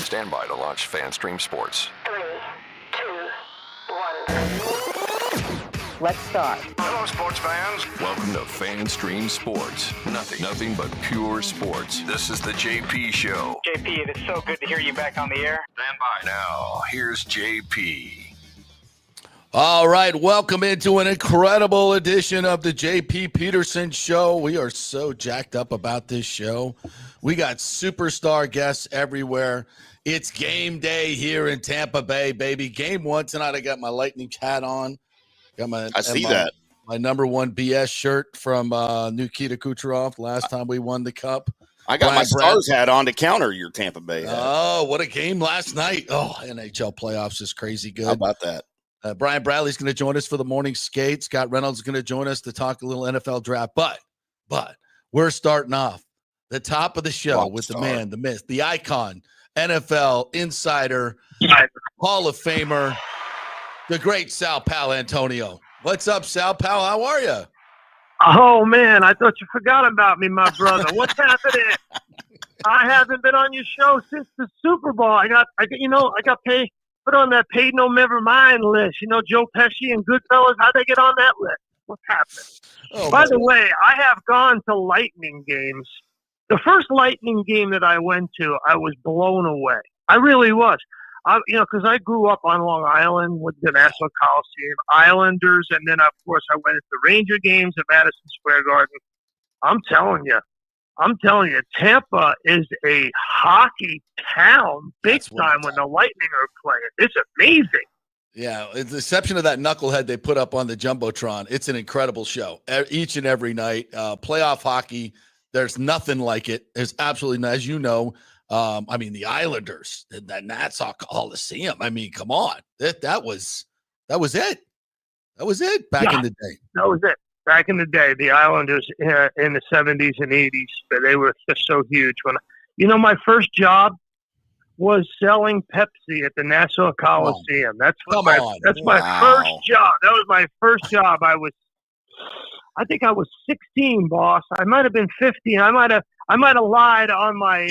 Stand by to launch FanStream Sports. 3, 2, 1. Let's start. Hello, sports fans. Welcome to FanStream Sports. Nothing but pure sports. This is the JP Show. JP, it is so good to hear you back on the air. Stand by. Now, here's JP. All right, welcome into an incredible edition of the JP Peterson Show. We are so jacked up about this show. We got superstar guests everywhere. It's game day here in Tampa Bay, baby. Game one tonight. I got my Lightning hat on. Got my my number one BS shirt from Nikita Kucherov last time we won the cup. I got my Stars hat on to counter your Tampa Bay hat. Oh, what a game last night. Oh, NHL playoffs is crazy good. How about that? Brian Bradley's going to join us for the morning skate. Scott Reynolds is going to join us to talk a little NFL draft. But we're starting off the top of the show with the man, the myth, the icon, NFL insider, Hall of Famer, the great Sal Paolantonio. What's up, Sal Pal? How are you? Oh, man, I thought you forgot about me, my brother. What's happening? I haven't been on your show since the Super Bowl. I got paid. Put on that paid no never mind list. You know, Joe Pesci and Goodfellas, how'd they get on that list? What's happening? Oh, By the way, I have gone to Lightning games. The first Lightning game that I went to, I was blown away. I really was. Because I grew up on Long Island with the Nassau Coliseum, Islanders, and then, of course, I went to Ranger games at Madison Square Garden. I'm telling you, Tampa is a hockey town big time when the Lightning are playing. It's amazing. Yeah, with the exception of that knucklehead they put up on the Jumbotron, it's an incredible show each and every night. Playoff hockey, there's nothing like it. There's absolutely, as you know, the Islanders, that Nassau Coliseum. I mean, come on, that was it. That was it back in the day. That was it. Back in the day, the Islanders in the 70s and 80s, but they were just so huge. My first job was selling Pepsi at the Nassau Coliseum. That's my first job. That was my first job. I think I was 16, boss. I might have been 15. I might have lied on my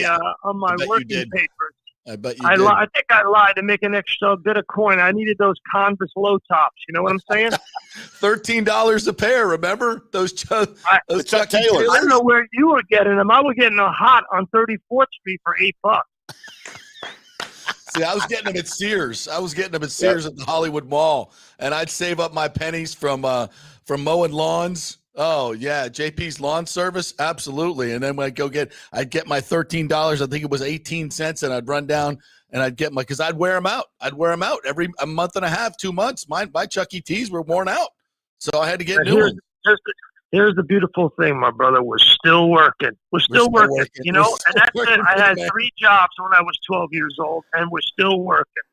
working papers. I bet you did. I think I lied to make an extra bit of coin. I needed those Converse low tops. You know what I'm saying? $13 a pair. Remember those Chuck Taylors? I don't know where you were getting them. I was getting them hot on 34th Street for $8. See, I was getting them at Sears. At the Hollywood Mall, and I'd save up my pennies from mowing lawns. Oh yeah, JP's Lawn Service, absolutely. And then when I'd get my $13. I think it was 18 cents, and I'd run down and I'd get because I'd wear them out. Every a month and a half, 2 months. My Chuck E. T's were worn out, so I had to get new ones. Here's the beautiful thing, my brother. We're still working. We're still working. You know, and that's it. I had 3 jobs when I was 12 years old, and we're still working.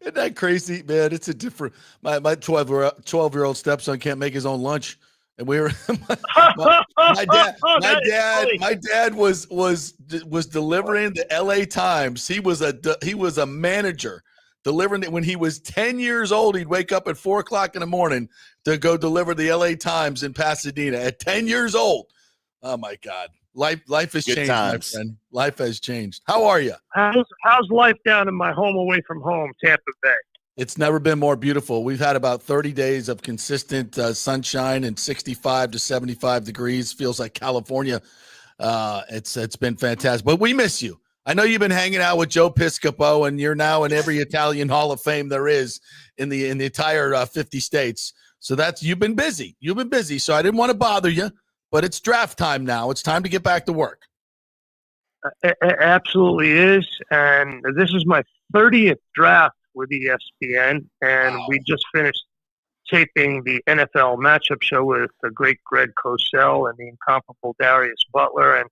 Isn't that crazy, man? It's a different. My 12-year-old stepson can't make his own lunch. And we were my dad was delivering the LA Times. He was a manager delivering it when he was 10 years old. He'd wake up at 4:00 in the morning to go deliver the LA Times in Pasadena at 10 years old. Oh my God. Life has changed, my friend. Life has changed. How are you? How's life down in my home away from home, Tampa Bay? It's never been more beautiful. We've had about 30 days of consistent sunshine and 65 to 75 degrees. Feels like California. It's been fantastic. But we miss you. I know you've been hanging out with Joe Piscopo, and you're now in every Italian Hall of Fame there is in the entire 50 states. So you've been busy. So I didn't want to bother you, but it's draft time now. It's time to get back to work. It absolutely is. And this is my 30th draft with ESPN, and we just finished taping the NFL matchup show with the great Greg Cosell and the incomparable Darius Butler, and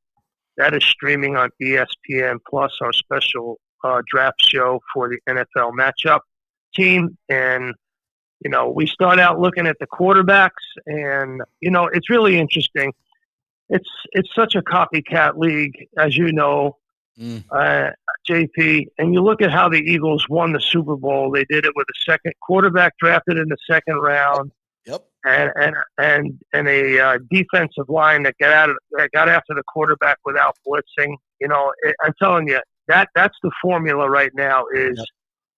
that is streaming on ESPN Plus, our special draft show for the NFL matchup team. And we start out looking at the quarterbacks, and it's really interesting. It's such a copycat league, as you know. JP, and you look at how the Eagles won the Super Bowl. They did it with a second quarterback drafted in the second round. Yep. And a defensive line that got after the quarterback without blitzing. I'm telling you, That's the formula right now is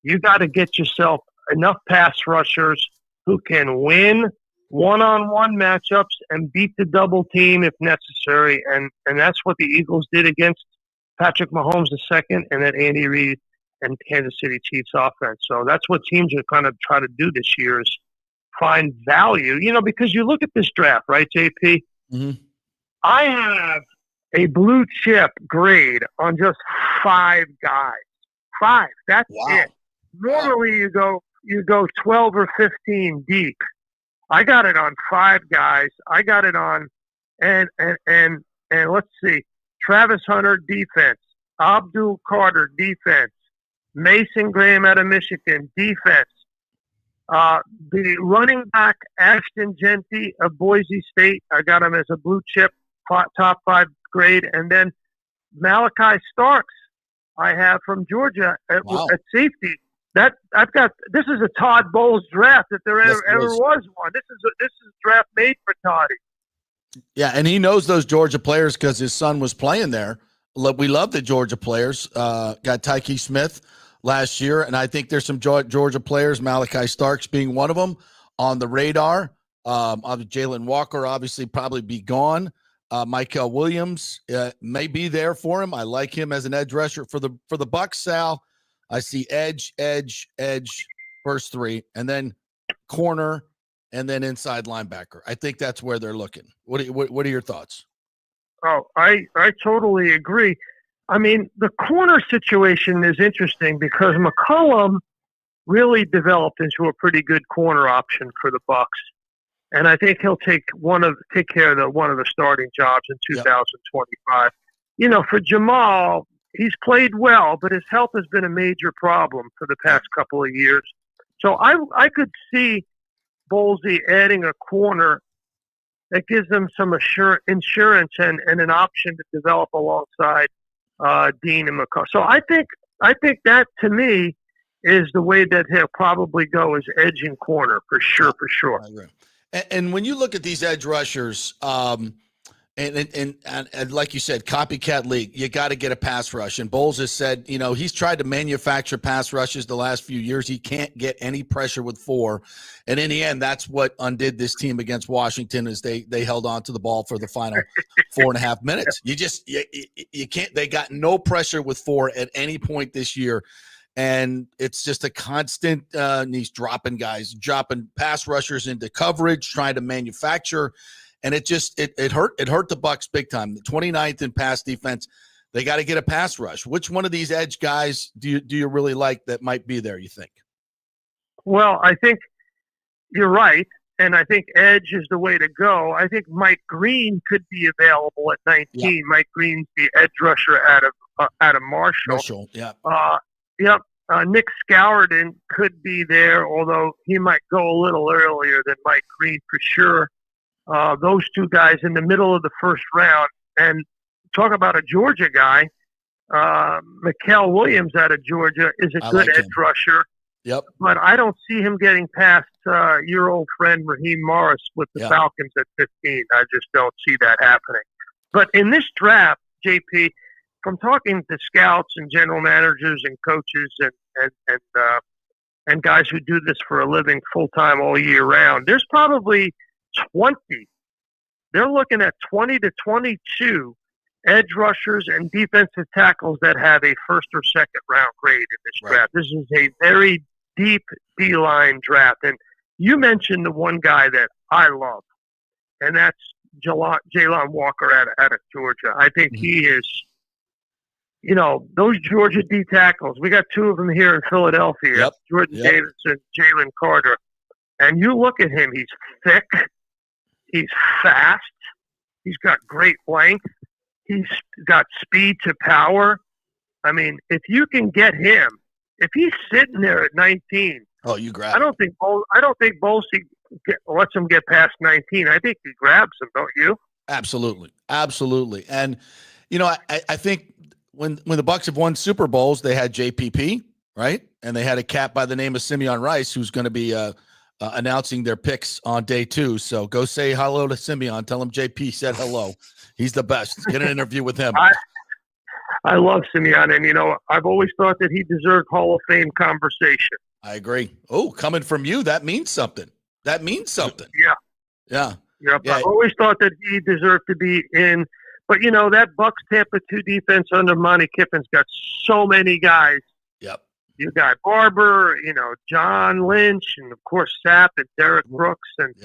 you got to get yourself enough pass rushers who can win one-on-one matchups and beat the double team if necessary. And that's what the Eagles did against Patrick Mahomes II and then Andy Reid and Kansas City Chiefs offense. So that's what teams are kind of try to do this year is find value, because you look at this draft, right, JP? Mm-hmm. I have a blue chip grade on just 5 guys. 5. That's it. Normally you go 12 or 15 deep. I got it on 5 guys. I got it on and let's see. Travis Hunter defense, Abdul Carter defense, Mason Graham out of Michigan defense. The running back Ashton Genty of Boise State, I got him as a blue chip top 5 grade, and then Malachi Starks I have from Georgia at safety. This is a Todd Bowles draft if there ever was one. This is a draft made for Toddy. Yeah, and he knows those Georgia players because his son was playing there. We love the Georgia players. Got Tyke Smith last year, and I think there's some Georgia players, Malachi Starks being one of them, on the radar. Jalen Walker obviously probably be gone. Michael Williams may be there for him. I like him as an edge rusher for the Bucs. Sal, I see edge, first 3, and then corner, and then inside linebacker. I think that's where they're looking. What are your thoughts? Oh, I totally agree. I mean, the corner situation is interesting because McCollum really developed into a pretty good corner option for the Bucs, and I think he'll take care of one of the starting jobs in 2025. For Jamal, he's played well, but his health has been a major problem for the past couple of years. So I could see Bolsey adding a corner that gives them some insurance and an option to develop alongside Dean and McCall. So I think that to me is the way that he'll probably go is edge and corner for sure. I agree. And when you look at these edge rushers, and like you said, copycat league, you got to get a pass rush. And Bowles has said, he's tried to manufacture pass rushes the last few years. He can't get any pressure with 4. And in the end, that's what undid this team against Washington is they held on to the ball for the final 4.5 minutes. You can't, they got no pressure with 4 at any point this year. And it's just a constant, he's dropping pass rushers into coverage, trying to manufacture. And it hurt the Bucs big time. The 29th in pass defense. They got to get a pass rush. Which one of these edge guys do you really like that might be there, you think? Well, I think you're right. And I think edge is the way to go. I think Mike Green could be available at 19. Yeah. Mike Green's the edge rusher out of Marshall. Yeah. Yep. Nick Scouridon could be there, although he might go a little earlier than Mike Green for sure. Those 2 guys in the middle of the first round. And talk about a Georgia guy, Mikel Williams out of Georgia is a good edge rusher. Yep. But I don't see him getting past your old friend Raheem Morris with the Falcons at 15. I just don't see that happening. But in this draft, JP, from talking to scouts and general managers and coaches and guys who do this for a living full-time all year round, there's probably 20. They're looking at 20 to 22 edge rushers and defensive tackles that have a first or second round grade in this draft. This is a very deep D-line draft. And you mentioned the one guy that I love, and that's Jalen Walker out of Georgia. I think he is, those Georgia D tackles, we got 2 of them here in Philadelphia, Jordan Davis and Jalen Carter. And you look at him, he's thick. He's fast. He's got great length. He's got speed to power. I mean, if you can get him, if he's sitting there at 19, you grab. I don't think Bolsey lets him get past 19. I think he grabs him, don't you? Absolutely. And I think when the Bucs have won Super Bowls, they had JPP, right? And they had a cat by the name of Simeon Rice, who's going to be announcing their picks on day 2. So go say hello to Simeon. Tell him JP said hello. He's the best. Get an interview with him. I love Simeone, and I've always thought that he deserved Hall of Fame conversation. I agree. Oh, coming from you, that means something. That means something. Yeah. Yeah. I've always thought that he deserved to be in. But, that Bucs Tampa 2 defense under Monty Kiffin's got so many guys. Yep. You got Barber, John Lynch, and, of course, Sapp and Derek Brooks. And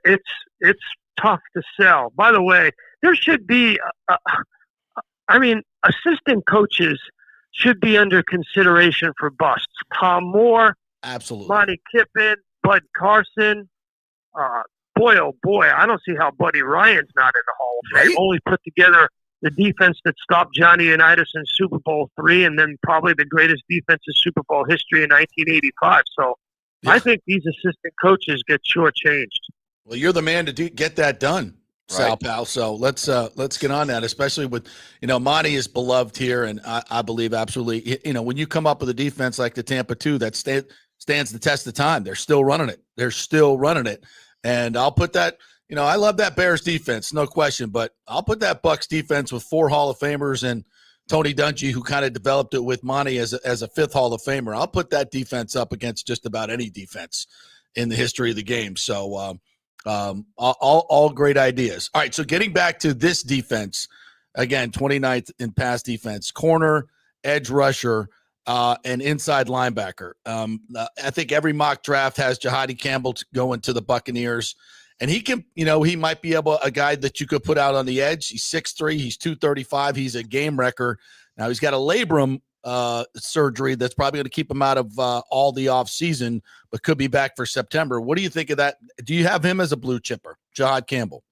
it's tough to sell. By the way, there should be assistant coaches should be under consideration for busts. Tom Moore, absolutely. Monty Kiffin, Bud Carson. Boy, oh boy, I don't see how Buddy Ryan's not in the Hall of Fame. Right? Only put together the defense that stopped Johnny Unitas in Super Bowl III, and then probably the greatest defense in Super Bowl history in 1985. So I think these assistant coaches get shortchanged. Well, you're the man to get that done, Sal Pal. So let's get on that, especially with, Monty is beloved here, and I believe absolutely, when you come up with a defense like the Tampa 2 that stands the test of time, they're still running it. And I'll put that, I love that Bears defense, no question, but I'll put that Bucs defense with 4 Hall of Famers and Tony Dungy, who kind of developed it with Monty as a 5th Hall of Famer. I'll put that defense up against just about any defense in the history of the game. So all great ideas. All right, so getting back to this defense, again, 29th in pass defense, corner, edge rusher, and inside linebacker. I think every mock draft has Jahadi Campbell going to the Buccaneers, and he can, he might be a guy that you could put out on the edge. He's 6'3", he's 235, he's a game wrecker. Now he's got a labrum surgery that's probably going to keep him out of all the off season, but could be back for September. What do you think of that? Do you have him as a blue chipper, Jahad Campbell?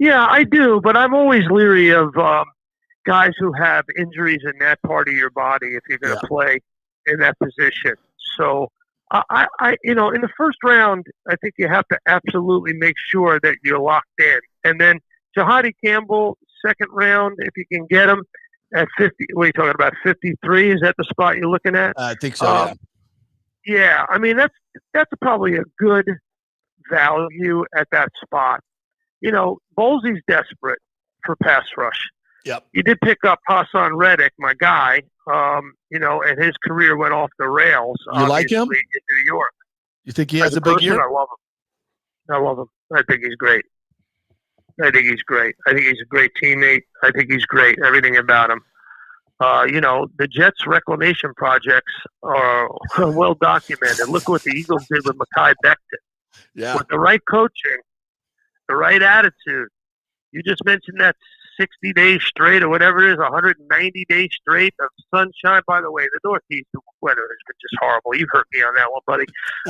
Yeah, I do, but I'm always leery of guys who have injuries in that part of your body if you're going to play in that position. So I in the first round, I think you have to absolutely make sure that you're locked in. And then Jahadi Campbell, second round, if you can get him at 50, what are you talking about, 53? Is that the spot you're looking at? I think so, yeah. I mean, that's probably a good value at that spot. Bolsey's desperate for pass rush. Yep. You did pick up Hassan Reddick, my guy, and his career went off the rails. You like him? In New York. You think he has a big year? I love him. I think he's great. I think he's a great teammate. I think he's great. Everything about him. The Jets' reclamation projects are well documented. Look what the Eagles did with Mekhi Becton. Yeah. With the right coaching, the right attitude. You just mentioned that 60 days straight or whatever it is, 190 days straight of sunshine. By the way, the Northeast weather has been just horrible. You hurt me on that one, buddy.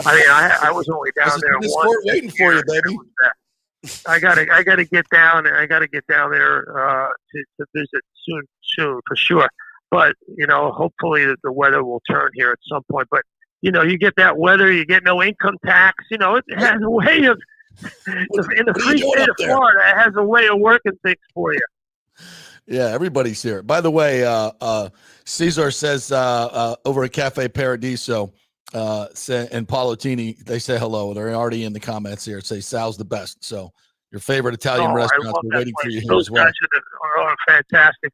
I mean, I was only down there once. Waiting for you, baby. I gotta get down, and I gotta get down there to visit soon for sure. But hopefully the weather will turn here at some point. But you get that weather, you get no income tax. It has a way of in the free state of Florida, it has a way of working things for you. Yeah, everybody's here. By the way, Cesar says over at Cafe Paradiso and Paolantonio, they say hello. They're already in the comments here. Say Sal's the best. So your favorite Italian restaurants are waiting for you here as well. Those guys are fantastic.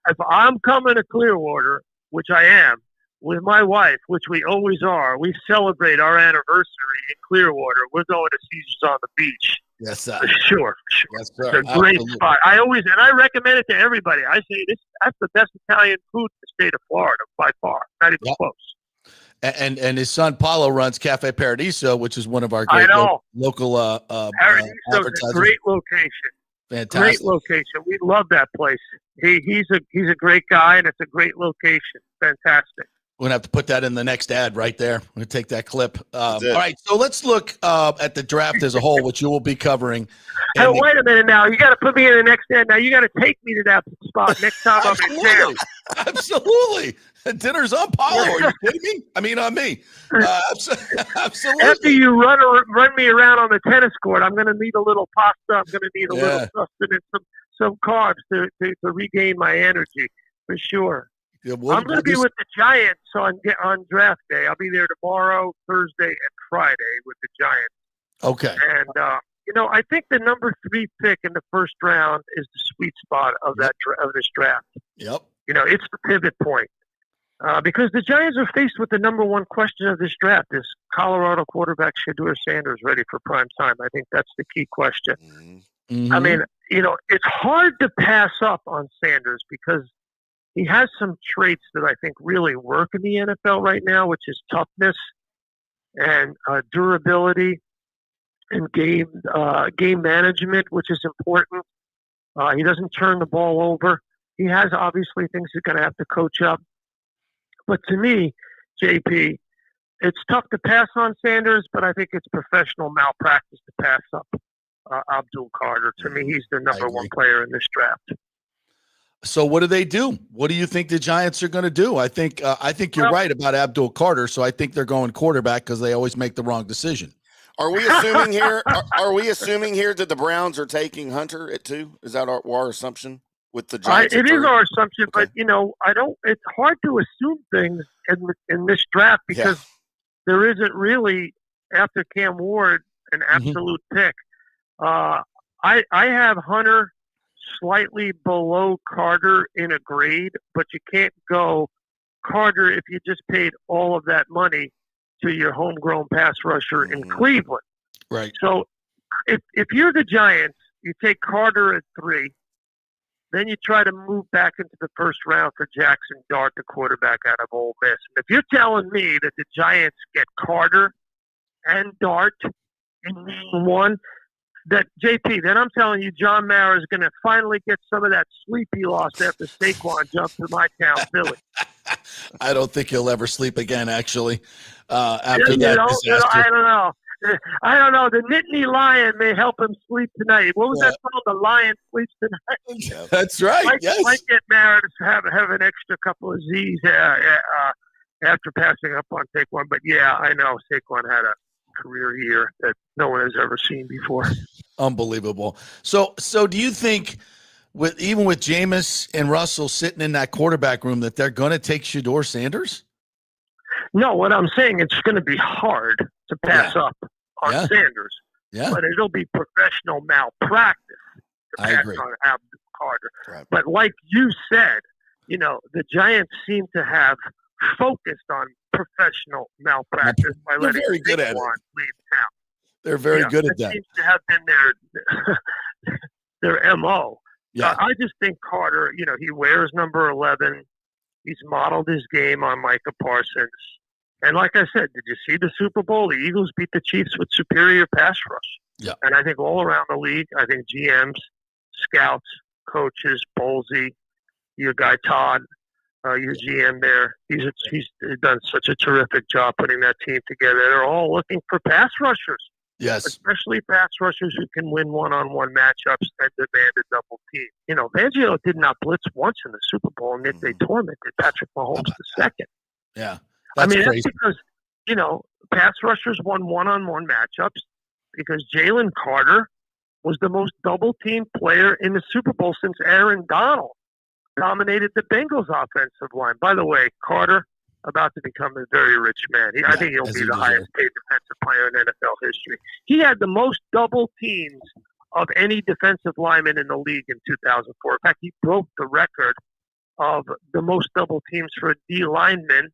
If I'm coming to Clearwater, which I am, with my wife, which we always are, we celebrate our anniversary in Clearwater. We're going to Caesars on the Beach. Yes, sir. For sure. Yes, sir. It's a great spot. I recommend it to everybody. I say that's the best Italian food in the state of Florida by far. Not even close. And his son Paulo runs Cafe Paradiso, which is one of our great local Paradiso is a great location. Fantastic. Great location. We love that place. He's a great guy, and it's a great location. Fantastic. We're going to have to put that in the next ad right there. I'm going to take that clip. All right, so let's look at the draft as a whole, which you will be covering. Hey, wait a minute now. You got to put me in the next ad. Now you got to take me to that spot next time I'm in town. Absolutely. Dinner's on Paulo. Are you kidding me? I mean, on me. Absolutely. After you run me around on the tennis court, I'm going to need a little pasta. I'm going to need a little sustenance, some carbs to regain my energy, for sure. Yeah, I'm going to be with the Giants on draft day. I'll be there tomorrow, Thursday, and Friday with the Giants. Okay. And I think the number 3 pick in the first round is the sweet spot of this draft. Yep. It's the pivot point. Because the Giants are faced with the number 1 question of this draft. Is Colorado quarterback Shedeur Sanders ready for prime time? I think that's the key question. Mm-hmm. I mean, it's hard to pass up on Sanders because he has some traits that I think really work in the NFL right now, which is toughness and durability and game management, which is important. He doesn't turn the ball over. He has obviously things he's going to have to coach up. But to me, JP, it's tough to pass on Sanders, but I think it's professional malpractice to pass up Abdul Carter. To me, he's the number 1 player in this draft. So what do they do? What do you think the Giants are going to do? I think you're right about Abdul Carter. So I think they're going quarterback because they always make the wrong decision. Are we assuming here? Are we assuming here that the Browns are taking Hunter at 2? Is that our assumption with the Giants? It is our assumption, okay. But I don't. It's hard to assume things in this draft because there isn't really, after Cam Ward, an absolute pick. I have Hunter slightly below Carter in a grade, but you can't go Carter if you just paid all of that money to your homegrown pass rusher in Cleveland. Right. So if you're the Giants, you take Carter at 3, then you try to move back into the first round for Jackson Dart, the quarterback out of Ole Miss. And if you're telling me that the Giants get Carter and Dart in round 1, that JP, then I'm telling you, John Mara is going to finally get some of that sleep he lost after Saquon jumped to my town, Philly. I don't think he'll ever sleep again, actually, after that disaster. I don't know. The Nittany Lion may help him sleep tonight. What was that called? The Lion sleeps tonight. That's right. Might get Mara to have an extra couple of Z's after passing up on Saquon. But, yeah, I know Saquon had a career year that no one has ever seen before. Unbelievable. So do you think even with Jameis and Russell sitting in that quarterback room that they're going to take Shedeur Sanders? No, what I'm saying, it's going to be hard to pass up on Sanders. Yeah. But it'll be professional malpractice to pass on Abdul Carter. Right. But like you said, the Giants seem to have focused on professional malpractice by letting very good at it. Leave town. They're very good at that. Seems to have been their MO. Yeah. I just think Carter, he wears number 11. He's modeled his game on Micah Parsons. And like I said, did you see the Super Bowl? The Eagles beat the Chiefs with superior pass rush. Yeah. And I think all around the league, I think GMs, scouts, coaches, Bolsey, your guy Todd, your GM there, he's done such a terrific job putting that team together. They're all looking for pass rushers. Yes. Especially pass rushers who can win one-on-one matchups and demand a double team. Fangio did not blitz once in the Super Bowl, and yet they tormented Patrick Mahomes the second. Yeah. That's crazy. That's because, pass rushers won one-on-one matchups because Jalen Carter was the most double-team player in the Super Bowl since Aaron Donald dominated the Bengals offensive line. By the way, Carter, about to become a very rich man. I think he'll be the highest paid defensive player in NFL history. He had the most double teams of any defensive lineman in the league in 2004. In fact, he broke the record of the most double teams for a D lineman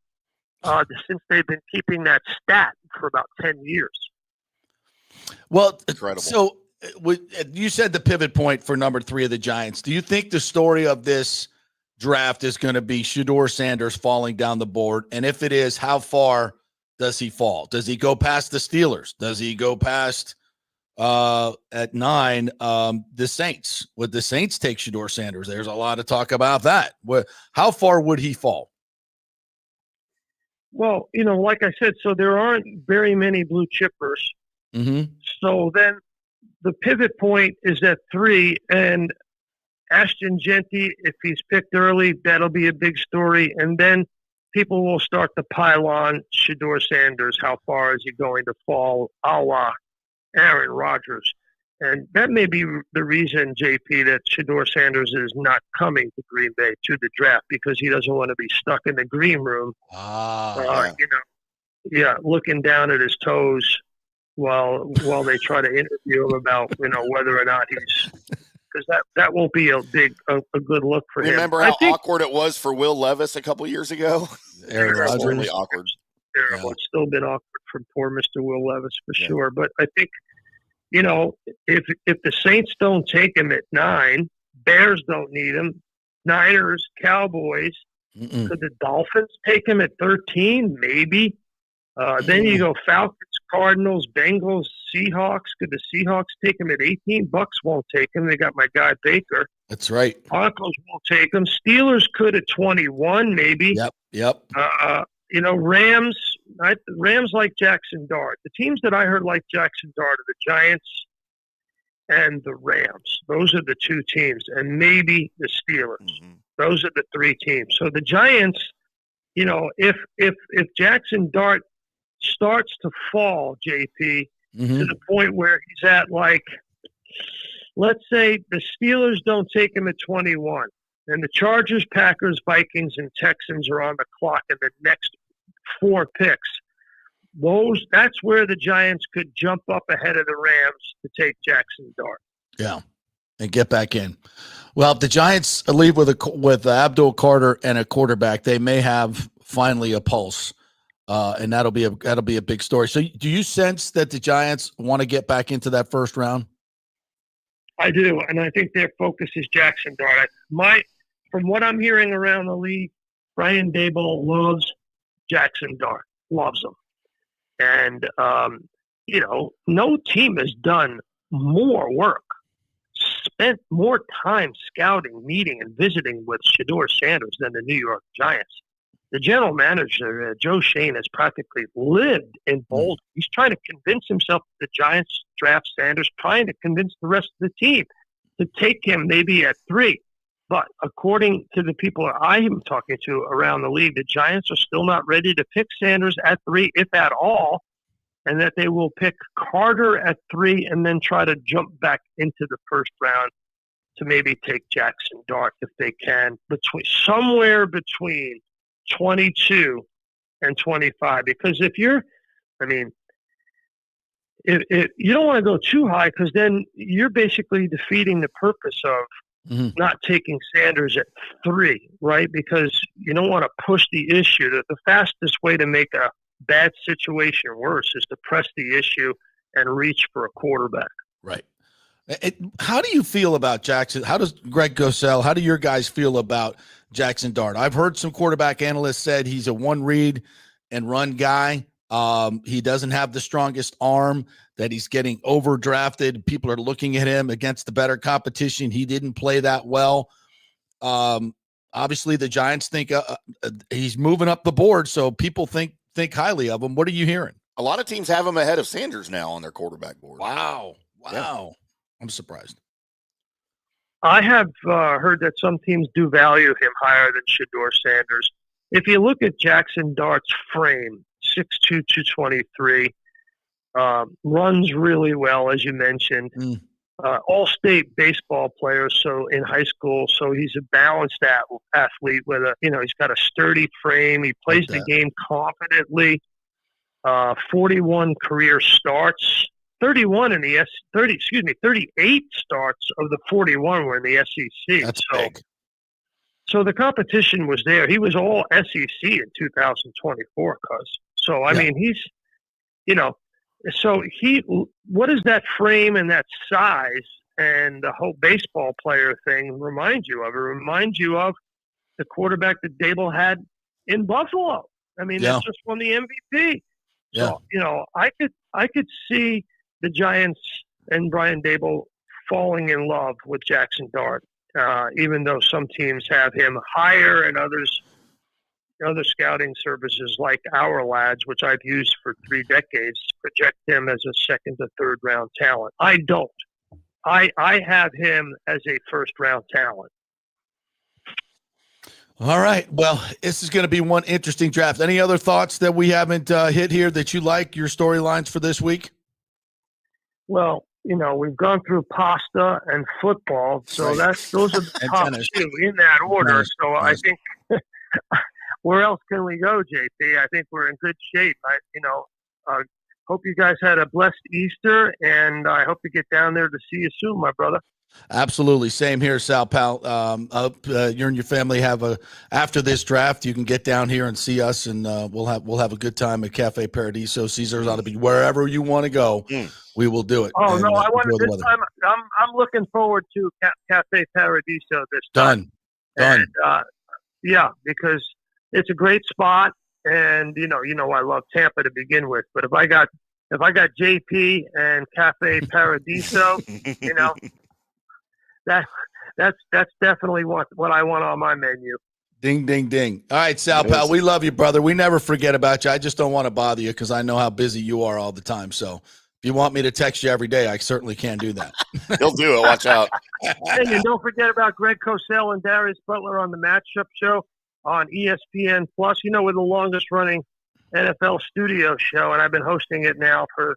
since they've been keeping that stat for about 10 years. Well, incredible. So you said the pivot point for number 3 of the Giants. Do you think the story of this draft is going to be Shedeur Sanders falling down the board? And if it is, how far does he fall? Does he go past the Steelers? Does he go past at 9 the Saints? Would the Saints take Shedeur Sanders? There's a lot of talk about that. How far would he fall? Well, like I said, so there aren't very many blue chippers. Mm-hmm. So then the pivot point is at 3, and Ashton Genty, if he's picked early, that'll be a big story. And then people will start to pile on Shedeur Sanders. How far is he going to fall? A la Aaron Rodgers. And that may be the reason, JP, that Shedeur Sanders is not coming to Green Bay to the draft, because he doesn't want to be stuck in the green room, looking down at his toes while they try to interview him about whether or not he's, because that won't be a good look for him. Remember how awkward it was for Will Levis a couple years ago? Really awkward. Terrible. Yeah. It's still been awkward for poor Mr. Will Levis for sure. But I think, if the Saints don't take him at 9, Bears don't need him, Niners, Cowboys, could the Dolphins take him at 13? Maybe. Then you go Falcons, Cardinals, Bengals, Seahawks. Could the Seahawks take him at 18? Bucks won't take him. They got my guy Baker. That's right. Broncos won't take him. Steelers could at 21, maybe. Yep. Rams. Rams like Jackson Dart. The teams that I heard like Jackson Dart are the Giants and the Rams. Those are the 2 teams, and maybe the Steelers. Those are the 3 teams. So the Giants, if Jackson Dart starts to fall, JP, to the point where he's at, like, let's say the Steelers don't take him at 21, and the Chargers, Packers, Vikings, and Texans are on the clock in the next 4 picks. That's where the Giants could jump up ahead of the Rams to take Jackson Dart. Yeah, and get back in. Well, if the Giants leave with Abdul Carter and a quarterback, they may have finally a pulse, and that'll be a big story. So, do you sense that the Giants want to get back into that first round? I do, and I think their focus is Jackson Dart. From what I'm hearing around the league, Brian Daboll loves Jackson Dart, loves him. And, no team has done more work, spent more time scouting, meeting, and visiting with Shedeur Sanders than the New York Giants. The general manager, Joe Shane, has practically lived in Boulder. He's trying to convince himself the Giants draft Sanders, trying to convince the rest of the team to take him maybe at 3. But according to the people I am talking to around the league, the Giants are still not ready to pick Sanders at 3, if at all, and that they will pick Carter at 3 and then try to jump back into the first round to maybe take Jackson Dart if they can, somewhere between 22 and 25. Because if you don't want to go too high, because then you're basically defeating the purpose of not taking Sanders at 3, right? Because you don't want to push the issue. That the fastest way to make a bad situation worse is to press the issue and reach for a quarterback. Right. How do you feel about Jackson? How does Greg Cosell, how do your guys feel about Jackson Dart? I've heard some quarterback analysts said he's a one read and run guy. He doesn't have the strongest arm, that he's getting overdrafted. People are looking at him against the better competition. He didn't play that well. Obviously the Giants think he's moving up the board, so people think highly of him. What are you hearing? A lot of teams have him ahead of Sanders now on their quarterback board. Wow. Yeah. I'm surprised. I have heard that some teams do value him higher than Shedeur Sanders. If you look at Jackson Dart's frame, 6'2", 223, runs really well, as you mentioned. All-state baseball player, so in high school, so he's a balanced athlete with he's got a sturdy frame. He plays the game confidently. 41 career starts. 38 starts of the 41 were in the SEC. That's big. So the competition was there. He was all SEC in 2024, So, I mean, he's, what does that frame and that size and the whole baseball player thing remind you of? It reminds you of the quarterback that Daboll had in Buffalo. I mean, that's just won the MVP. So, I could see the Giants and Brian Daboll falling in love with Jackson Dart, even though some teams have him higher and others, other scouting services like Our Lads, which I've used for 3 decades, project him as a second to third round talent. I don't. I have him as a first round talent. All right. Well, this is going to be one interesting draft. Any other thoughts that we haven't hit here that you like, your storylines for this week? Well, we've gone through pasta and football, so those are the top 2 in that order. So I think where else can we go, JP? I think we're in good shape. hope you guys had a blessed Easter, and I hope to get down there to see you soon, my brother. Absolutely. Same here, Sal Pal. Hope you and your family after this draft, you can get down here and see us, and we'll have a good time at Cafe Paradiso. Caesars ought to be wherever you want to go. We will do it. Oh, and, no, I want enjoy the this weather. time. I'm looking forward to Cafe Paradiso this time. Done. And, yeah, because it's a great spot, and you know I love Tampa to begin with. But if I got JP and Cafe Paradiso, you know, that's definitely what I want on my menu. Ding, ding, ding. All right, Sal Pal, we love you, brother. We never forget about you. I just don't want to bother you because I know how busy you are all the time. So if you want me to text you every day, I certainly can do that. He'll do it. Watch out. And don't forget about Greg Cosell and Darius Butler on the Matchup Show on ESPN Plus. You know, we're the longest running NFL studio show, and I've been hosting it now for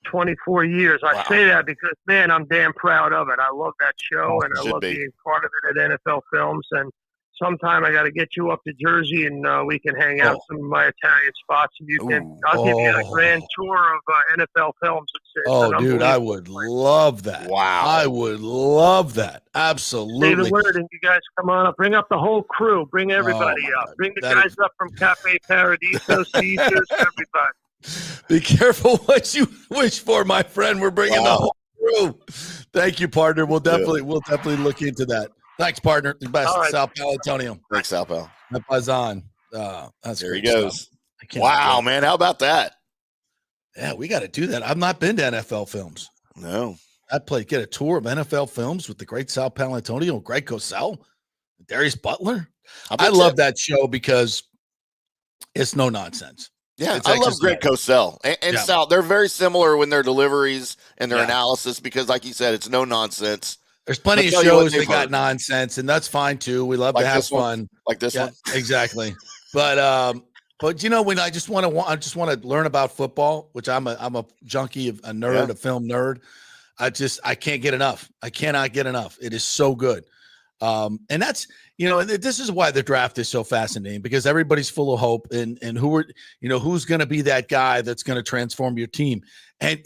24 years. I say that because, man, I'm damn proud of it. I love that show, and I love being part of it at NFL Films. And sometime I got to get you up to Jersey, and we can hang out some of my Italian spots. And I'll give you a grand tour of NFL Films. Dude, I would love that. Wow. I would love that. Absolutely. Say the word, and you guys come on up. Bring up the whole crew. Bring everybody up. God. Bring the guys up from Cafe Paradiso, Caesars, everybody. Be careful what you wish for, my friend. We're bringing the whole crew. Thank you, partner. We'll definitely look into that. Thanks, partner. The best, right. Sal Paolantonio. Thanks, Sal Pal. That's there he great goes. Wow, man. How about that? Yeah, we got to do that. I've not been to NFL Films. No. Get a tour of NFL Films with the great Sal Paolantonio, Greg Cosell, Darius Butler. I love that show because it's no nonsense. Yeah, I love Greg Cosell and Sal. They're very similar when their deliveries and their analysis because, like you said, it's no nonsense. There's plenty of shows that got nonsense, and that's fine too. We love to have fun, like this one. Exactly. But you know, when I just want to learn about football, which I'm a junkie, a nerd, a film nerd. I can't get enough. I cannot get enough. It is so good. And that's, and this is why the draft is so fascinating because everybody's full of hope and who's going to be that guy that's going to transform your team. And,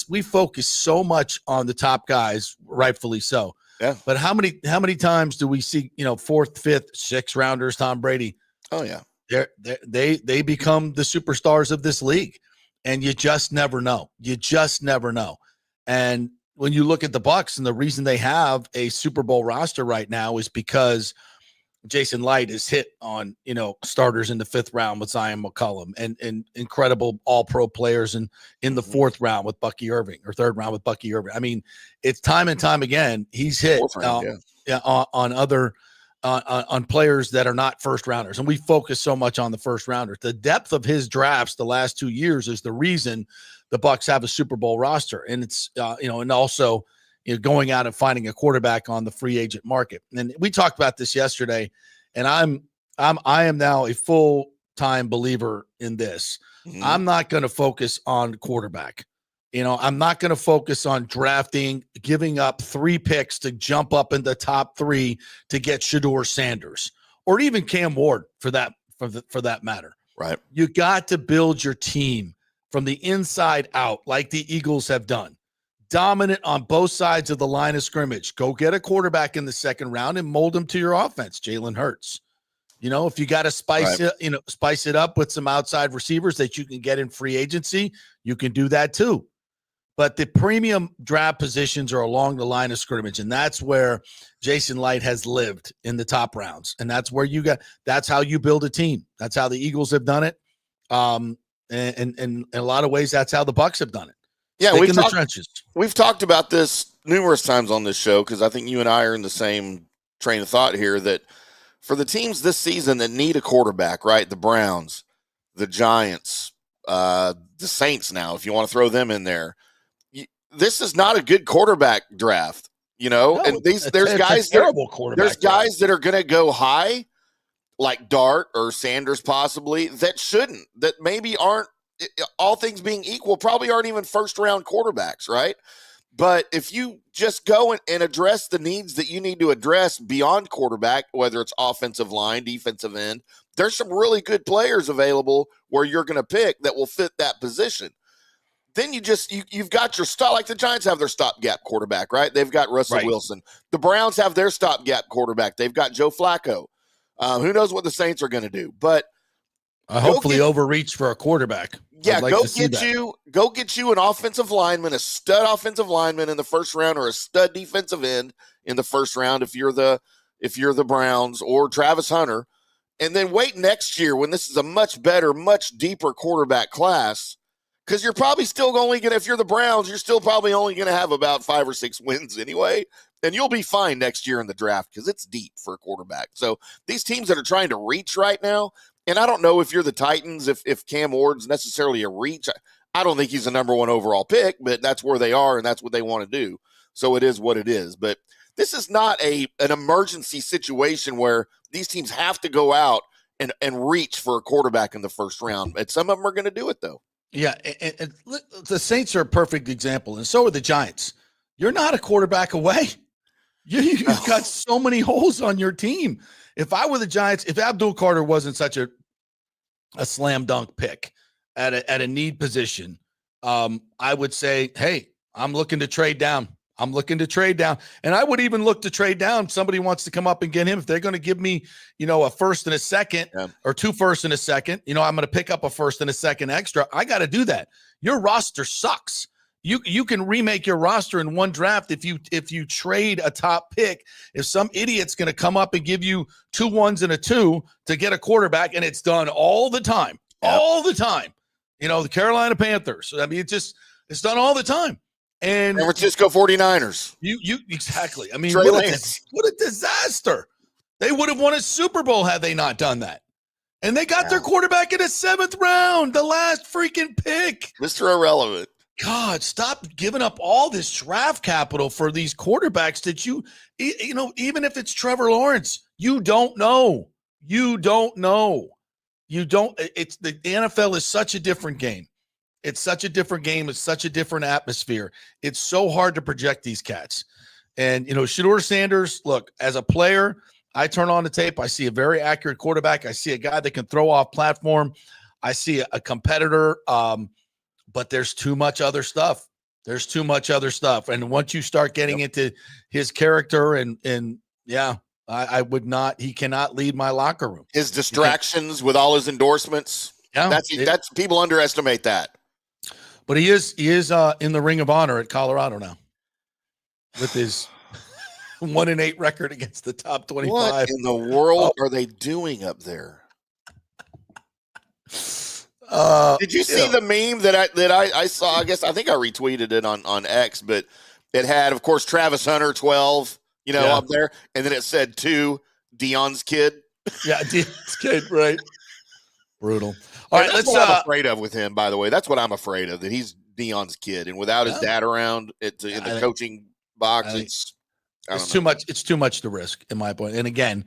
we focus so much on the top guys, rightfully so. Yeah. But how many times do we see, 4th, 5th, 6th rounders, Tom Brady? Oh yeah. They become the superstars of this league and you just never know. And when you look at the Bucs and the reason they have a Super Bowl roster right now is because Jason Light is hit on, starters in the 5th round with Zion McCollum and incredible all-pro players in the 4th round with Bucky Irving or 3rd round with Bucky Irving. I mean, it's time and time again. He's hit on other on players that are not first rounders. And we focus so much on the first rounders. The depth of his drafts the last 2 years is the reason the Bucs have a Super Bowl roster. And it's, and also, going out and finding a quarterback on the free agent market. And we talked about this yesterday, and I am now a full-time believer in this. Mm-hmm. I'm not going to focus on quarterback. I'm not going to focus on drafting, giving up 3 picks to jump up in the top 3 to get Shedeur Sanders or even Cam Ward for that matter. Right. You got to build your team from the inside out like the Eagles have done. Dominant on both sides of the line of scrimmage. Go get a quarterback in the 2nd round and mold him to your offense. Jalen Hurts. If you got to spice it up with some outside receivers that you can get in free agency, you can do that too. But the premium draft positions are along the line of scrimmage, and that's where Jason Light has lived in the top rounds. And that's where that's how you build a team. That's how the Eagles have done it. And in a lot of ways, that's how the Bucs have done it. Yeah, we've talked about this numerous times on this show because I think you and I are in the same train of thought here that for the teams this season that need a quarterback, right? The Browns, the Giants, the Saints now, if you want to throw them in there, this is not a good quarterback draft, No, and there's guys that are going to go high, like Dart or Sanders possibly, that shouldn't, that maybe aren't, all things being equal, probably aren't even 1st round quarterbacks, right? But if you just go and address the needs that you need to address beyond quarterback, whether it's offensive line, defensive end, there's some really good players available where you're going to pick that will fit that position. then you've got your stop. Like the Giants have their stopgap quarterback, right? They've got Russell Wilson. The Browns have their stopgap quarterback. They've got Joe Flacco. Who knows what the Saints are going to do? But hopefully overreach for a quarterback. Yeah, go get you an offensive lineman, a stud offensive lineman in the first round, or a stud defensive end in the first round if you're the Browns, or Travis Hunter, and then wait next year when this is a much better, much deeper quarterback class, because you're probably still only going to, if you're the Browns, you're still probably only going to have about 5 or 6 wins anyway, and you'll be fine next year in the draft because it's deep for a quarterback. So these teams that are trying to reach right now, and I don't know if you're the Titans, if Cam Ward's necessarily a reach. I don't think he's the number 1 overall pick, but that's where they are, and that's what they want to do. So it is what it is. But this is not an emergency situation where these teams have to go out and reach for a quarterback in the first round. And some of them are going to do it, though. Yeah, and the Saints are a perfect example, and so are the Giants. You're not a quarterback away. You've got so many holes on your team. If I were the Giants, if Abdul Carter wasn't such a slam dunk pick at a need position, I would say, hey, I'm looking to trade down. And I would even look to trade down. Somebody wants to come up and get him. If they're going to give me, a first and a second, or 2 firsts and a second, I'm going to pick up a first and a second extra. I got to do that. Your roster sucks. You can remake your roster in one draft if you trade a top pick. If some idiot's going to come up and give you 2 1s and a 2 to get a quarterback, and it's done all the time, the Carolina Panthers. I mean, it's done all the time. And San Francisco 49ers. You exactly. I mean, what a disaster. They would have won a Super Bowl had they not done that. And they got their quarterback in the 7th round, the last freaking pick. Mr. Irrelevant. God, stop giving up all this draft capital for these quarterbacks that even if it's Trevor Lawrence, you don't know. It's the NFL is such a different game. It's such a different game. It's such a different atmosphere. It's so hard to project these cats. And, Shedeur Sanders, look, as a player, I turn on the tape. I see a very accurate quarterback. I see a guy that can throw off platform. I see a competitor. But there's too much other stuff. And once you start getting into his character I would not, he cannot lead my locker room. His distractions with all his endorsements. Yeah. That's people underestimate that. But he is in the Ring of Honor at Colorado now with his 1-8 record against the top 25. What in the world are they doing up there? Did you see the meme that I saw? I think I retweeted it on X, but it had, of course, Travis Hunter 12, up there, and then it said 2, Deion's kid. Yeah, Deion's kid, right? Brutal. All right, that's what I'm afraid of with him. By the way, that's what I'm afraid of, that he's Deion's kid, and without his dad around in the coaching box, it's too much. It's too much to risk, in my point. And again,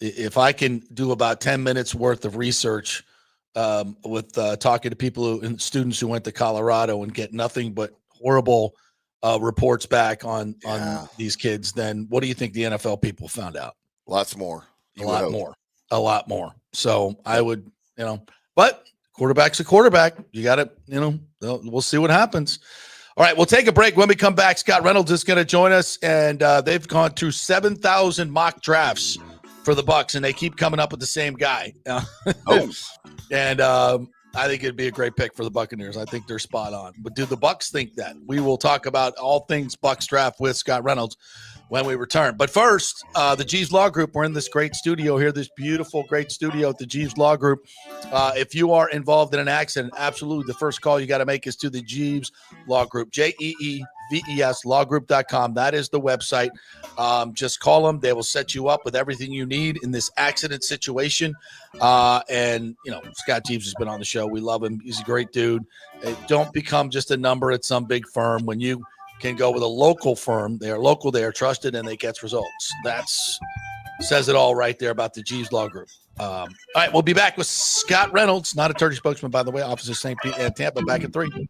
if I can do about 10 minutes worth of research with talking to people and students who went to Colorado and get nothing but horrible reports back on these kids, then what do you think the NFL people found out? Lots more. A lot more. So I would, but quarterback's a quarterback. You got to, we'll see what happens. All right, we'll take a break. When we come back, Scott Reynolds is going to join us, and they've gone through 7,000 mock drafts for the Bucs, and they keep coming up with the same guy. And I think it'd be a great pick for the Buccaneers. I think they're spot on. But do the Bucs think that? We will talk about all things Bucs draft with Scott Reynolds when we return. But first, the Jeeves Law Group. We're in this great studio here, this beautiful, great studio at the Jeeves Law Group. If you are involved in an accident, absolutely the first call you got to make is to the Jeeves Law Group, JEEVES, lawgroup.com. That is the website. Just call them. They will set you up with everything you need in this accident situation. And, Scott Jeeves has been on the show. We love him. He's a great dude. Don't become just a number at some big firm. When you can go with a local firm, they are local, they are trusted, and they get results. That's says it all right there about the Jeeves Law Group. All right, we'll be back with Scott Reynolds, not attorney spokesman, by the way, Officer St. Pete and Tampa, back in 3.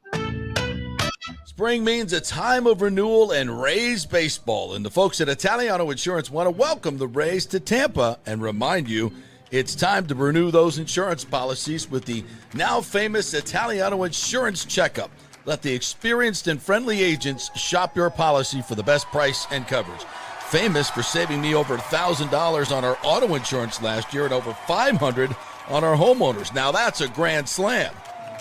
Spring means a time of renewal and Rays baseball, and the folks at Italiano Insurance want to welcome the Rays to Tampa and remind you, It's time to renew those insurance policies with the now famous Italiano Insurance Checkup. Let the experienced and friendly agents shop your policy for the best price and coverage. Famous for saving me over $1,000 on our auto insurance last year and over $500 on our homeowners. Now that's a grand slam.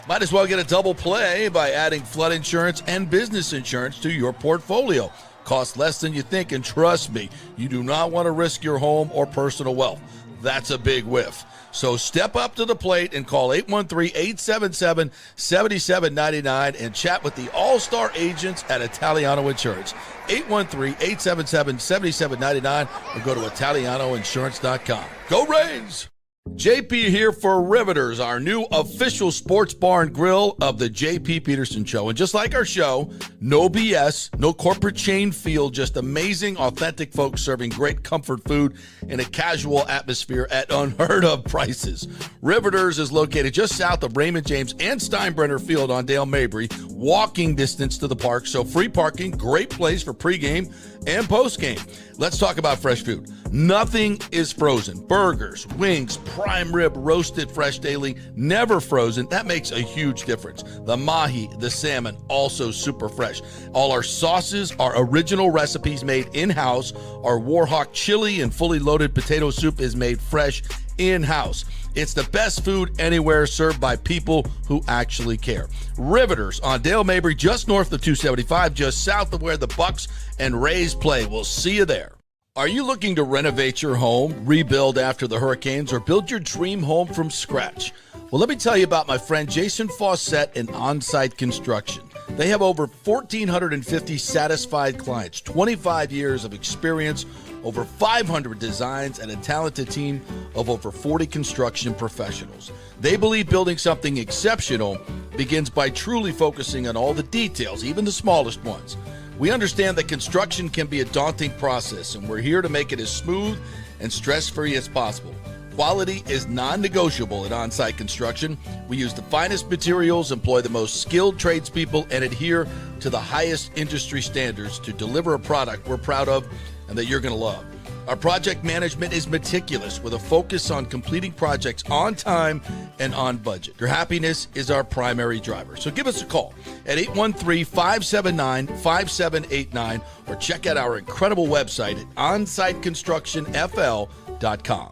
Might as well get a double play by adding flood insurance and business insurance to your portfolio. Costs less than you think, and trust me, you do not want to risk your home or personal wealth. That's a big whiff. So step up to the plate and call 813-877-7799 and chat with the all-star agents at Italiano Insurance. 813-877-7799 or go to ItalianoInsurance.com. Go Rays! JP here for Riveters, our new official sports bar and grill of the JP Peterson Show. And just like our show, no BS, no corporate chain feel, just amazing, authentic folks serving great comfort food in a casual atmosphere at unheard of prices. Riveters is located just south of Raymond James and Steinbrenner Field on Dale Mabry, walking distance to the park, so free parking, great place for pregame and postgame. Let's talk about fresh food. Nothing is frozen. Burgers, wings, prime rib, roasted fresh daily, never frozen. That makes a huge difference. The mahi, the salmon, also super fresh. All our sauces are original recipes made in-house. Our Warhawk chili and fully loaded potato soup is made fresh in-house. It's the best food anywhere, served by people who actually care. Riveters on Dale Mabry, just north of 275, just south of where the Bucs and Rays play. We'll see you there. Are you looking to renovate your home, rebuild after the hurricanes, or build your dream home from scratch? Well, let me tell you about my friend Jason Fawcett and On-Site Construction. They have over 1,450 satisfied clients, 25 years of experience, over 500 designs, and a talented team of over 40 construction professionals. They believe building something exceptional begins by truly focusing on all the details, even the smallest ones. We understand that construction can be a daunting process, and we're here to make it as smooth and stress-free as possible. Quality is non-negotiable at On-Site Construction. We use the finest materials, employ the most skilled tradespeople, and adhere to the highest industry standards to deliver a product we're proud of and that you're going to love. Our project management is meticulous with a focus on completing projects on time and on budget. Your happiness is our primary driver. So give us a call at 813-579-5789 or check out our incredible website at onsiteconstructionfl.com.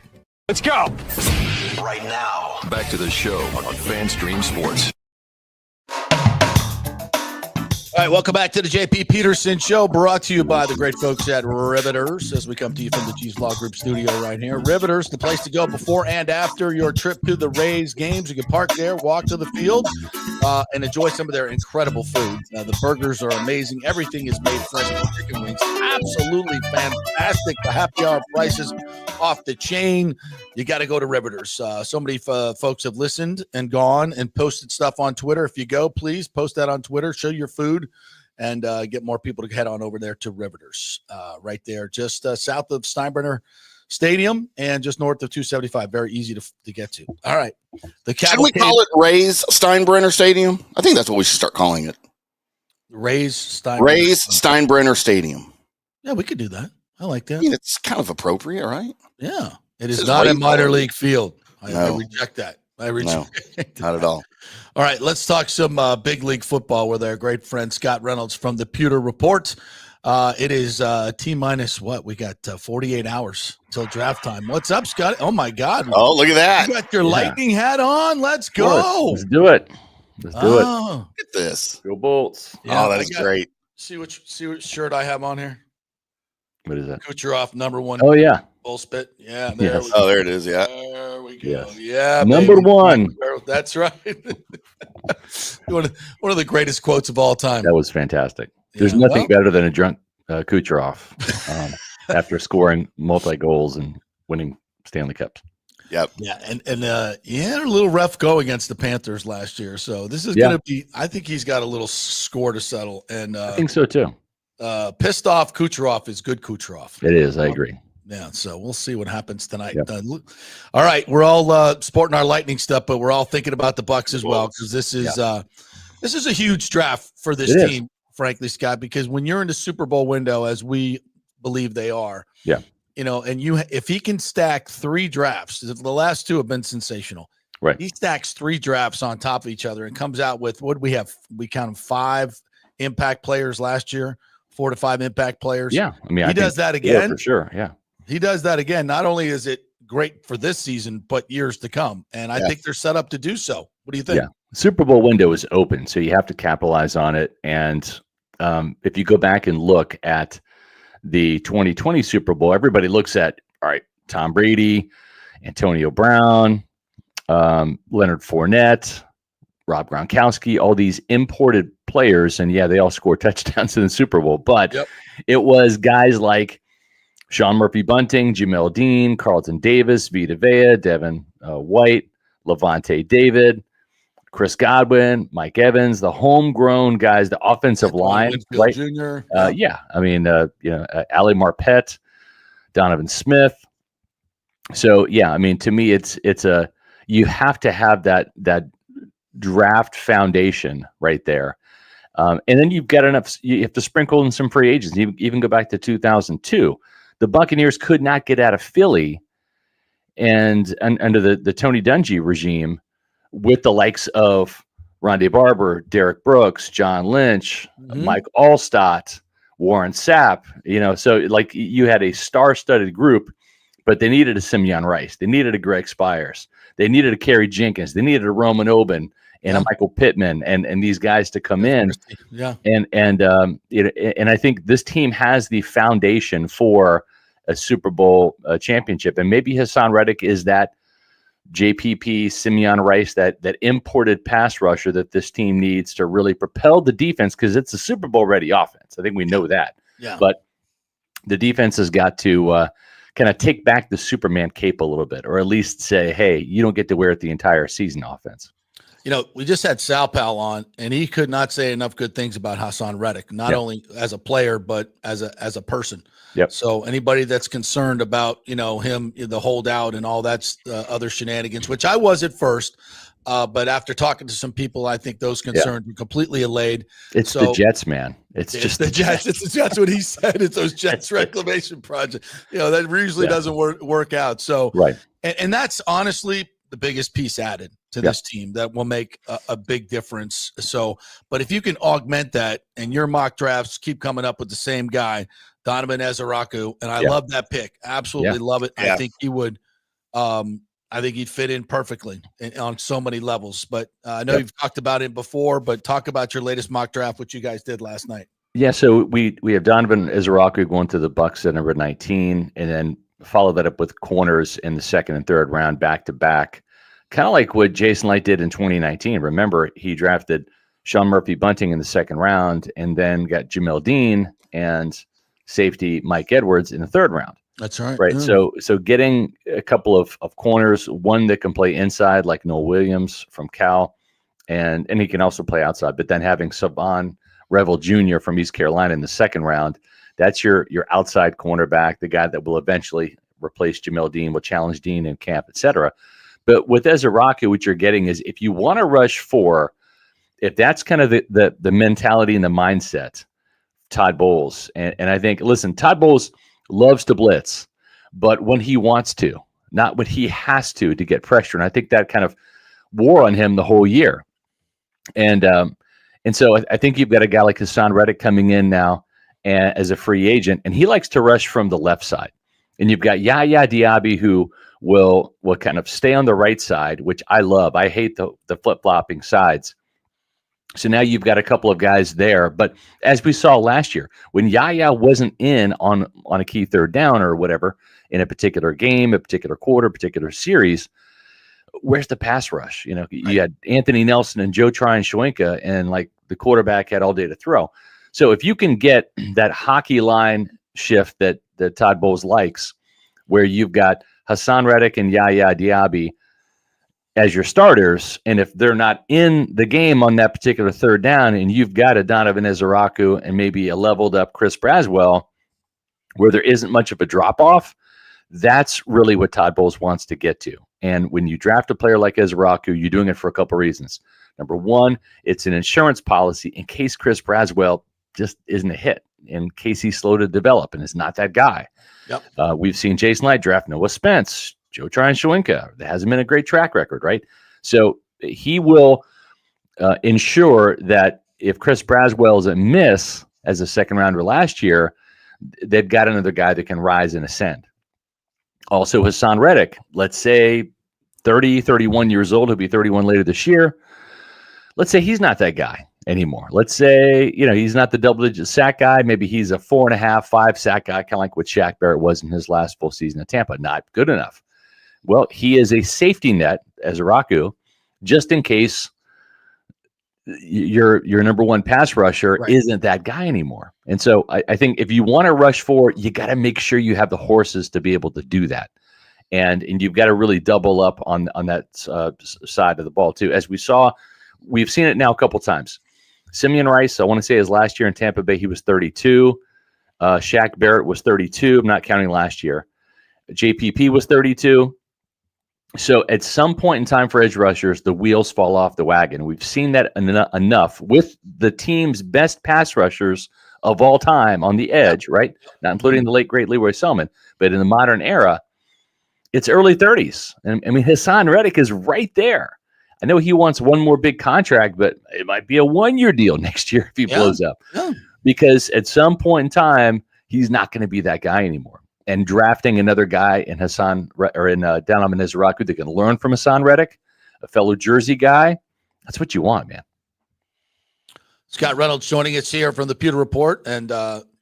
Let's go. Right now, back to the show on FanStream Sports. All right, welcome back to the JP Peterson Show, brought to you by the great folks at Riveters, as we come to you from the G's Law Group studio right here. Riveters, the place to go before and after your trip to the Rays games. You can park there, walk to the field, and enjoy some of their incredible food. The burgers are amazing. Everything is made fresh. Chicken wings, absolutely fantastic. The happy hour prices off the chain. You got to go to Riveters. So many folks have listened and gone and posted stuff on Twitter. If you go, please post that on Twitter. Show your food. And get more people to head on over there to Riveters, right there, just south of Steinbrenner Stadium and just north of 275. Very easy to get to. All right. Should we call it Rays Steinbrenner Stadium? I think that's what we should start calling it. Rays Steinbrenner Stadium. Yeah, we could do that. I like that. I mean, it's kind of appropriate, right? Yeah. It is not a minor league field. I reject that. No, not at all. All right, let's talk some big league football with our great friend Scott Reynolds from the Pewter Report. It is T-minus what? We got 48 hours till draft time. What's up, Scott? Oh, my God. Oh, look at that. You got your lightning hat on. Let's go. Let's do it. Let's do it. Look at this. Go Bolts. Yeah, that is great. See what shirt I have on here? What is that? Number #1. Oh, yeah. Bull spit. Yeah. Yes. Oh, there it is. Yeah. There we go. Yes. Yeah. Number baby. 1. That's right. one of the greatest quotes of all time. That was fantastic. There's nothing better than a drunk Kucherov after scoring multi-goals and winning Stanley Cups. Yep. Yeah. And he had a little rough go against the Panthers last year. So this is going to be, I think he's got a little score to settle. And I think so too. Pissed off Kucherov is good Kucherov. It is. I agree. Yeah, so we'll see what happens tonight. Yep. All right, we're all sporting our lightning stuff, but we're all thinking about the Bucs as well, because this is a huge draft for this team, frankly, Scott. Because when you're in the Super Bowl window, as we believe they are, and if he can stack 3 drafts, the last 2 have been sensational. Right. He stacks 3 drafts on top of each other and comes out with, what we have? We count 5 impact players last year, 4 to 5 impact players. Yeah. I mean, he does that again. For sure. Yeah. He does that again. Not only is it great for this season, but years to come. And I think they're set up to do so. What do you think? Yeah. Super Bowl window is open, so you have to capitalize on it. And if you go back and look at the 2020 Super Bowl, everybody looks at, all right, Tom Brady, Antonio Brown, Leonard Fournette, Rob Gronkowski, all these imported players. And they all scored touchdowns in the Super Bowl. But it was guys like Sean Murphy-Bunting, Jamel Dean, Carlton Davis, Vita Vea, Devin White, Levante David, Chris Godwin, Mike Evans, the homegrown guys, the offensive line, right? Jr. I mean, Ali Marpet, Donovan Smith. So I mean, to me, it's you have to have that draft foundation right there, and then you've got enough. You have to sprinkle in some free agents. You even go back to 2002. The Buccaneers could not get out of Philly, and under the Tony Dungy regime, with the likes of Rondé Barber, Derek Brooks, John Lynch, Mike Allstott, Warren Sapp. So like you had a star-studded group, but they needed a Simeon Rice, they needed a Greg Spires, they needed a Kerry Jenkins, they needed a Roman Oben and a Michael Pittman, and these guys to come in. And I think this team has the foundation for a Super Bowl championship, and maybe Hassan Reddick is that JPP, Simeon Rice, that imported pass rusher that this team needs to really propel the defense, because it's a Super Bowl ready offense. I think we know that. Yeah. But the defense has got to kind of take back the Superman cape a little bit, or at least say, hey, you don't get to wear it the entire season, offense. We just had Sal Pal on, and he could not say enough good things about Hassan Reddick, not only as a player, but as a person. Yep. So anybody that's concerned about, him, the holdout and all that's other shenanigans, which I was at first, but after talking to some people, I think those concerns are completely allayed. It's the Jets, man. It's just the Jets. That's what he said. It's those Jets reclamation project. That usually doesn't work out. So, right. And that's honestly the biggest piece added to this team that will make a big difference. So, but if you can augment that, and your mock drafts keep coming up with the same guy, Donovan Ezeraku, and I love that pick. Absolutely love it. I think he would. I think he'd fit in perfectly on so many levels. But I know you've talked about it before. But talk about your latest mock draft, which you guys did last night. Yeah, so we have Donovan Ezeraku going to the Bucs at number 19, and then follow that up with corners in the second and third round back to back, kind of like what Jason Light did in 2019. Remember, he drafted Sean Murphy-Bunting in the second round, and then got Jamel Dean and safety Mike Edwards in the third round. That's right. Right. So getting a couple of corners, one that can play inside like Noel Williams from Cal, and he can also play outside, but then having Savon Revel Jr. from East Carolina in the second round, that's your outside cornerback, the guy that will eventually replace Jamel Dean, will challenge Dean in camp, etc. But with Ezeraku, what you're getting is, if you want to rush 4, if that's kind of the mentality and the mindset, Todd Bowles. And I think, listen, Todd Bowles loves to blitz, but when he wants to, not when he has to get pressure. And I think that kind of wore on him the whole year. And so I think you've got a guy like Hassan Reddick coming in now as a free agent, and he likes to rush from the left side. And you've got Yaya Diaby, who will kind of stay on the right side, which I love. I hate the flip-flopping sides. So now you've got a couple of guys there. But as we saw last year, when Yaya wasn't in on a key third down or whatever in a particular game, a particular quarter, particular series, where's the pass rush? You had Anthony Nelson and Joe Tryon-Shoyinka, and like the quarterback had all day to throw. So if you can get that hockey line shift that Todd Bowles likes, where you've got Hassan Reddick and Yaya Diaby as your starters, and if they're not in the game on that particular third down, and you've got a Donovan Ezeraku and maybe a leveled up Chris Braswell, where there isn't much of a drop off, that's really what Todd Bowles wants to get to. And when you draft a player like Ezeraku, you're doing it for a couple reasons. Number one, it's an insurance policy in case Chris Braswell just isn't a hit. in case he's slow to develop and is not that guy. Yep. We've seen Jason Light draft Noah Spence, Joe Tryon-Shoyinka. That hasn't been a great track record, right? So he will ensure that if Chris Braswell is a miss as a second rounder last year, they've got another guy that can rise and ascend. Also, Hassan Reddick, let's say 30, 31 years old. He'll be 31 later this year. Let's say he's not that guy anymore. Let's say, he's not the double-digit sack guy. Maybe he's a 4.5, 5 sack guy, kind of like what Shaq Barrett was in his last full season at Tampa. Not good enough. Well, he is a safety net as a Raku, just in case your number one pass rusher isn't that guy anymore. And so I think if you want to rush for, you got to make sure you have the horses to be able to do that. And you've got to really double up on that side of the ball too. As we've seen it now a couple times. Simeon Rice, I want to say his last year in Tampa Bay, he was 32. Shaq Barrett was 32. I'm not counting last year. JPP was 32. So at some point in time for edge rushers, the wheels fall off the wagon. We've seen that enough with the team's best pass rushers of all time on the edge, right? Not including the late, great Leroy Selman. But in the modern era, it's early 30s. And I mean, Hassan Reddick is right there. I know he wants one more big contract, but it might be a 1-year deal next year if he blows up. Yeah. Because at some point in time, he's not going to be that guy anymore. And drafting another guy in Hassan or in Danham Raku that can learn from Hassan Reddick, a fellow Jersey guy, that's what you want, man. Scott Reynolds joining us here from the Pewter Report, and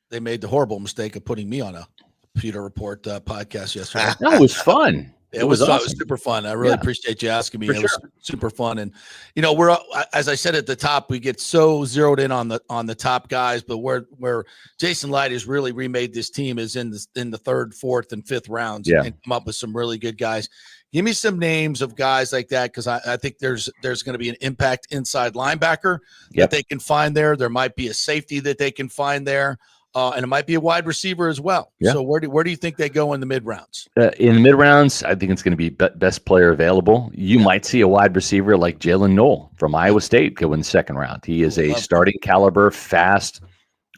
they made the horrible mistake of putting me on a Pewter Report podcast yesterday. That was fun. It was awesome. It was super fun. I really appreciate you asking me. It was super fun. And, we're, as I said at the top, we get so zeroed in on the top guys, but where Jason Light has really remade this team is in the third, fourth, and fifth rounds and come up with some really good guys. Give me some names of guys like that, because I think there's going to be an impact inside linebacker that they can find there. There might be a safety that they can find there. And it might be a wide receiver as well. Yeah. So where do you think they go in the mid rounds? In the mid rounds, I think it's going to be best player available. You might see a wide receiver like Jalen Knoll from Iowa State go in the second round. He is a starting caliber, fast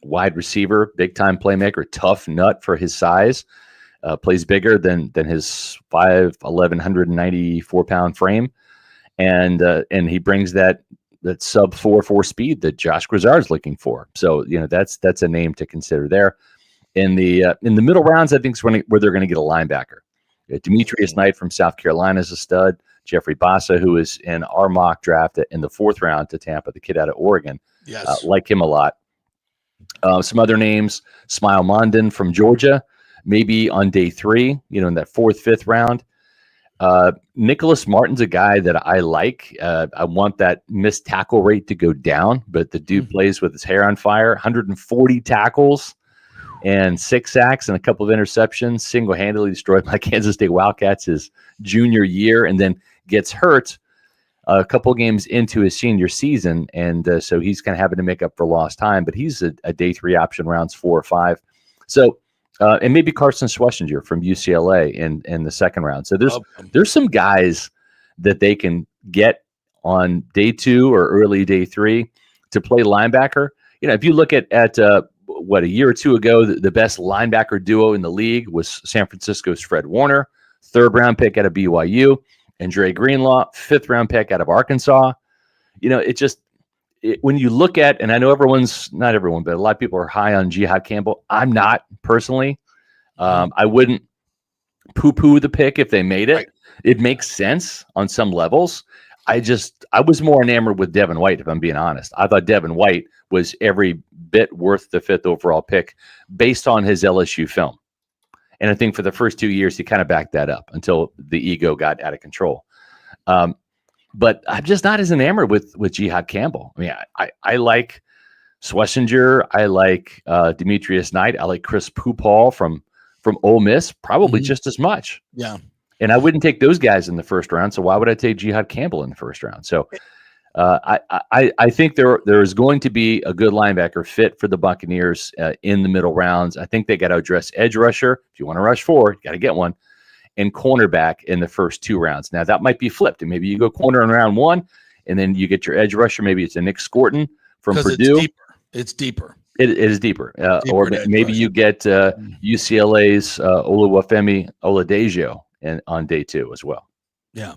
wide receiver, big time playmaker, tough nut for his size. Plays bigger than his 5'11", 194-pound frame, and he brings that sub 4.4 speed that Josh Grizzard's looking for. So, that's a name to consider there. In the middle rounds, I think is where they're going to get a linebacker. Demetrius Knight from South Carolina is a stud. Jeffrey Bassa, who is in our mock draft in the 4th round to Tampa, the kid out of Oregon. Yes. Like him a lot. Some other names, Smile Mondon from Georgia, maybe on day 3, in that 4th, 5th round. Nicholas Martin's a guy that I like. I want that missed tackle rate to go down, but the dude plays with his hair on fire. 140 tackles and 6 sacks and a couple of interceptions. Single-handedly destroyed my Kansas State Wildcats his junior year, and then gets hurt a couple games into his senior season, and so he's kind of having to make up for lost time. But he's a day 3 option, rounds 4 or 5. So. And maybe Carson Schlesinger from UCLA in the second round. So there's some guys that they can get on day 2 or early day 3 to play linebacker. If you look at a year or 2 ago, the best linebacker duo in the league was San Francisco's Fred Warner, 3rd round pick out of BYU, and Dre Greenlaw, 5th round pick out of Arkansas. When you look at, and I know not everyone, but a lot of people are high on Jihad Campbell. I'm not personally. I wouldn't poo-poo the pick if they made it. Right. It makes sense on some levels. I was more enamored with Devin White, if I'm being honest. I thought Devin White was every bit worth the 5th overall pick based on his LSU film. And I think for the first 2 years, he kind of backed that up until the ego got out of control. But I'm just not as enamored with Jihad Campbell. I mean, I like Schlesinger. I like Demetrius Knight. I like Chris Pupal from Ole Miss, probably just as much. Yeah. And I wouldn't take those guys in the first round. So why would I take Jihad Campbell in the first round? So I think there is going to be a good linebacker fit for the Buccaneers in the middle rounds. I think they got to address edge rusher. If you want to rush forward, you got to get one. And cornerback in the first 2 rounds. Now that might be flipped, and maybe you go corner in round 1, and then you get your edge rusher. Maybe it's a Nick Scorton from Purdue. It's deeper. It is deeper. Or Deeper maybe you get UCLA's Oluwafemi Oladejo on day 2 as well. Yeah.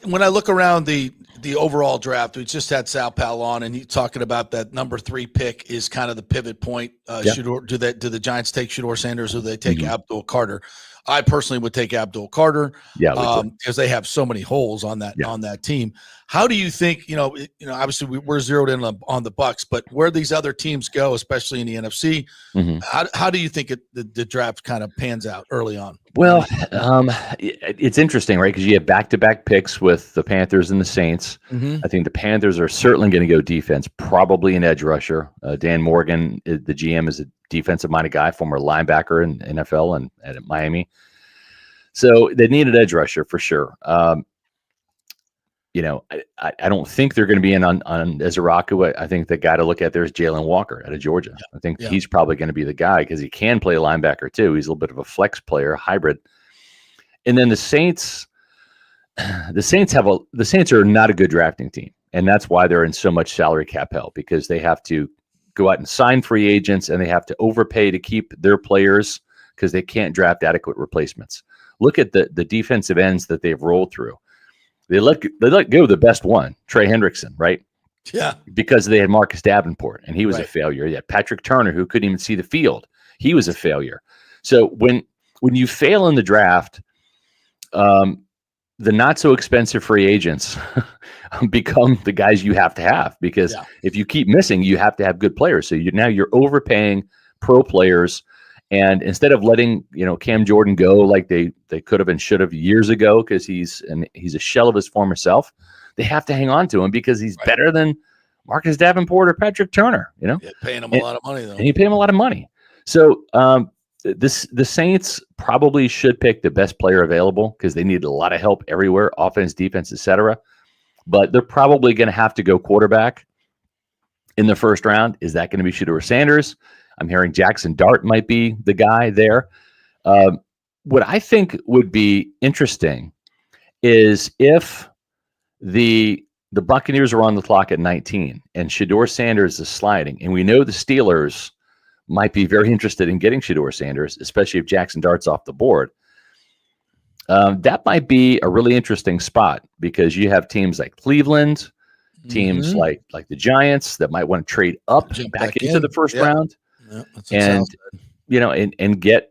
When I look around the overall draft, we just had Sal Pal on, and he's talking about that number 3 pick is kind of the pivot point. Shedeur, do the Giants take Shedeur Sanders, or do they take Abdul Carter? I personally would take Abdul Carter, because they have so many holes on that team. How do you think? Obviously we're zeroed in on the Bucs, but where these other teams go, especially in the NFC, how do you think the draft kind of pans out early on? Well, it's interesting, right? Because you have back-to-back picks with the Panthers and the Saints. I think the Panthers are certainly going to go defense, probably an edge rusher. Dan Morgan, the GM, is a defensive-minded guy, former linebacker in NFL and at Miami. So they need an edge rusher for sure. I don't think they're going to be in on Ezeraku. I think the guy to look at there is Jalen Walker out of Georgia. I think he's probably going to be the guy because he can play linebacker too. He's a little bit of a flex player, hybrid. And then the Saints are not a good drafting team, and that's why they're in so much salary cap hell, because they have to go out and sign free agents, and they have to overpay to keep their players because they can't draft adequate replacements. Look at the defensive ends that they've rolled through. They let go of the best one, Trey Hendrickson, right? Yeah. Because they had Marcus Davenport, and he was a failure. You had Patrick Turner, who couldn't even see the field. He was a failure. So when you fail in the draft, the not so expensive free agents become the guys you have to have, because if you keep missing, you have to have good players. So you're overpaying pro players. And instead of letting Cam Jordan go like they could have and should have years ago, because he's a shell of his former self, they have to hang on to him because he's better than Marcus Davenport or Patrick Turner. Paying him a lot of money though, and you pay him a lot of money. So the Saints probably should pick the best player available because they need a lot of help everywhere, offense, defense, etc. But they're probably going to have to go quarterback in the first round. Is that going to be Shedeur Sanders? I'm hearing Jackson Dart might be the guy there. What I think would be interesting is if the Buccaneers are on the clock at 19 and Shedeur Sanders is sliding, and we know the Steelers might be very interested in getting Shedeur Sanders, especially if Jackson Dart's off the board. That might be a really interesting spot, because you have teams like Cleveland, teams like the Giants that might want to trade up back into the first round. Yeah, and get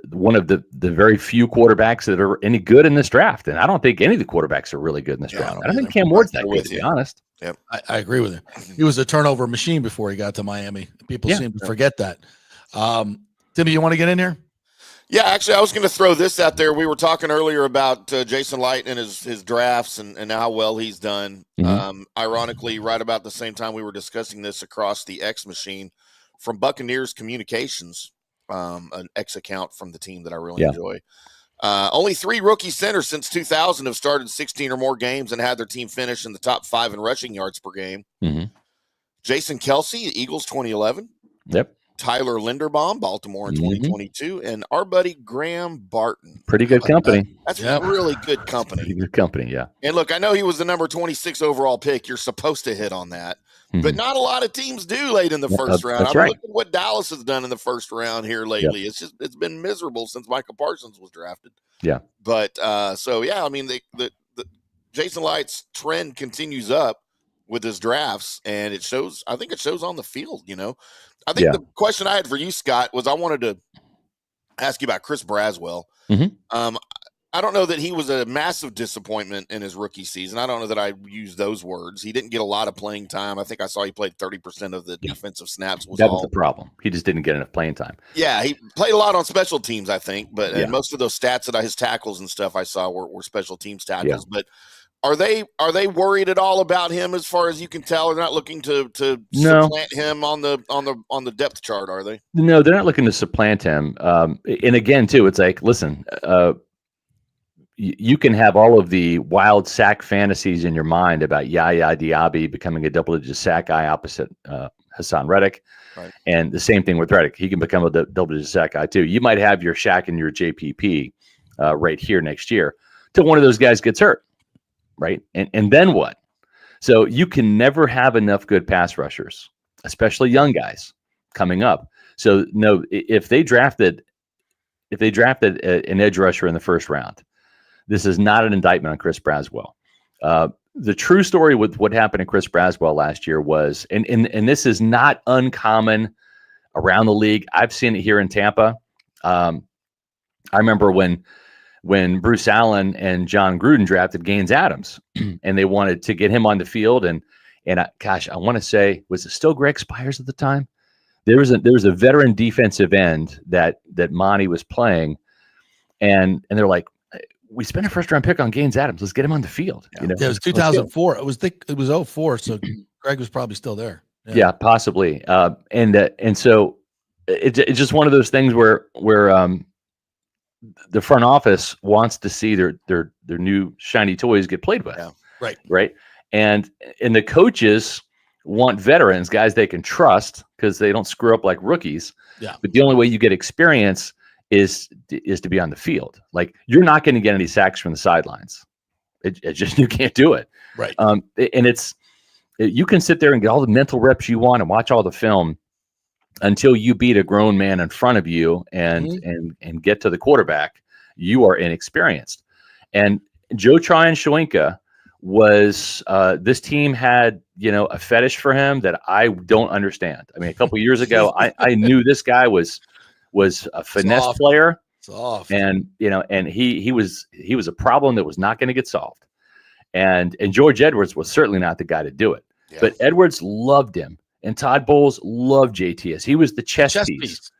one of the very few quarterbacks that are any good in this draft. And I don't think any of the quarterbacks are really good in this draft. I don't think Cam Ward's that good, to be honest. Yep. I agree with him. He was a turnover machine before he got to Miami. People seem to forget that. Timmy, you want to get in here? Yeah, actually, I was going to throw this out there. We were talking earlier about Jason Light and his drafts and how well he's done. Ironically, right about the same time we were discussing this across the X machine, from Buccaneers Communications, an X account from the team that I really enjoy. Only 3 rookie centers since 2000 have started 16 or more games and had their team finish in the top 5 in rushing yards per game. Jason Kelsey, Eagles 2011. Yep. Tyler Linderbaum, Baltimore in 2022, and our buddy Graham Barton. Pretty good company. That's really good company. Pretty good company, yeah. And look, I know he was the number 26 overall pick. You're supposed to hit on that. But not a lot of teams do late in the first round. That's I'm looking at what Dallas has done in the first round here lately. It's been miserable since Michael Parsons was drafted. Yeah. But I mean, the Jason Light's trend continues up with his drafts, and it shows. I think it shows on the field. I think the question I had for you, Scott, was I wanted to ask you about Chris Braswell. I don't know that he was a massive disappointment in his rookie season. I don't know that I use those words. He didn't get a lot of playing time. I think I saw he played 30% of the defensive snaps. That was the problem. He just didn't get enough playing time. Yeah, he played a lot on special teams, I think. But and most of those stats that his tackles and stuff I saw were special teams tackles. But are they worried at all about him as far as you can tell? They're not looking to supplant him on the depth chart, are they? No, they're not looking to supplant him. And again, too, it's like, listen, you can have all of the wild sack fantasies in your mind about Yaya Diaby becoming a double-digit sack guy opposite Hassan Reddick. Right. And the same thing with Reddick. He can become a double-digit sack guy, too. You might have your Shaq and your JPP right here next year till one of those guys gets hurt, right? And then what? So you can never have enough good pass rushers. especially young guys coming up. So no, if they drafted an edge rusher in the first round, this is not an indictment on Chris Braswell. The true story with what happened to Chris Braswell last year was, and this is not uncommon around the league. I've seen it here in Tampa. I remember when Bruce Allen and John Gruden drafted Gaines Adams, and they wanted to get him on the field. And I want to say, was it still Greg Spires at the time? There was a veteran defensive end that Monty was playing, and they're like, we spent a first round pick on Gaines Adams. Let's get him on the field. Yeah, it was 2004. It was 04. So Greg was probably still there. Yeah, possibly. And so it's just one of those things where the front office wants to see their new shiny toys get played with. Yeah. Right. And the coaches want veterans, guys they can trust because they don't screw up like rookies. Yeah. But the only way you get experience is to be on the field. Like, you're not going to get any sacks from the sidelines. It just, you can't do it. Right. And you can sit there and get all the mental reps you want and watch all the film until you beat a grown man in front of you and get to the quarterback. You are inexperienced. And Joe Tryon-Shoyinka was this team had a fetish for him that I don't understand. I mean, a couple of years ago, I knew this guy was a finesse player. Soft. And he was a problem that was not going to get solved. And George Edwards was certainly not the guy to do it. Yeah. But Edwards loved him, and Todd Bowles loved JTS. He was the chess piece.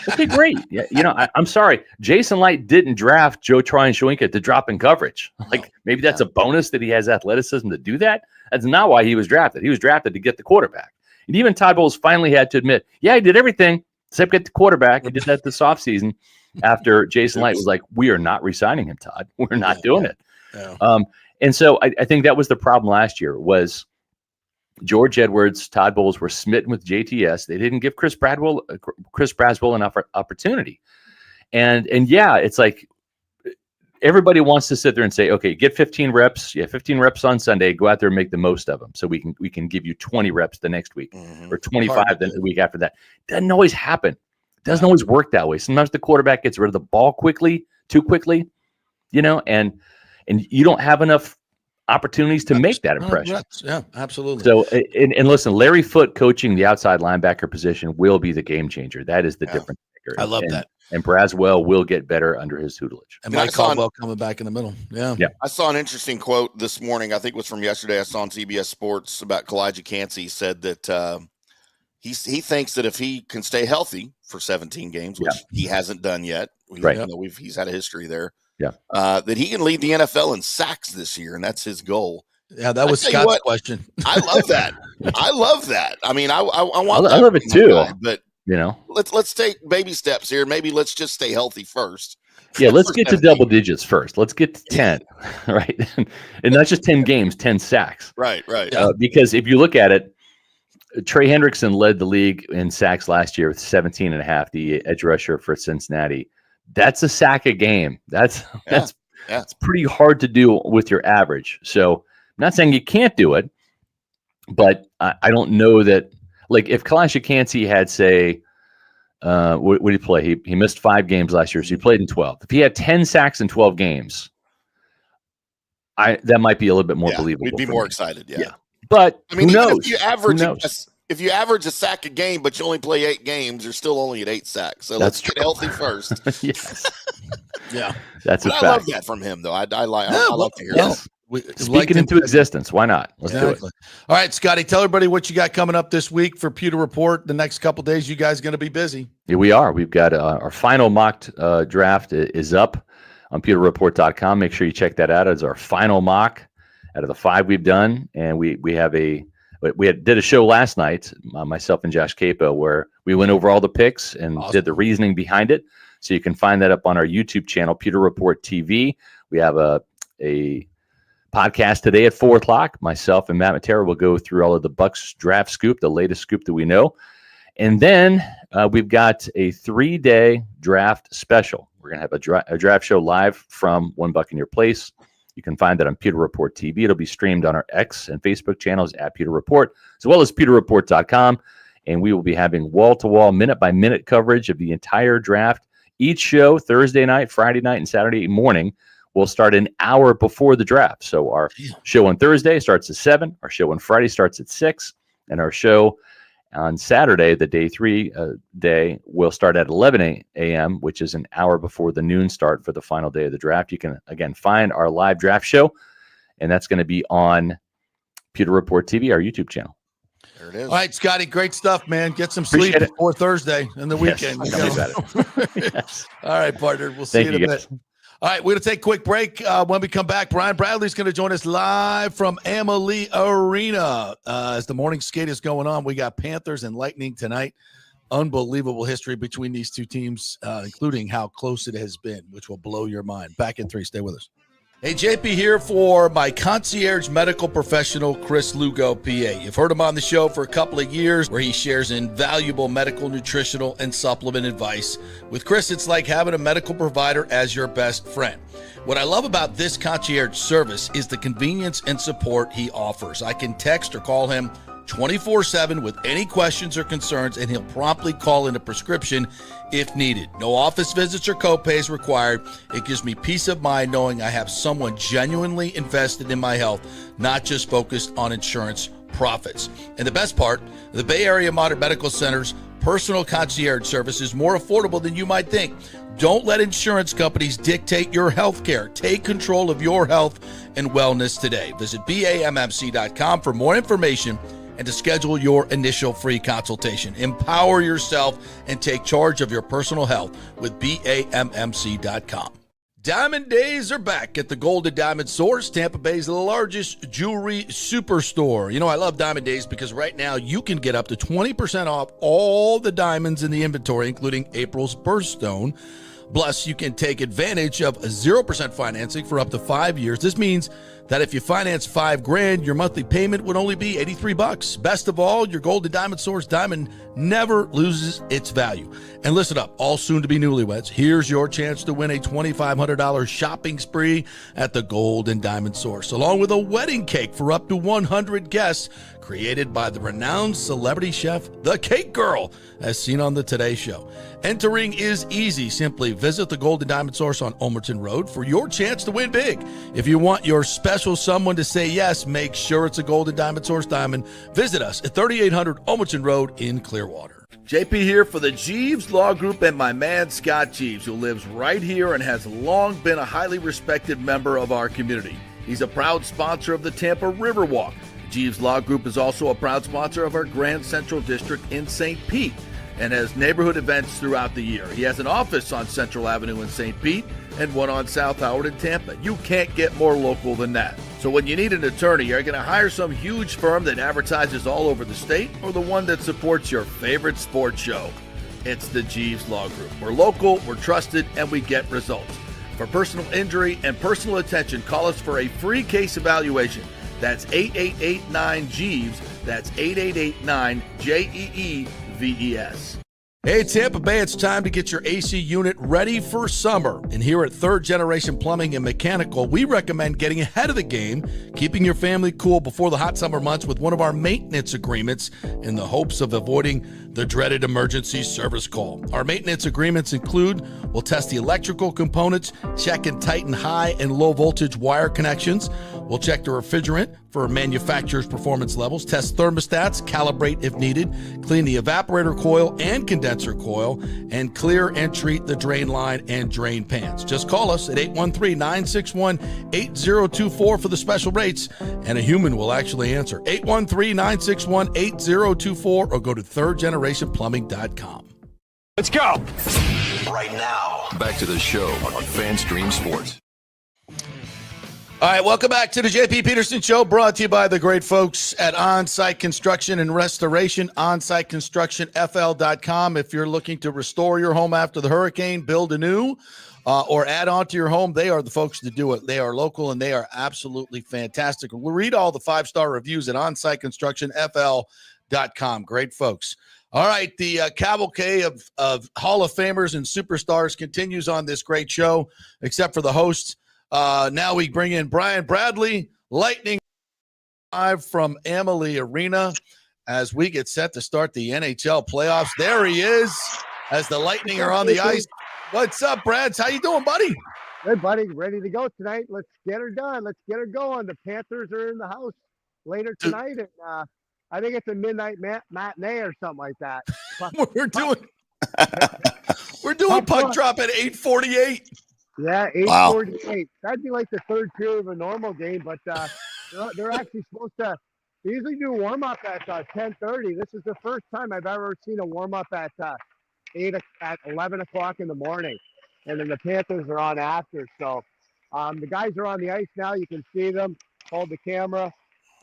Okay, great. Yeah, I'm sorry, Jason Light didn't draft Joe Tryon-Shoyinka to drop in coverage. Like, maybe that's a bonus that he has athleticism to do that. That's not why he was drafted. He was drafted to get the quarterback. And even Todd Bowles finally had to admit, yeah, he did everything except get the quarterback. He did that this offseason after Jason Light was like, we are not re-signing him, Todd. We're not doing it. Yeah. And so I think that was the problem last year was George Edwards, Todd Bowles were smitten with JTS. They didn't give Chris Braswell enough opportunity. And yeah, it's like everybody wants to sit there and say, okay, get 15 reps. Yeah, 15 reps on Sunday. Go out there and make the most of them. So we can give you 20 reps the next week or 25 the week after that. Doesn't always happen. Doesn't always work that way. Sometimes the quarterback gets rid of the ball too quickly, and you don't have enough opportunities to make that impression. Yeah, absolutely. So, and listen, Larry Foote coaching the outside linebacker position will be the game changer. That is the difference maker. I love that. And Braswell will get better under his tutelage. And Mike Caldwell coming back in the middle. Yeah. I saw an interesting quote this morning. I think it was from yesterday. I saw on CBS Sports about Kalijah Cansey. Said that he thinks that if he can stay healthy for 17 games, which he hasn't done yet, he's had a history there. Yeah, that he can lead the NFL in sacks this year, and that's his goal. Yeah, that was Scott's question. I love that. I love that. I mean, I want. I love it too. Guy, but let's take baby steps here. Maybe let's just stay healthy first. Yeah, let's get to double digits first. Let's get to 10, right? And not just 10 games, 10 sacks. Right. Because if you look at it, Trey Hendrickson led the league in sacks last year with 17.5. The edge rusher for Cincinnati. That's a sack a game. That's pretty hard to do with your average. So I'm not saying you can't do it, but I don't know that. Like, if Kalijah Cansey had, say, what did he play? He missed 5 games last year, so he played in 12. If he had 10 sacks in 12 games, that might be a little bit more believable. We'd be more excited. Yeah. But I mean, who knows? If you average a sack a game, but you only play 8 games, you're still only at 8 sacks. So let's get healthy first. Yes. Yeah. That's a fact. I love that from him, though. I love to hear that. Speak it into existence. Why not? Let's do it. All right, Scotty, tell everybody what you got coming up this week for Pewter Report. The next couple of days, you guys going to be busy. Yeah, we are. We've got our final mock draft is up on pewterreport.com. Make sure you check that out. It's our final mock out of the 5 we've done. And we did a show last night, myself and Josh Capo, where we went over all the picks and did the reasoning behind it. So you can find that up on our YouTube channel, Pewter Report TV. We have a podcast today at 4:00. Myself and Matt Matera will go through all of the Bucs draft scoop, the latest scoop that we know. And then we've got a 3-day draft special. We're going to have a draft show live from One Buccaneer Place You can find that on Pewter Report TV. It'll be streamed on our X and Facebook channels at Pewter Report, as well as pewterreport.com. And we will be having wall-to-wall, minute-by-minute coverage of the entire draft. Each show, Thursday night, Friday night, and Saturday morning, will start an hour before the draft. So our show on Thursday starts at 7. Our show on Friday starts at 6. And our show on Saturday, the day 3 day, will start at 11 a.m., which is an hour before the noon start for the final day of the draft. You can, again, find our live draft show, and that's going to be on Pewter Report TV, our YouTube channel. There it is. All right, Scotty, great stuff, man. Get some sleep before Thursday and the weekend. Yes. All right, partner. We'll see you in a bit. All right, we're going to take a quick break. When we come back, Brian Bradley's going to join us live from Amalie Arena. As the morning skate is going on, we got Panthers and Lightning tonight. Unbelievable history between these two teams, including how close it has been, which will blow your mind. Back in 3. Stay with us. Hey, JP here for my concierge medical professional, Chris Lugo, PA. You've heard him on the show for a couple of years where he shares invaluable medical, nutritional, and supplement advice. With Chris, it's like having a medical provider as your best friend. What I love about this concierge service is the convenience and support he offers. I can text or call him 24/7 with any questions or concerns, and he'll promptly call in a prescription if needed. No office visits or copays required. It gives me peace of mind knowing I have someone genuinely invested in my health, not just focused on insurance profits. And the best part, the Bay Area Modern Medical Center's personal concierge service is more affordable than you might think. Don't let insurance companies dictate your health care. Take control of your health and wellness today. Visit BAMMC.com for more information and to schedule your initial free consultation. Empower yourself and take charge of your personal health with BAMMC.com. Diamond Days are back at the Golden Diamond Source, Tampa Bay's largest jewelry superstore. You know, I love Diamond Days because right now you can get up to 20% off all the diamonds in the inventory, including April's birthstone. Plus, you can take advantage of 0% financing for up to 5 years. This means that if you finance $5,000, your monthly payment would only be $83. Best of all, your Golden Diamond Source diamond never loses its value. And listen up, all soon-to-be newlyweds, here's your chance to win a $2,500 shopping spree at the Golden Diamond Source, along with a wedding cake for up to 100 guests, created by the renowned celebrity chef, The Cake Girl, as seen on the Today Show. Entering is easy. Simply visit the Golden Diamond Source on Omerton Road for your chance to win big. If you want your special someone to say yes, make sure it's a Golden Diamond Source diamond. Visit us at 3800 Omerton Road in Clearwater. JP here for the Jeeves Law Group and my man Scott Jeeves, who lives right here and has long been a highly respected member of our community. He's a proud sponsor of the Tampa Riverwalk. Jeeves Law Group is also a proud sponsor of our Grand Central District in St. Pete and has neighborhood events throughout the year. He has an office on Central Avenue in St. Pete and one on South Howard in Tampa. You can't get more local than that. So when you need an attorney, you're going to hire some huge firm that advertises all over the state or the one that supports your favorite sports show. It's the Jeeves Law Group. We're local, we're trusted, and we get results. For personal injury and personal attention, call us for a free case evaluation. That's 8889-JEEVES. That's 8889-JEEVES. Hey, Tampa Bay, it's time to get your AC unit ready for summer. And here at Third Generation Plumbing and Mechanical, we recommend getting ahead of the game, keeping your family cool before the hot summer months with one of our maintenance agreements in the hopes of avoiding the dreaded emergency service call. Our maintenance agreements include, we'll test the electrical components, check and tighten high and low voltage wire connections. We'll check the refrigerant for manufacturer's performance levels, test thermostats, calibrate if needed, clean the evaporator coil and condenser coil, and clear and treat the drain line and drain pans. Just call us at 813-961-8024 for the special rates, and a human will actually answer. 813-961-8024 or go to thirdgenerationplumbing.com. Let's go. Right now, back to the show on FanStream Sports. All right, welcome back to the JP Peterson Show, brought to you by the great folks at On-Site Construction and Restoration, onsiteconstructionfl.com. If you're looking to restore your home after the hurricane, build anew, or add on to your home, they are the folks to do it. They are local, and they are absolutely fantastic. We'll read all the five-star reviews at onsiteconstructionfl.com. Great folks. All right, the cavalcade of Hall of Famers and superstars continues on this great show, except for the host. Now we bring in Brian Bradley, Lightning live from Amalie Arena as we get set to start the NHL playoffs. There he is as the Lightning are on the ice. What's up, Brads? How you doing, buddy? Good, buddy. Ready to go tonight. Let's get her done. Let's get her going. The Panthers are in the house later tonight, and I think it's a midnight matinee or something like that. We're doing puck drop at 8:48. Yeah, 8:48. That'd be like the third period of a normal game, but they're actually supposed to. They usually do warm up at 10:30. This is the first time I've ever seen a warm up at 11 o'clock in the morning, and then the Panthers are on after. So the guys are on the ice now. You can see them. Hold the camera.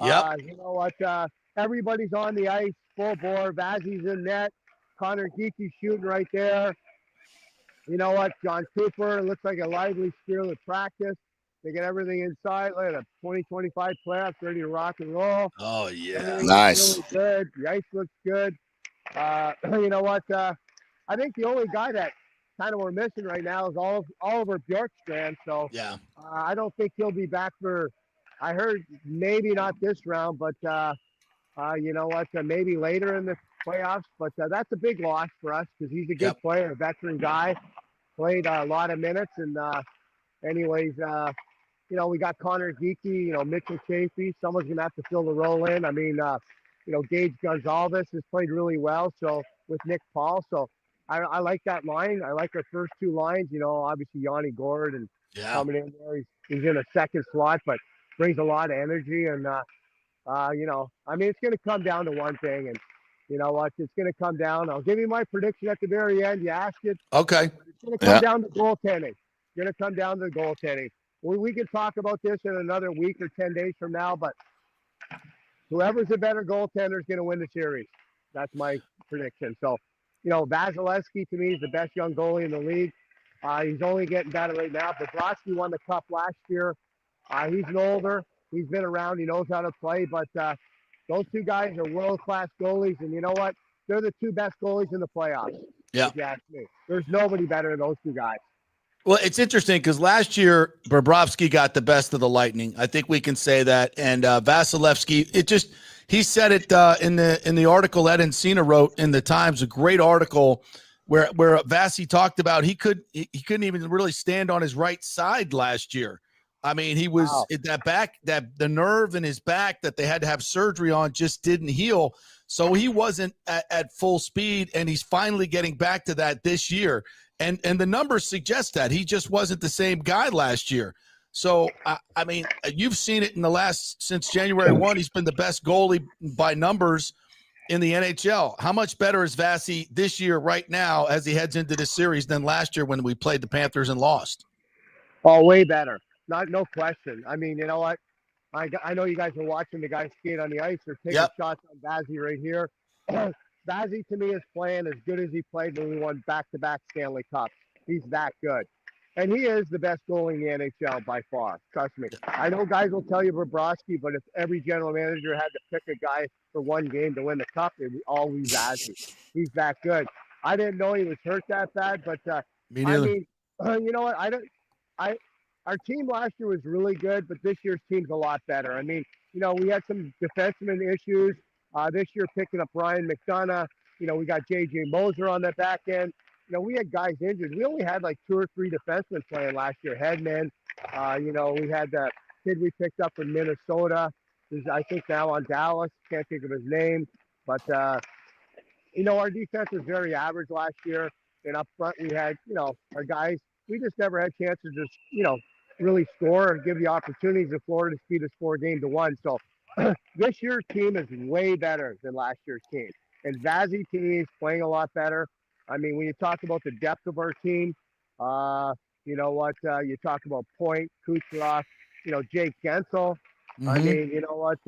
Yep. You know what? Everybody's on the ice, full bore. Vazzy's in net. Connor Geeky's shooting right there. You know what? John Cooper looks like a lively spirit of practice. They get everything inside. Look at the 2025 playoffs, ready to rock and roll. Oh, yeah. Nice. Really good. The ice looks good. You know what? I think the only guy that kind of we're missing right now is Oliver Bjorkstrand. So yeah, I don't think he'll be back for. I heard maybe not this round, but you know what? Maybe later in the playoffs. But that's a big loss for us because he's a good player, a veteran guy, played a lot of minutes. And anyways, you know, we got Connor Geeky, you know, Mitchell Chafee. Someone's gonna have to fill the role in. I mean, you know, Gage Gonzalez has played really well. So with Nick Paul, so I like that line. I like our first two lines. You know, obviously Yanni Gord and coming in there. He's in a second slot, but brings a lot of energy. And you know, I mean, it's going to come down to one thing. And you know what? It's going to come down. I'll give you my prediction at the very end. You asked it. Okay. It's going to come down to goaltending. It's going to come down to goaltending. We can talk about this in another week or 10 days from now, but whoever's a better goaltender is going to win the series. That's my prediction. So, you know, Vasilevsky to me is the best young goalie in the league. He's only getting better right now. Bobrovsky won the cup last year. He's an older. He's been around. He knows how to play. But those two guys are world-class goalies. And you know what? They're the two best goalies in the playoffs. Yeah. If you ask me. There's nobody better than those two guys. Well, it's interesting because last year Bobrovsky got the best of the Lightning. I think we can say that. And Vasilevsky, he said it in the article Ed Encina wrote in the Times, a great article where Vasi talked about he couldn't even really stand on his right side last year. I mean, he was the nerve in his back that they had to have surgery on just didn't heal. So he wasn't at full speed, and he's finally getting back to that this year. And the numbers suggest that he just wasn't the same guy last year. So, I mean, you've seen it since January 1, he's been the best goalie by numbers in the NHL. How much better is Vasi this year right now as he heads into this series than last year when we played the Panthers and lost? Oh, way better. No question. I mean, you know what? I know you guys are watching the guys skate on the ice or taking shots on Vasi right here. Vasi, to me, is playing as good as he played when we won back-to-back Stanley Cups. He's that good. And he is the best goalie in the NHL by far. Trust me. I know guys will tell you Bobrovsky, but if every general manager had to pick a guy for one game to win the cup, it would always Vasi. He's that good. I didn't know he was hurt that bad, but me neither. I mean, you know what? Our team last year was really good, but this year's team's a lot better. I mean, you know, we had some defenseman issues. This year picking up Ryan McDonough. You know, we got J.J. Moser on the back end. You know, we had guys injured. We only had like 2 or 3 defensemen playing last year. Headman. You know, we had the kid we picked up from Minnesota. Who's, I think, now on Dallas. Can't think of his name. But, you know, our defense was very average last year. And up front we had, you know, our guys. We just never had chances to just, you know, really score or give the opportunities to Florida to speed a score game to 1. So this year's team is way better than last year's team. And Vasi to me is playing a lot better. I mean, when you talk about the depth of our team, you know what? You talk about Point, Kucherov, you know, Jake Gensel. Mm-hmm. I mean, you know what?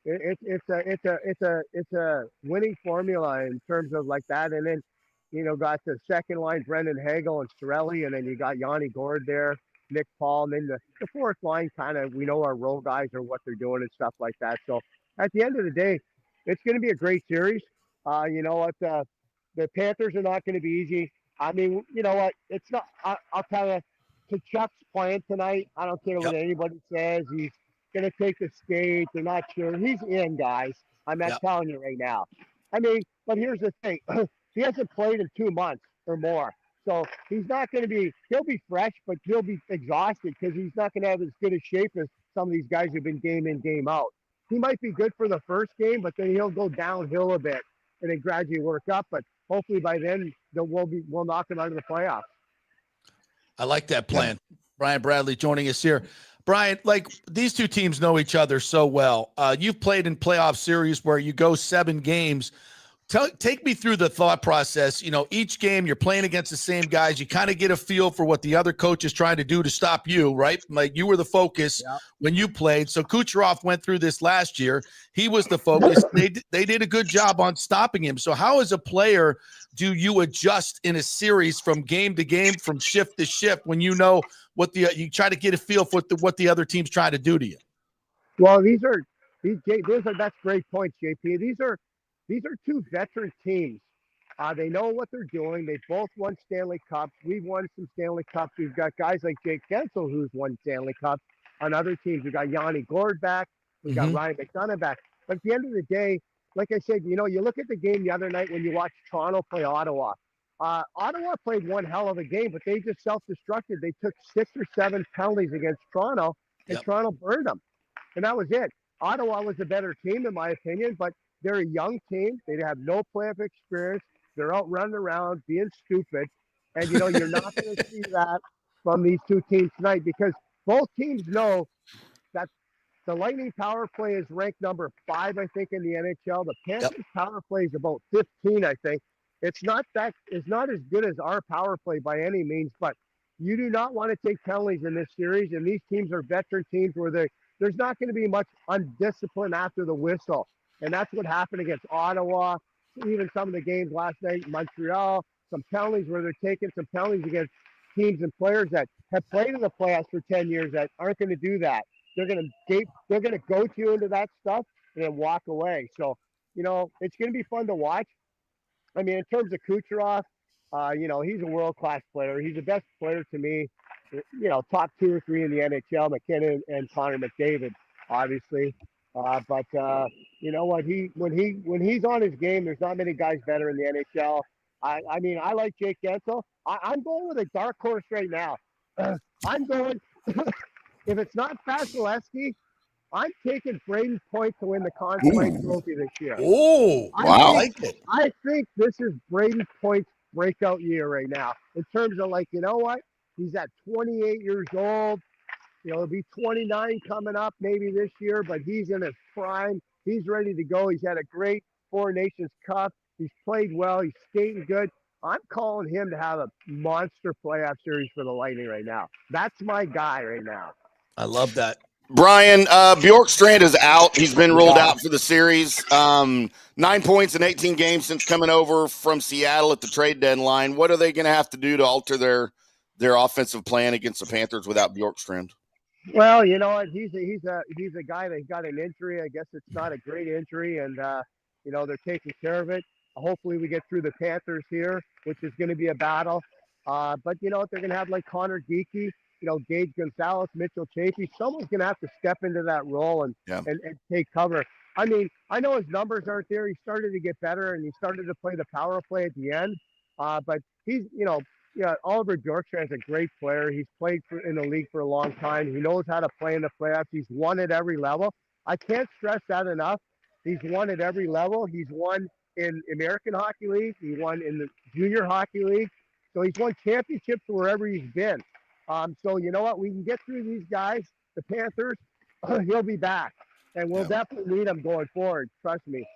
It's a winning formula in terms of like that. And then, you know, got the second line, Brendan Hagel and Sorelli, and then you got Yanni Gord there, Nick Paul, and then the fourth line kind of, we know our role guys are what they're doing and stuff like that. So at the end of the day, it's going to be a great series. You know what? The Panthers are not going to be easy. I mean, you know what? It's not. I'll tell you, Kachuk's playing tonight. I don't care what anybody says. He's going to take the stage. They're not sure. He's in, guys. I'm not telling you right now. I mean, but here's the thing. He hasn't played in 2 months or more. So he's not going to be – he'll be fresh, but he'll be exhausted because he's not going to have as good a shape as some of these guys who've been game in, game out. He might be good for the first game, but then he'll go downhill a bit and then gradually work up. But hopefully by then we'll knock him out of the playoffs. I like that plan. Brian Bradley joining us here. Brian, like these two teams know each other so well. You've played in playoff series where you go 7 games. Take me through the thought process. You know, each game you're playing against the same guys. You kind of get a feel for what the other coach is trying to do to stop you, right? Like you were the focus when you played. So Kucherov went through this last year. He was the focus. They did a good job on stopping him. So how, as a player, do you adjust in a series from game to game, from shift to shift, when you know what you try to get a feel for what the other team's trying to do to you? Well, that's great points, JP. These are 2 veteran teams. They know what they're doing. They both won Stanley Cups. We've won some Stanley Cups. We've got guys like Jake Gensel, who's won Stanley Cups. On other teams, we've got Yanni Gourde back. We've got Ryan McDonough back. But at the end of the day, like I said, you know, you look at the game the other night when you watched Toronto play Ottawa. Ottawa played one hell of a game, but they just self-destructed. They took 6 or 7 penalties against Toronto, and Toronto burned them. And that was it. Ottawa was a better team, in my opinion, but they're a young team. They have no playoff experience. They're out running around being stupid. And, you know, you're not going to see that from these 2 teams tonight because both teams know that the Lightning power play is ranked number 5, I think, in the NHL. The Panthers power play is about 15, I think. It's not as good as our power play by any means, but you do not want to take penalties in this series. And these teams are veteran teams where there's not going to be much undiscipline after the whistle. And that's what happened against Ottawa, even some of the games last night in Montreal, some penalties where they're taking some penalties against teams and players that have played in the playoffs for 10 years that aren't going to do that. They're going to goat you into that stuff and then walk away. So, you know, it's going to be fun to watch. I mean, in terms of Kucherov, you know, he's a world-class player. He's the best player to me, you know, top 2 or 3 in the NHL, McKinnon and Connor McDavid, obviously. But you know what? When he's on his game, there's not many guys better in the NHL. I mean, I like Jake Gensel. I'm going with a dark horse right now. I'm going. If it's not Vasilevsky, I'm taking Braden Point to win the Conn Smythe Trophy this year. Oh, wow! I like it. I think this is Braden Point's breakout year right now. In terms of, like, you know what? He's at 28 years old. You know, he'll be 29 coming up maybe this year, but he's in his prime. He's ready to go. He's had a great 4 Nations Cup. He's played well. He's skating good. I'm calling him to have a monster playoff series for the Lightning right now. That's my guy right now. I love that. Brian, Bjorkstrand is out. He's been ruled out for the series. 9 points in 18 games since coming over from Seattle at the trade deadline. What are they going to have to do to alter their offensive plan against the Panthers without Bjorkstrand? Well, you know what? He's a guy that got an injury. I guess it's not a great injury, and you know, they're taking care of it. Hopefully, we get through the Panthers here, which is going to be a battle. But you know what? They're going to have like Connor Geeky, you know, Gage Gonzalez, Mitchell Chafee. Someone's going to have to step into that role and take cover. I mean, I know his numbers aren't there. He started to get better, and he started to play the power play at the end. But he's, you know, Oliver Bjorkstrand's a great player. He's played in the league for a long time. He knows how to play in the playoffs. He's won at every level. I can't stress that enough. He's won at every level. He's won in American Hockey League. He won in the Junior Hockey League. So he's won championships wherever he's been. So you know what? We can get through these guys, the Panthers. He'll be back, and we'll definitely need him going forward. Trust me,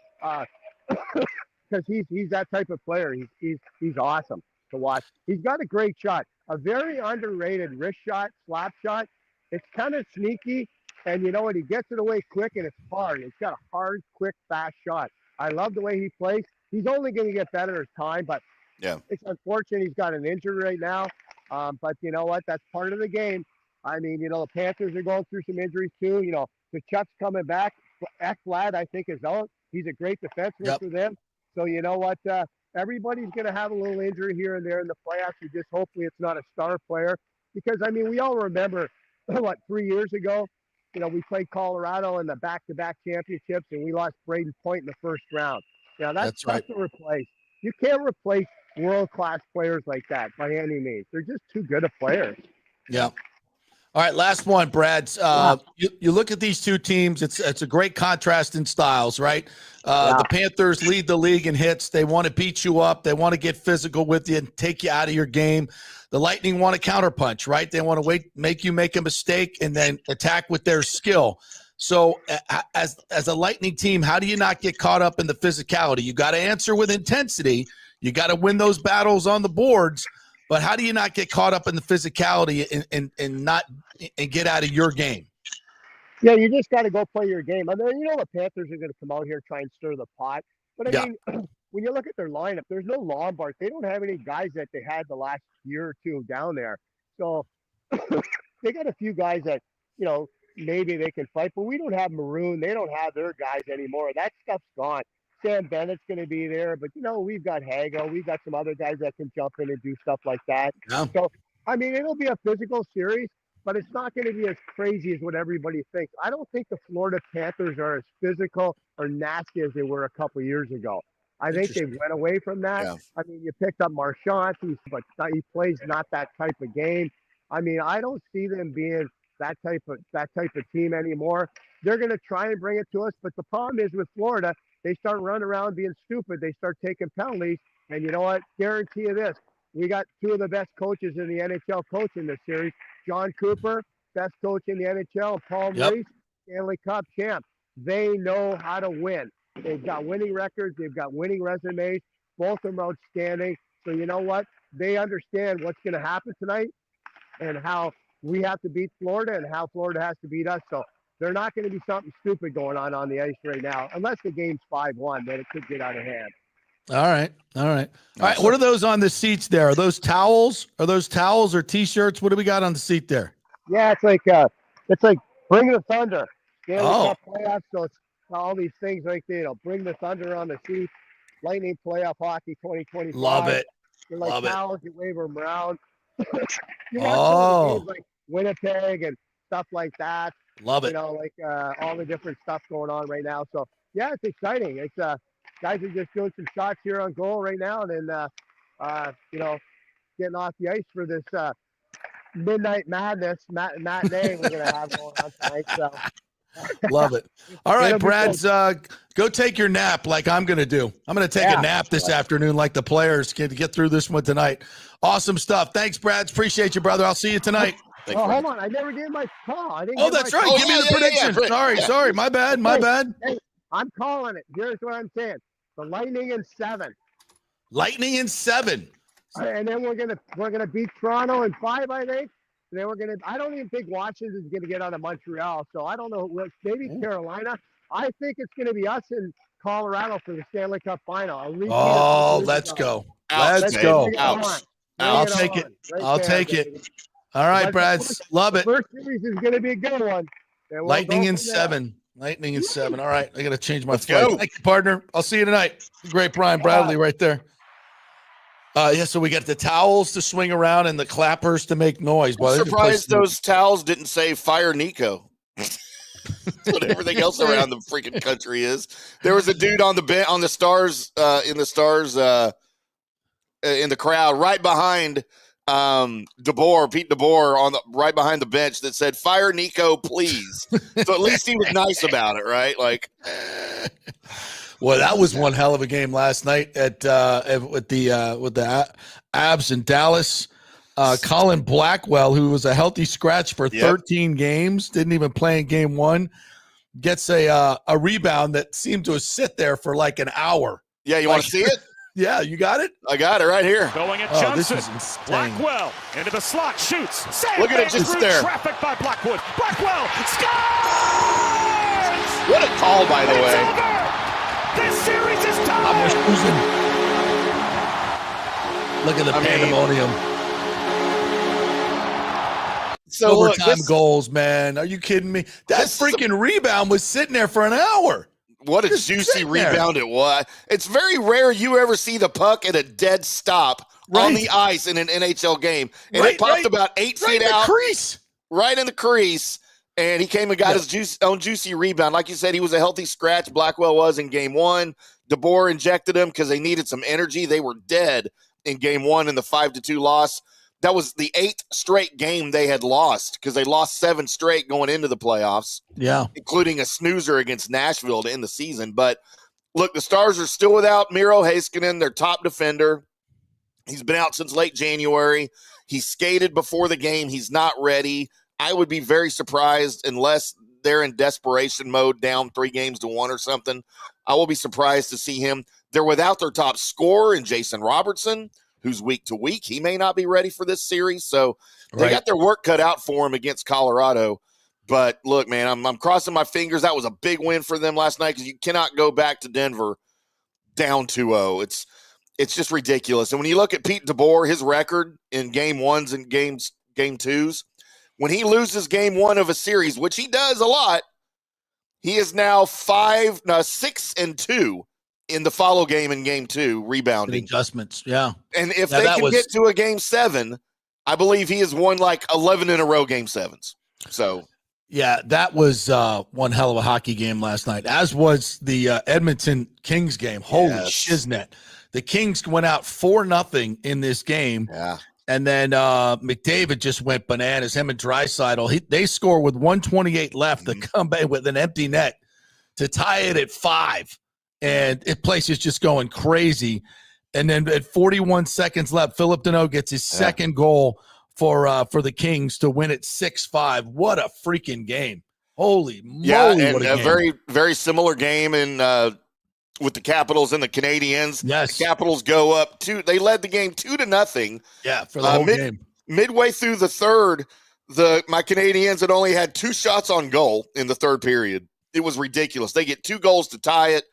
because he's that type of player. He's awesome to watch. He's got a great shot, a very underrated wrist shot, slap shot. It's kind of sneaky, and you know what? He gets it away quick, and it's hard. It's got a hard, quick, fast shot. I love the way he plays. He's only going to get better as time, but it's unfortunate he's got an injury right now. But you know what? That's part of the game. I mean, you know, the Panthers are going through some injuries too. You know, Kachuk's coming back. Ekblad, I think, is out. He's a great defenseman for them. So you know what? Everybody's going to have a little injury here and there in the playoffs. You just hopefully it's not a star player. Because, I mean, we all remember, 3 years ago, we played Colorado in the back-to-back championships, and we lost Braden Point in the first round. That's tough to replace. You can't replace world-class players like that by any means. They're just too good of players. Yeah. All right, last one, Brad. You look at these two teams. It's a great contrast in styles, right? The Panthers lead the league in hits. They want to beat you up. They want to get physical with you and take you out of your game. The Lightning want to counterpunch, right? They want to make you make a mistake and then attack with their skill. So as a Lightning team, how do you not get caught up in the physicality? You got to answer with intensity. You got to win those battles on the boards. But how do you not get caught up in the physicality and get out of your game? Yeah, you just got to go play your game. I mean, the Panthers are going to come out here and try and stir the pot. But, I mean, when you look at their lineup, there's no Lombard. They don't have any guys that they had the last year or two down there. So they got a few guys that, maybe they can fight. But we don't have Maroon. They don't have their guys anymore. That stuff's gone. Sam Bennett's going to be there. But, we've got Hagel. We've got some other guys that can jump in and do stuff like that. Yeah. So, I mean, it'll be a physical series. But it's not going to be as crazy as what everybody thinks. I don't think the Florida Panthers are as physical or nasty as they were a couple years ago. I think they went away from that. Yeah. I mean, you picked up Marchand, but he plays not that type of game. I mean, I don't see them being that type of team anymore. They're going to try and bring it to us, but the problem is with Florida, they start running around being stupid. They start taking penalties, and you know what? Guarantee you this: we got two of the best coaches in the NHL coaching this series. John Cooper, best coach in the NHL, Paul Maurice, Stanley Cup champ. They know how to win. They've got winning records. They've got winning resumes. Both of them are outstanding. So you know what? They understand what's going to happen tonight and how we have to beat Florida and how Florida has to beat us. So they're not going to be something stupid going on the ice right now, unless the game's 5-1, then it could get out of hand. All right. What are those on the seats there? Are those towels? Or T-shirts? What do we got on the seat there? Yeah, it's like Bring the Thunder. Stanley Cup playoffs, so it's all these things like Bring the Thunder on the seat. Lightning playoff hockey 2025. Love it. They're like towels, you wave them around. Like Winnipeg and stuff like that. Love it. All the different stuff going on right now. So yeah, it's exciting. It's guys are just doing some shots here on goal right now, and then getting off the ice for this midnight madness matinee we're gonna have going on tonight. So love it. All right, Brad's go take your nap like I'm gonna do. I'm gonna take a nap this afternoon like the players can get through this one tonight. Awesome stuff. Thanks, Brad. Appreciate you, brother. I'll see you tonight. Hold on. I never gave my call. That's right. Give me the prediction. Sorry. My bad. Hey, I'm calling it. Here's what I'm saying. The Lightning in 7. Lightning in 7. And then we're gonna beat Toronto in 5, I think. And then I don't even think Washington's gonna get out of Montreal. So I don't know. Maybe Carolina. I think it's gonna be us in Colorado for the Stanley Cup final. Let's go. Let's go. I'll take it. I'll take it. All right, Brad. Love it. First series is gonna be a good one. Lightning in 7. Lightning in 7. All right. I got to change my flight. Thank you, partner. I'll see you tonight. Great Brian Bradley right there. So we got the towels to swing around and the clappers to make noise. I'm surprised those towels didn't say fire Nico. That's what everything else around the freaking country is. There was a dude on the Stars in the crowd right behind Pete DeBoer right behind the bench that said "Fire Nico, please." So at least he was nice about it, right? Well, that was one hell of a game last night with the Abs in Dallas. Colin Blackwell, who was a healthy scratch for 13 games, didn't even play in game 1, gets a rebound that seemed to sit there for like an hour. Yeah, you want to see it? Yeah, you got it? I got it right here. Going at Johnson. Blackwell into the slot, shoots. Look at it just there. Traffic by Blackwood. Blackwell scores! What a call, by the way. Over. This series is tied. Look at the pandemonium. So overtime goals, man. Are you kidding me? That freaking rebound was sitting there for an hour. What a juicy rebound it was. It's very rare you ever see the puck at a dead stop on the ice in an NHL game. And it popped about 8 feet out. Crease. Right in the crease. And he came and got his own juicy rebound. Like you said, he was a healthy scratch. Blackwell was in game 1. DeBoer injected him because they needed some energy. They were dead in game 1 in the 5-2 loss. That was the 8th straight game they had lost because they lost 7 straight going into the playoffs. Yeah. Including a snoozer against Nashville to end the season. But look, the Stars are still without Miro Heiskanen, their top defender. He's been out since late January. He skated before the game. He's not ready. I would be very surprised unless they're in desperation mode, down 3-1 or something. I will be surprised to see him. They're without their top scorer in Jason Robertson, who's week to week. He may not be ready for this series. So they got their work cut out for him against Colorado. But look, man, I'm crossing my fingers. That was a big win for them last night because you cannot go back to Denver down 2-0. It's just ridiculous. And when you look at Pete DeBoer, his record in game 1s and game 2s, when he loses game 1 of a series, which he does a lot, he is now 6-2 in the follow game in game 2, rebounding. Adjustments, yeah. And if they can get to a game 7, I believe he has won like 11 in a row game 7s. So, yeah, that was one hell of a hockey game last night, as was the Edmonton Kings game. Holy shiznit. The Kings went out 4-0 in this game. Yeah. And then McDavid just went bananas. Him and Draisaitl, they score with 1:28 left to come back with an empty net to tie it at 5. And the place is just going crazy. And then at 41 seconds left, Philip Deneau gets his second goal for the Kings to win it 6-5. What a freaking game. Holy moly. Yeah, and what a game. very, very similar game in with the Capitals and the Canadiens. Yes. The Capitals go up 2. They led the game 2-0. Yeah, for the whole game. Midway through the third, my Canadiens had only had 2 shots on goal in the third period. It was ridiculous. They get 2 goals to tie it.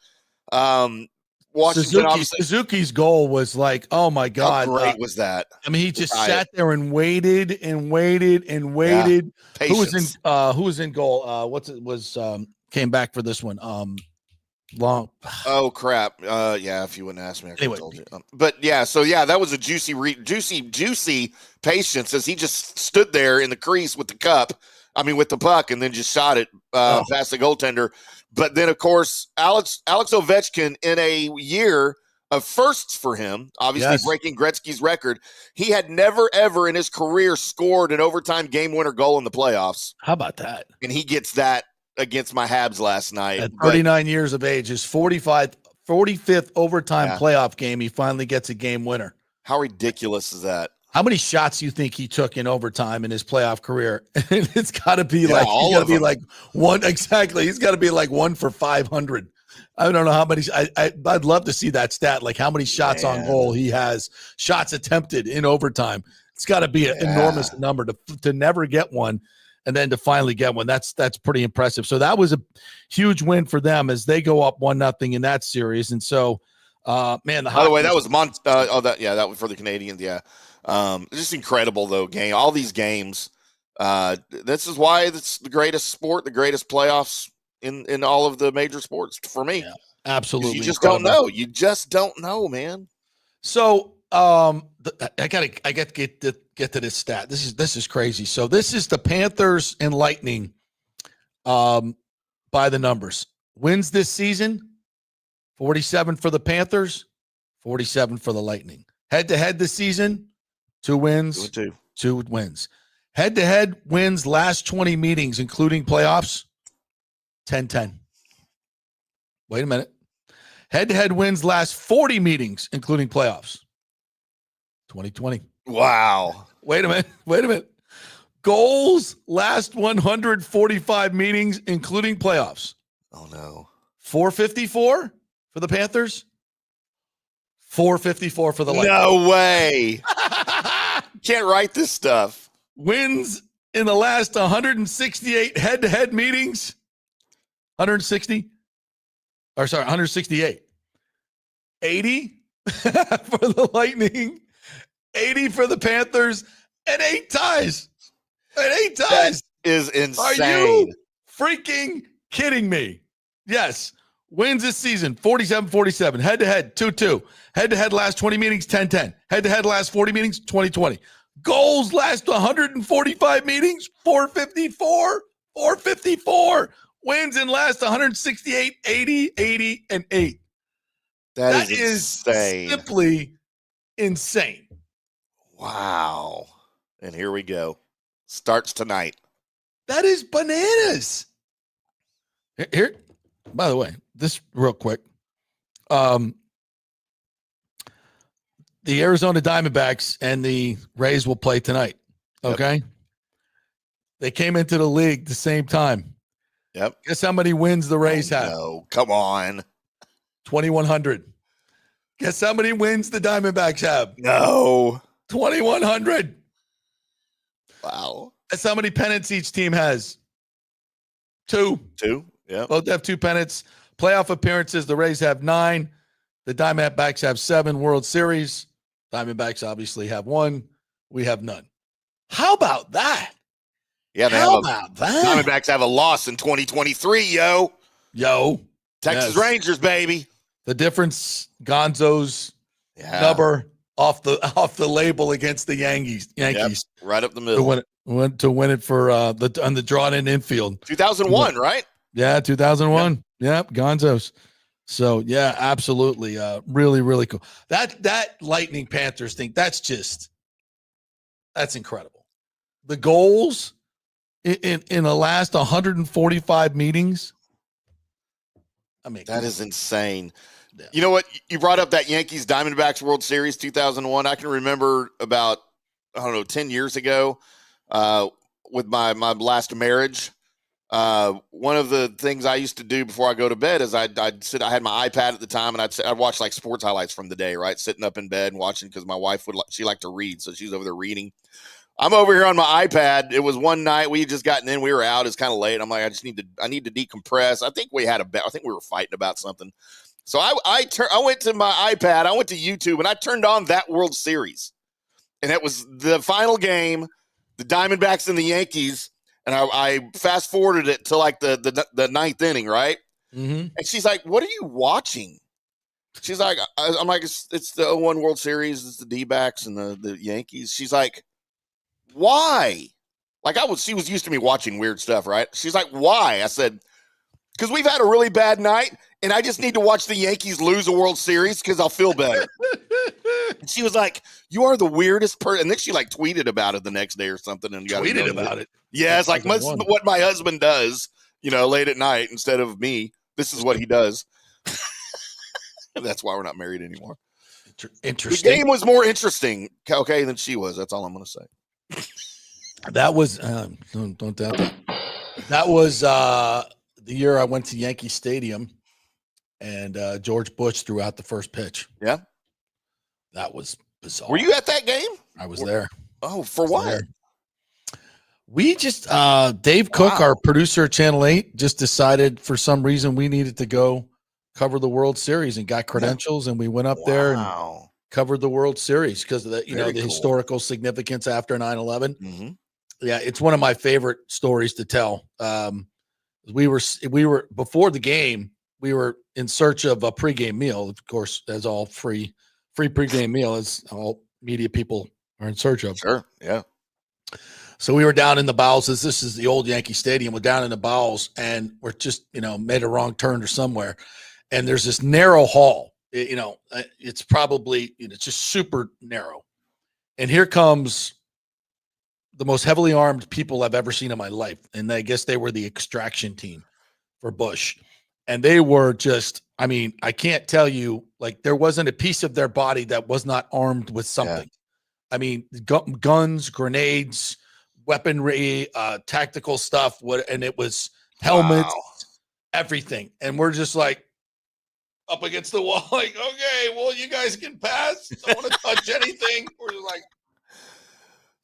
Suzuki's goal was like, oh my God. How great was that? I mean, he just sat there and waited and waited and waited. Yeah. Who was in goal? Came back for this one. Long. Oh crap. Yeah, if you wouldn't ask me, I could have Anyway. told you. But yeah, so yeah, that was a juicy patience as he just stood there in the crease with the puck, and then just shot it past the goaltender. But then, of course, Alex Ovechkin, in a year of firsts for him, obviously breaking Gretzky's record, he had never, ever in his career scored an overtime game-winner goal in the playoffs. How about that? And he gets that against my Habs last night. At 39 years of age, his 45th overtime playoff game, he finally gets a game winner. How ridiculous is that? How many shots do you think he took in overtime in his playoff career? It's got to be like one. Exactly. He's got to be like 1 for 500. I don't know how many. I'd love to see that stat, like how many shots on goal he has, shots attempted in overtime. It's got to be an enormous number to never get one. And then to finally get one, that's pretty impressive. So that was a huge win for them as they go up 1-0 in that series. And so, man, by the way, that was that was for the Canadians. Yeah, just incredible though. Game, all these games. This is why it's the greatest sport, the greatest playoffs in all of the major sports for me. Yeah, absolutely, you just don't know. You just don't know, man. So, I gotta get to this stat. This is crazy. So this is the Panthers and Lightning by the numbers. Wins this season, 47 for the Panthers, 47 for the Lightning. Head-to-head this season, 2 wins, 2 wins. Head-to-head wins last 20 meetings, including playoffs, 10-10. Wait a minute. Head-to-head wins last 40 meetings, including playoffs. 2020. Wow. Wait a minute. Goals last 145 meetings, including playoffs. Oh, no. 454 for the Panthers. 454 for the Lightning. No way. Can't write this stuff. Wins in the last 168 head-to-head meetings. 168. 80 for the Lightning. 80 for the Panthers, and 8 ties. That is insane. Are you freaking kidding me? Yes. Wins this season, 47-47. Head-to-head, 2-2. Head-to-head last 20 meetings, 10-10. Head-to-head last 40 meetings, 20-20. Goals last 145 meetings, 454. 454. Wins in last 168, 80, 80, and 8. That is insane. Simply insane. Wow. And here we go. Starts tonight. That is bananas. Here, by the way, this real quick. The Arizona Diamondbacks and the Rays will play tonight. Okay. Yep. They came into the league the same time. Yep. Guess how many wins the Rays have? No, come on. 2,100. Guess how many wins the Diamondbacks have? No. 2,100. Wow. That's how many pennants each team has. 2. 2. Yeah. Both have 2 pennants. Playoff appearances, the Rays have 9. The Diamondbacks have 7 World Series. Diamondbacks obviously have 1. We have none. How about that? Yeah, how about that? Diamondbacks have a loss in 2023, yo. Texas Rangers, baby. The difference, Gonzo's number off the label against the Yankees. Yep, right up the middle. To win it for on the drawn in infield. 2001, right? Yeah, 2001. Yep, Gonzo's. So yeah, absolutely. Really, really cool. That Lightning Panthers thing, that's incredible. The goals in the last 145 meetings. I mean, that is insane. Yeah. You know what? You brought up that Yankees Diamondbacks World Series 2001. I can remember about 10 years ago, with my last marriage. One of the things I used to do before I go to bed is I'd sit. I had my iPad at the time, and I'd watch like sports highlights from the day, right? Sitting up in bed and watching, because my wife she liked to read, so she's over there reading. I'm over here on my iPad. It was one night we had just gotten in. We were out. It's kind of late. I'm like, I need to decompress. I think we were fighting about something. So I went to my iPad. I went to YouTube, and I turned on that World Series, and it was the final game, the Diamondbacks and the Yankees. And I fast forwarded it to like the ninth inning, right? Mm-hmm. And she's like, "What are you watching?" She's like, "I'm like, it's the 2001 World Series. It's the D-backs and the Yankees." She's like, "Why?" Like she was used to me watching weird stuff, right? She's like, "Why?" I said, "Because we've had a really bad night, and I just need to watch the Yankees lose a World Series because I'll feel better." And she was like, "You are the weirdest person." And then she like tweeted about it the next day or something. And tweeted about it. Yeah, it's like what my husband does, late at night instead of me. This is what he does. That's why we're not married anymore. Interesting. The game was more interesting, okay, than she was. That's all I'm going to say. That was don't doubt that. That was the year I went to Yankee Stadium, and George Bush threw out the first pitch. Yeah, that was bizarre. Were you at that game? I was there. Oh, for what? We just Dave Cook, our producer at Channel 8, just decided for some reason we needed to go cover the World Series and got credentials, and we went up there and covered the World Series because of the the historical significance after 9/11. Mm-hmm. Yeah, it's one of my favorite stories to tell. We were before the game, we were in search of a pregame meal, of course, as all free pregame meal as all media people are in search of. Sure, yeah. So we were down in the bowels. This is the old Yankee Stadium. We're down in the bowels, and we're just made a wrong turn or somewhere, and there's this narrow hall. It's probably it's just super narrow, and here comes the most heavily armed people I've ever seen in my life. And I guess they were the extraction team for Bush. And they were just, I can't tell you, like, there wasn't a piece of their body that was not armed with something. Yeah. Guns, grenades, weaponry, tactical stuff. And it was helmets, everything. And we're just like up against the wall, like, okay, well, you guys can pass. Don't want to touch anything. We're just like,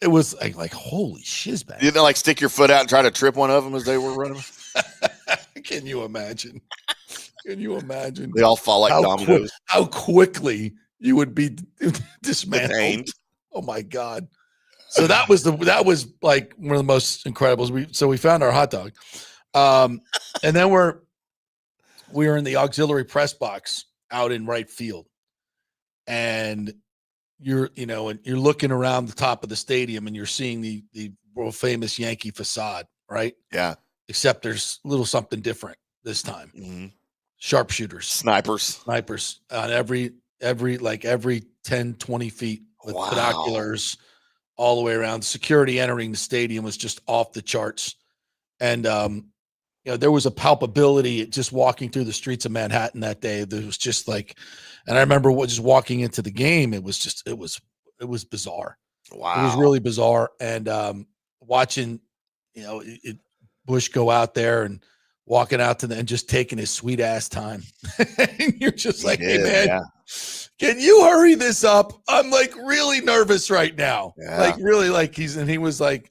it was like holy shizbag. You didn't like stick your foot out and try to trip one of them as they were running? Can you imagine? Can you imagine? They all fall like dominoes. How quickly you would be dismantled. Detained. Oh my God. So that was like one of the most incredibles. So we found our hot dog. And then we're we were in the auxiliary press box out in right field, and you're looking around the top of the stadium and you're seeing the world famous Yankee facade, right? Yeah. Except there's a little something different this time. Mm-hmm. Sharpshooters, snipers on every 10, 20 feet with binoculars all the way around. Security entering the stadium was just off the charts. And, there was a palpability just walking through the streets of Manhattan that day. There was just like, and I remember just walking into the game. It was bizarre. Wow. It was really bizarre. And watching, Bush go out there and walking out to and just taking his sweet ass time. And you're just like, hey man, can you hurry this up? I'm like really nervous right now. Yeah. Like really he was like,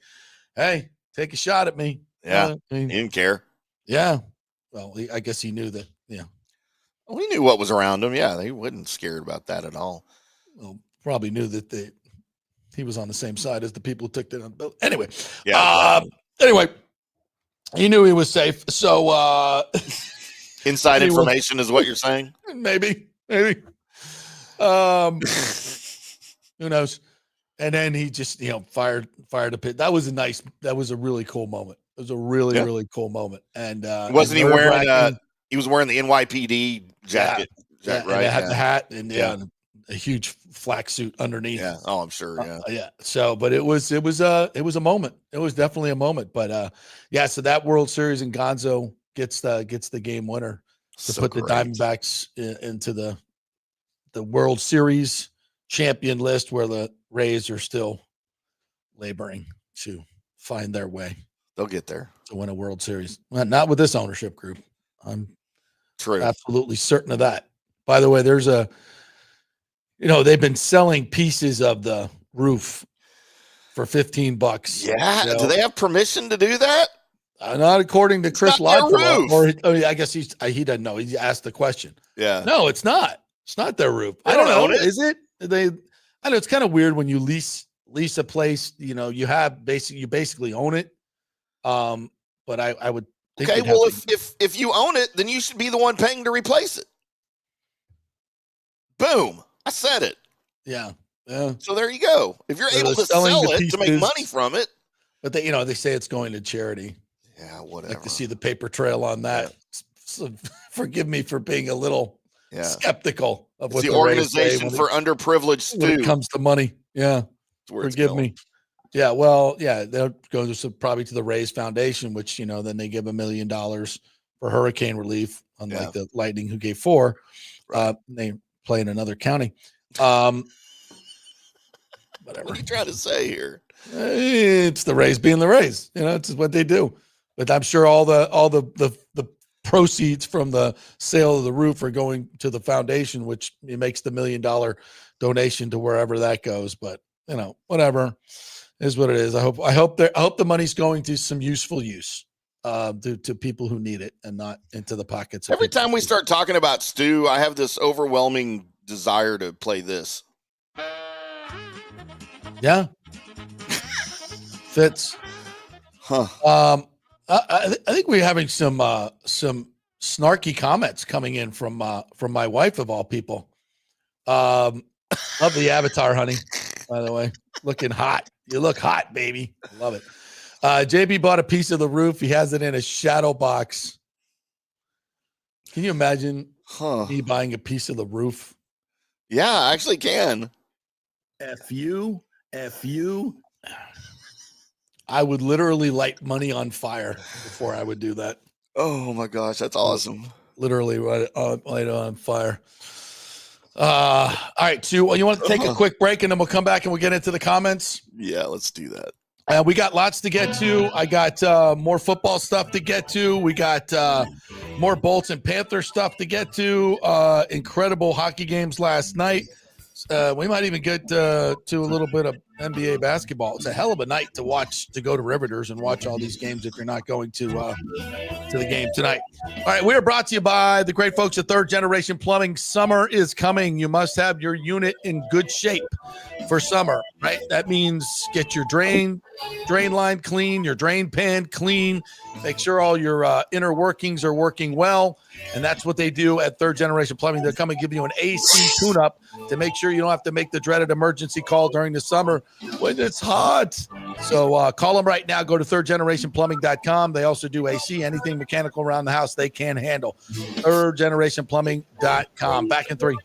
hey, take a shot at me. Yeah. He didn't care. Yeah. Well, I guess he knew that. Yeah. Well, he knew what was around him. Yeah. He wasn't scared about that at all. Well, probably knew that he was on the same side as the people who took it on. Anyway. Yeah. Anyway, he knew he was safe. So inside information is what you're saying? Maybe. Who knows? And then he just, fired a pit. That was a really cool moment. It was a really, really cool moment. And wasn't he wearing he was wearing the NYPD jacket. Yeah, right? And had the hat and a huge flak suit underneath. Yeah. Oh, I'm sure. Yeah. Yeah. So, but it was a moment. It was definitely a moment. But so that World Series and Gonzo gets the game winner to put the Diamondbacks into the World Series champion list, where the Rays are still laboring to find their way. They'll get there to win a World Series. Well, not with this ownership group. I'm true. Absolutely certain of that. By the way, there's they've been selling pieces of the roof for $15. Yeah. Do they have permission to do that? Not according to Chris Lodford. Or I guess he doesn't know. He asked the question. Yeah. No, it's not. It's not their roof. They I don't know. own it. Is it? I know it's kind of weird when you lease a place. You basically own it. But I would think. Okay. Well, if you own it, then you should be the one paying to replace it. Boom. I said it. Yeah. Yeah. So there you go. If you're able to sell it to make money from it. But they say it's going to charity. Yeah, whatever. I'd like to see the paper trail on that. Yeah. So forgive me for being a little skeptical of what the organization for underprivileged students when it comes to money. Yeah. Forgive me. Yeah. Well, they'll go probably to the Rays Foundation, which, then they give $1 million for hurricane relief, unlike the Lightning, who gave $4 million. Right. They play in another county. Whatever. What are you trying to say here? It's the Rays being the Rays. It's what they do. But I'm sure all the proceeds from the sale of the roof are going to the foundation, which it makes the $1 million donation to wherever that goes. But whatever is what it is. I hope the money's going to some useful use to people who need it and not into the pockets. Every time we start talking about Stu, I have this overwhelming desire to play this. Yeah. Fits. Huh. I think we're having some snarky comments coming in from my wife, of all people. Love the avatar, honey. By the way, looking hot. You look hot, baby. Love it. JB bought a piece of the roof. He has it in a shadow box. Can you imagine me buying a piece of the roof? Yeah, I actually can. F you. I would literally light money on fire before I would do that. Oh my gosh, that's awesome. Literally light it on fire. All right, Sue, you want to take a quick break and then we'll come back and we'll get into the comments? Yeah, let's do that. We got lots to get to. I got more football stuff to get to. We got more Bolts and Panther stuff to get to. Incredible hockey games last night. We might even get to a little bit of NBA basketball. It's a hell of a night to watch, to go to Riveters and watch all these games if you're not going to the game tonight. All right, we are brought to you by the great folks at Third Generation Plumbing. Summer is coming. You must have your unit in good shape for summer, right? That means get your drain line clean, your drain pan clean, make sure all your inner workings are working well. And that's what they do at Third Generation Plumbing. They'll come and give you an AC tune-up to make sure you don't have to make the dreaded emergency call during the summer when it's hot. So call them right now. Go to thirdgenerationplumbing.com. They also do AC, anything mechanical around the house they can handle. thirdgenerationplumbing.com. Back in 3.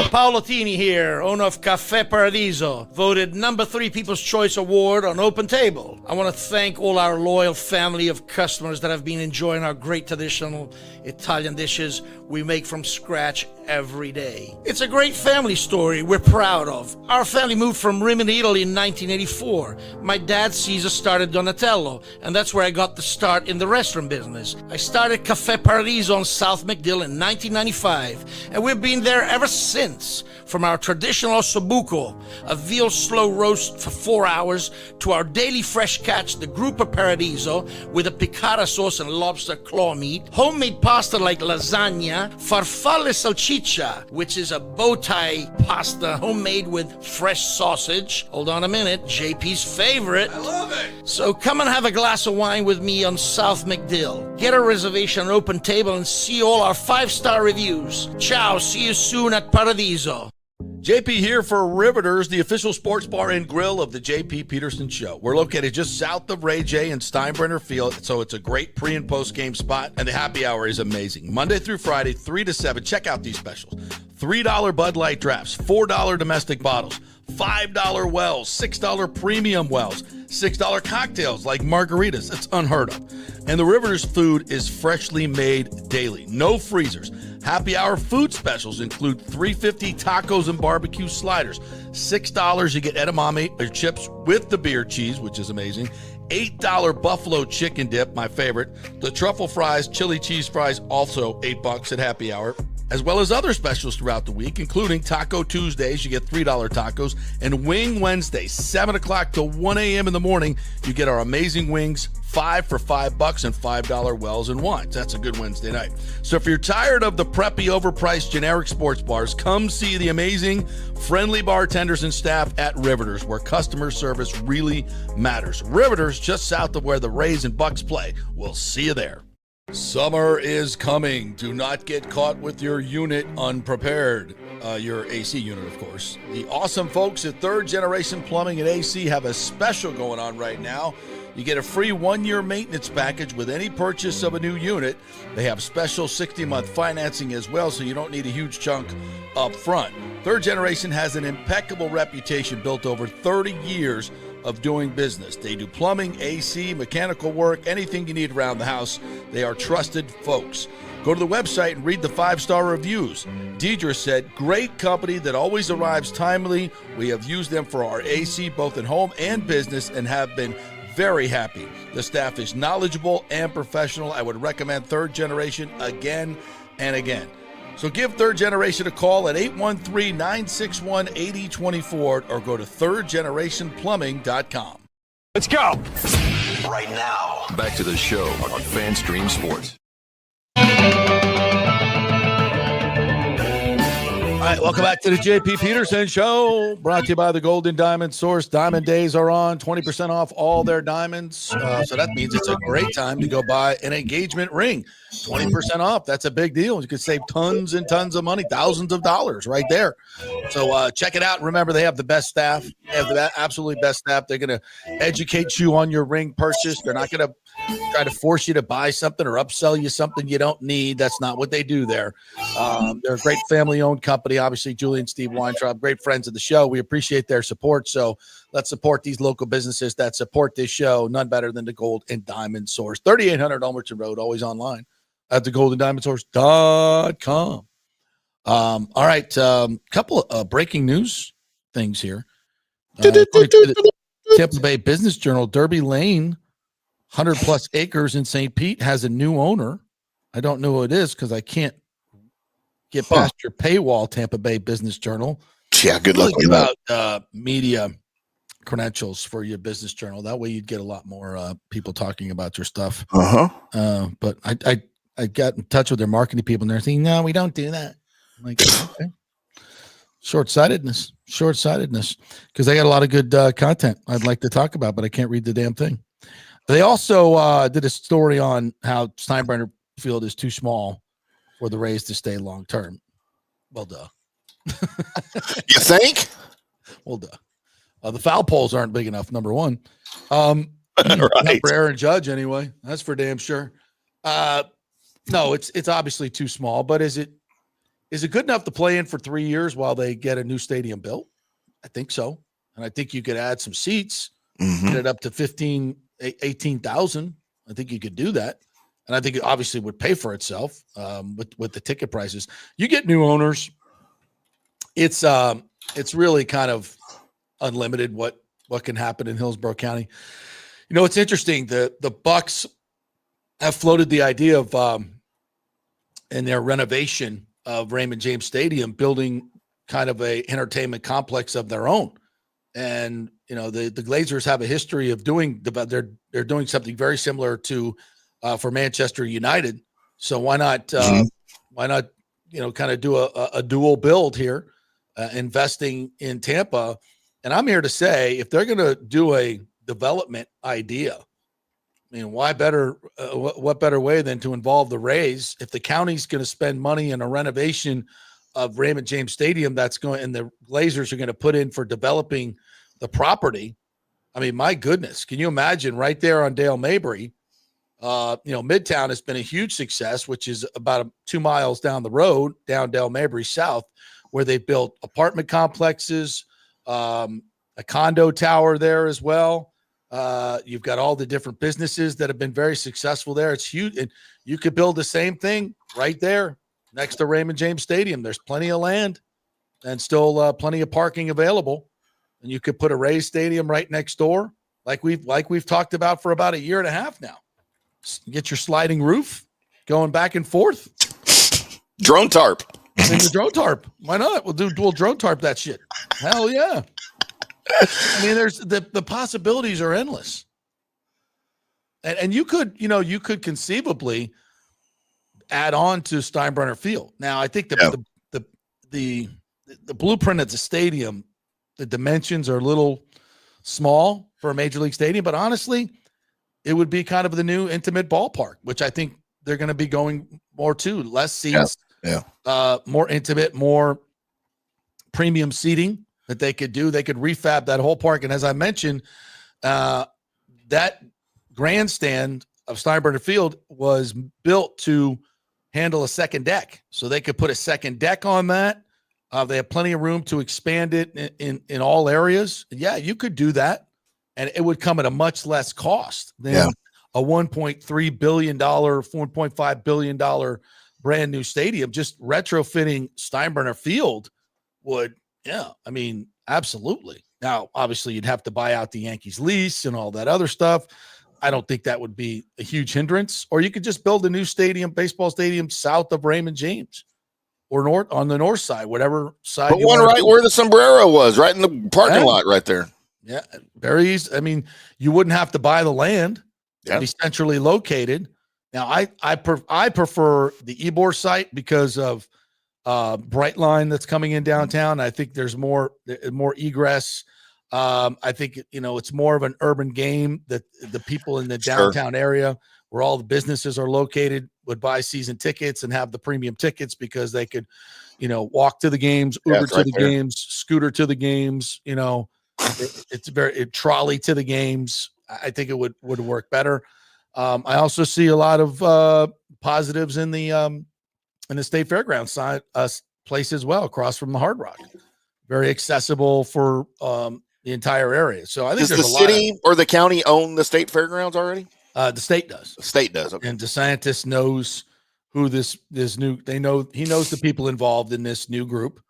Paolantonio here, owner of Caffè Paradiso, voted number 3 People's Choice Award on Open Table. I want to thank all our loyal family of customers that have been enjoying our great traditional Italian dishes we make from scratch every day. It's a great family story we're proud of. Our family moved from Rimini, Italy in 1984. My dad, Caesar, started Donatello, and that's where I got the start in the restaurant business. I started Caffè Paradiso on South McDill in 1995, and we've been there ever since. From our traditional ossobuco, a veal slow roast for 4 hours, to our daily fresh catch, the Gruppo Paradiso, with a piccata sauce and lobster claw meat, homemade pasta like lasagna, farfalle salchicha, which is a bow tie pasta homemade with fresh sausage. Hold on a minute, JP's favorite. I love it. So come and have a glass of wine with me on South McDill. Get a reservation on Open Table and see all our 5-star reviews. Ciao, see you soon at Paradiso. JP here for Riveters, the official sports bar and grill of the JP Peterson Show. We're located just south of Ray J and Steinbrenner Field, so it's a great pre- and post-game spot, and the happy hour is amazing. Monday through Friday, 3 to 7. Check out these specials. $3 Bud Light drafts, $4 domestic bottles, $5 wells, $6 premium wells, $6 cocktails like margaritas. That's unheard of. And the Riveters food is freshly made daily. No freezers. Happy hour food specials include $3.50 tacos and barbecue sliders. $6 you get edamame or chips with the beer cheese, which is amazing. $8 buffalo chicken dip, my favorite. The truffle fries, chili cheese fries, also $8 at happy hour. As well as other specials throughout the week, including Taco Tuesdays, you get $3 tacos, and Wing Wednesdays, 7 o'clock to 1 a.m. in the morning, you get our amazing wings, 5 for $5 and $5 wells and wines. That's a good Wednesday night. So if you're tired of the preppy, overpriced, generic sports bars, come see the amazing, friendly bartenders and staff at Riveters, where customer service really matters. Riveters, just south of where the Rays and Bucs play. We'll see you there. Summer is coming. Do not get caught with your unit unprepared. Your AC unit, of course. The awesome folks at Third Generation Plumbing and AC have a special going on right now. You get a free 1-year maintenance package with any purchase of a new unit. They have special 60-month financing as well, so you don't need a huge chunk up front. Third Generation has an impeccable reputation built over 30 years of doing business. They do plumbing, AC, mechanical work, anything you need around the house. They are trusted folks. Go to the website and read the 5-star reviews. Deidre said, great company that always arrives timely. We have used them for our AC both at home and business and have been very happy. The staff is knowledgeable and professional. I would recommend Third Generation again and again. So give Third Generation a call at 813-961-8024 or go to thirdgenerationplumbing.com. Let's go. Right now, back to the show on FanStream Sports. All right, welcome back to the JP Peterson Show, brought to you by the Golden Diamond Source. Diamond days are on, 20% off all their diamonds. So that means it's a great time to go buy an engagement ring. 20% off. That's a big deal. You could save tons and tons of money, thousands of dollars right there. So check it out. Remember, they have the best staff. They have the absolutely best staff. They're going to educate you on your ring purchase. They're not going to try to force you to buy something or upsell you something you don't need. That's not what they do there. They're a great family-owned company. Obviously, Julie and Steve Weintraub, great friends of the show. We appreciate their support. So let's support these local businesses that support this show. None better than the Gold and Diamond Source. 3800 Ulmerton Road, always online at thegoldendiamondsource.com. All right, couple of breaking news things here. Tampa Bay Business Journal, Derby Lane, 100-plus acres in St. Pete, has a new owner. I don't know who it is because I can't get past your paywall, Tampa Bay Business Journal. Yeah, good luck with that. Give out media credentials for your business journal. That way you'd get a lot more people talking about your stuff. But I got in touch with their marketing people, and they're saying, no, we don't do that. I'm like, okay. Short-sightedness, because they got a lot of good content I'd like to talk about, but I can't read the damn thing. They also did a story on how Steinbrenner Field is too small for the Rays to stay long-term. Well, duh. You think? Well, duh. The foul poles aren't big enough, number one. Right. Not for Aaron Judge, anyway. That's for damn sure. No, it's obviously too small, but is it good enough to play in for 3 years while they get a new stadium built? I think so. And I think you could add some seats, get it up to 18,000. I think you could do that. And I think it obviously would pay for itself with the ticket prices. You get new owners. It's really kind of unlimited what can happen in Hillsborough County. You know, it's interesting. The Bucs have floated the idea of in their renovation of Raymond James Stadium, building kind of a entertainment complex of their own. And, you know, the Glazers have a history of doing they're doing something very similar to for Manchester United. So why not, you know, kind of do a dual build here, investing in Tampa. And I'm here to say, if they're going to do a development idea, I mean, why better? What better way than to involve the Rays? If the county's going to spend money in a renovation of Raymond James Stadium, that's going, and the Glazers are going to put in for developing the property. I mean, my goodness, can you imagine right there on Dale Mabry? You know, Midtown has been a huge success, which is about 2 miles down the road, down Dale Mabry South, where they built apartment complexes, a condo tower there as well. You've got all the different businesses that have been very successful there. It's huge. And you could build the same thing right there next to Raymond James Stadium. There's plenty of land and still plenty of parking available. And you could put a Rays stadium right next door, like we've talked about for about a year and a half now. Get your sliding roof going back and forth. Drone tarp. In the drone tarp. Why not? We'll drone tarp that shit. Hell yeah. I mean, there's the possibilities are endless. And you could conceivably add on to Steinbrenner Field. Now, I think the blueprint of the stadium, the dimensions are a little small for a major league stadium, but honestly, it would be kind of the new intimate ballpark, which I think they're going to be going more to. Less seats, more intimate, more premium seating that they could do. They could refab that whole park. And as I mentioned, that grandstand of Steinbrenner Field was built to handle a second deck. So they could put a second deck on that. They have plenty of room to expand it in all areas. Yeah, you could do that. And it would come at a much less cost than a $1.3 billion, $4.5 billion brand new stadium. Just retrofitting Steinbrenner Field would, I mean, absolutely. Now, obviously, you'd have to buy out the Yankees lease and all that other stuff. I don't think that would be a huge hindrance. Or you could just build a new stadium, baseball stadium, south of Raymond James or on the north side, whatever side. But one right where the sombrero was, right in the parking lot right there. Yeah, very easy. I mean, you wouldn't have to buy the land. It'd be centrally located. Now, I prefer the Ybor site because of Brightline that's coming in downtown. I think there's more egress. I think it's more of an urban game that the people in the downtown area where all the businesses are located would buy season tickets and have the premium tickets because they could, walk to the games, Uber to the games, scooter to the games. It's very trolley to the games. I think it would work better. I also see a lot of positives in the State Fairgrounds side place as well, across from the Hard Rock. Very accessible for the entire area. So I think does the city or the county own the State Fairgrounds already? The state does. The state does. Okay. And DeSantis knows who he knows the people involved in this new group.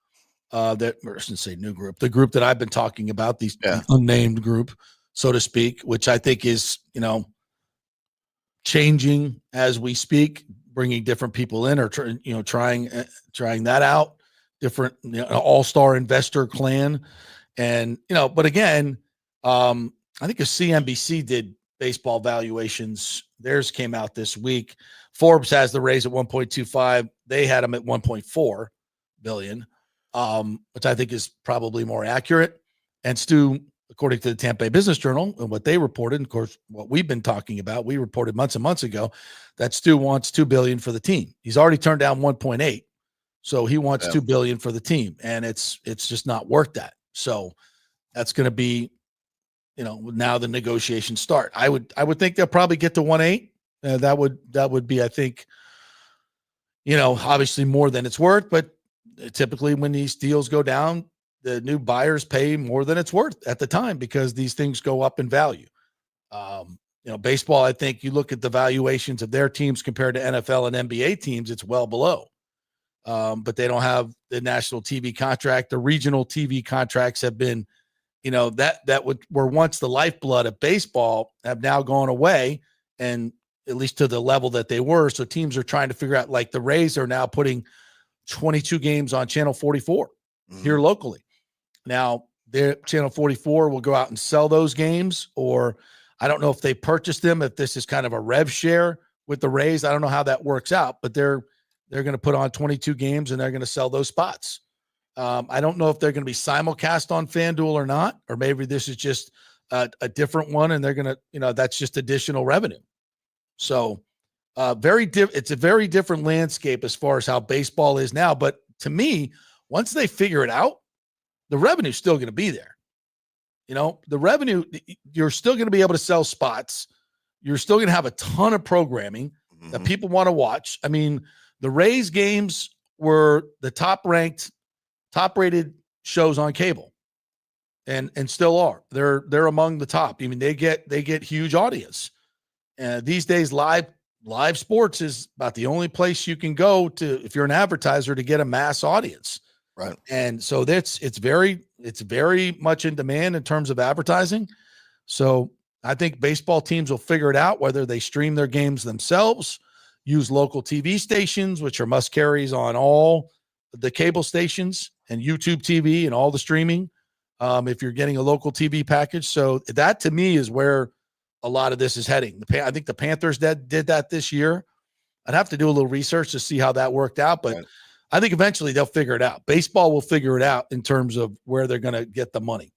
I shouldn't say new group, the group that I've been talking about, the unnamed group, so to speak, which I think is, changing as we speak, bringing different people in or trying that out. different all-star investor clan. And, but again, I think if CNBC did baseball valuations, theirs came out this week. Forbes has the Rays at 1.25. They had them at 1.4 billion, which I think is probably more accurate. And Stu, according to the Tampa Bay Business Journal and what they reported, and of course, what we've been talking about, we reported months and months ago that Stu wants $2 billion for the team. He's already turned down 1.8. So he wants $2 billion for the team, and it's just not worth that. So that's going to be, now the negotiations start. I would think they'll probably get to 1.8. That would be, I think, obviously more than it's worth. But typically, when these deals go down, the new buyers pay more than it's worth at the time because these things go up in value. Baseball, I think you look at the valuations of their teams compared to NFL and NBA teams, it's well below. But they don't have the national TV contract. The regional TV contracts have been, were once the lifeblood of baseball, have now gone away, and at least to the level that they were. So teams are trying to figure out, like the Rays are now putting 22 games on Channel 44 here locally. Now, their Channel 44 will go out and sell those games, or I don't know if they purchased them, if this is kind of a rev share with the Rays. I don't know how that works out, but they're going to put on 22 games and they're going to sell those spots. I don't know if they're going to be simulcast on FanDuel or not, or maybe this is just a different one and they're going to, that's just additional revenue. So it's a very different landscape as far as how baseball is now. But to me, once they figure it out, the revenue is still going to be there. The revenue, you're still going to be able to sell spots. You're still going to have a ton of programming that people want to watch. I mean, the Rays games were the top-rated shows on cable, and still are. They're among the top. I mean, they get huge audience. These days, live sports is about the only place you can go to if you're an advertiser to get a mass audience. Right. And so it's very much in demand in terms of advertising. So I think baseball teams will figure it out, whether they stream their games themselves, use local TV stations, which are must carries on all the cable stations, and YouTube TV and all the streaming. If you're getting a local TV package. So that to me is where a lot of this is heading. I think the Panthers did that this year. I'd have to do a little research to see how that worked out, but I think eventually they'll figure it out. Baseball will figure it out in terms of where they're going to get the money.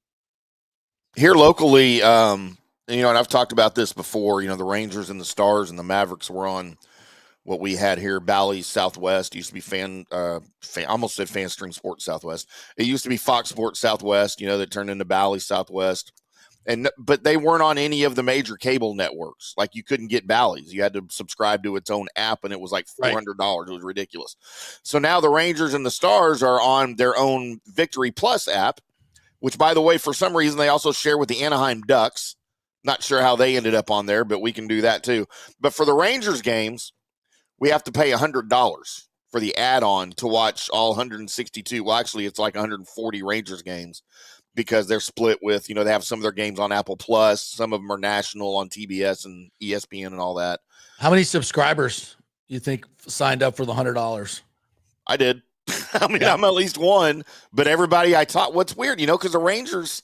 Here locally, and I've talked about this before, the Rangers and the Stars and the Mavericks were on what we had here, Bally's Southwest. It used to be I almost said FanStream Sports Southwest. It used to be Fox Sports Southwest, that turned into Bally's Southwest. But they weren't on any of the major cable networks. Like, you couldn't get Bally's. You had to subscribe to its own app, and it was like $400. Right. It was ridiculous. So now the Rangers and the Stars are on their own Victory Plus app, which, by the way, for some reason they also share with the Anaheim Ducks. Not sure how they ended up on there, but we can do that too. But for the Rangers games, we have to pay $100 for the add-on to watch all 162. Well, actually, it's like 140 Rangers games, because they're split with, they have some of their games on Apple Plus. Some of them are national on TBS and ESPN and all that. How many subscribers you think signed up for the $100? I did. I mean, I'm at least one, but everybody I taught, what's weird, because the Rangers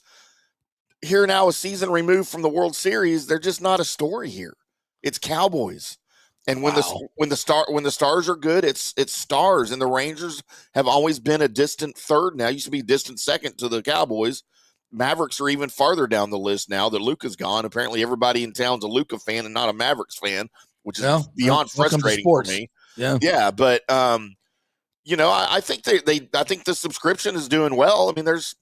here now, a season removed from the World Series, they're just not a story here. It's Cowboys. And when the Stars are good, it's Stars, and the Rangers have always been a distant third now. Used to be distant second to the Cowboys. Mavericks are even farther down the list now that Luka's gone. Apparently, everybody in town's a Luka fan and not a Mavericks fan, which is beyond frustrating for me. Yeah, but I think I think the subscription is doing well. I mean, there's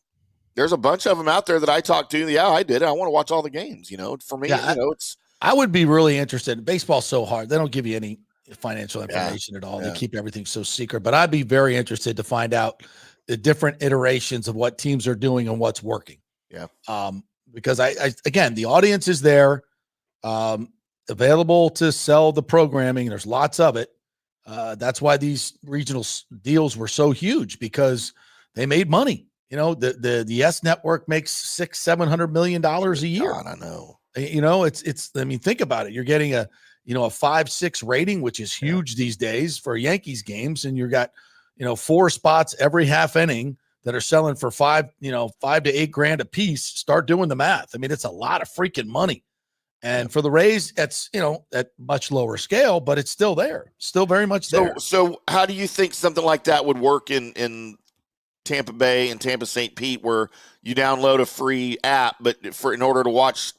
a bunch of them out there that I talked to. Yeah, I did. I want to watch all the games. For me, it's. I would be really interested. Baseball's so hard. They don't give you any financial information at all. They keep everything so secret. But I'd be very interested to find out the different iterations of what teams are doing and what's working. Yeah. Because again, the audience is there, available to sell the programming. There's lots of it. That's why these regional deals were so huge, because they made money. The S Network makes $600-700 million a year. God, I know. It's. I mean, think about it. You're getting a 5-6 rating, which is huge these days for Yankees games, and you got 4 spots every half inning that are selling for $5 to $8,000 a piece, start doing the math. I mean, it's a lot of freaking money. And for the Rays, it's, at much lower scale, but it's still there, still very much there. So how do you think something like that would work in Tampa Bay and Tampa St. Pete, where you download a free app, but in order to watch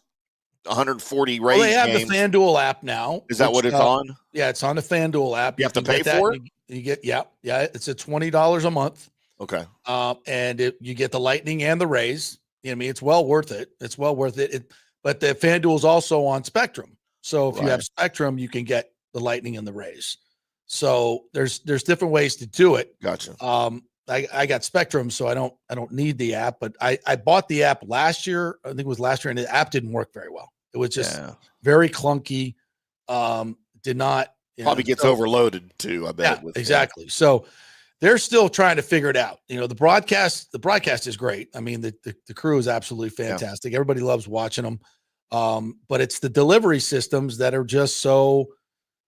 140 Rays they have games, the FanDuel app now. Is that what it's on? Yeah, it's on the FanDuel app. You have to pay for it? You get, it's at $20 a month. Okay. And you get the Lightning and the Rays. I mean, it's well worth it. It's well worth it. But the FanDuel is also on Spectrum. So if you have Spectrum, you can get the Lightning and the Rays. So there's different ways to do it. Gotcha. I got Spectrum, so I don't need the app. But I bought the app last year. I think it was last year, and the app didn't work very well. It was just very clunky. Did not probably gets overloaded too. I bet. Yeah, exactly. So they're still trying to figure it out. The broadcast is great. I mean, the crew is absolutely fantastic. Yeah. Everybody loves watching them. But it's the delivery systems that are just so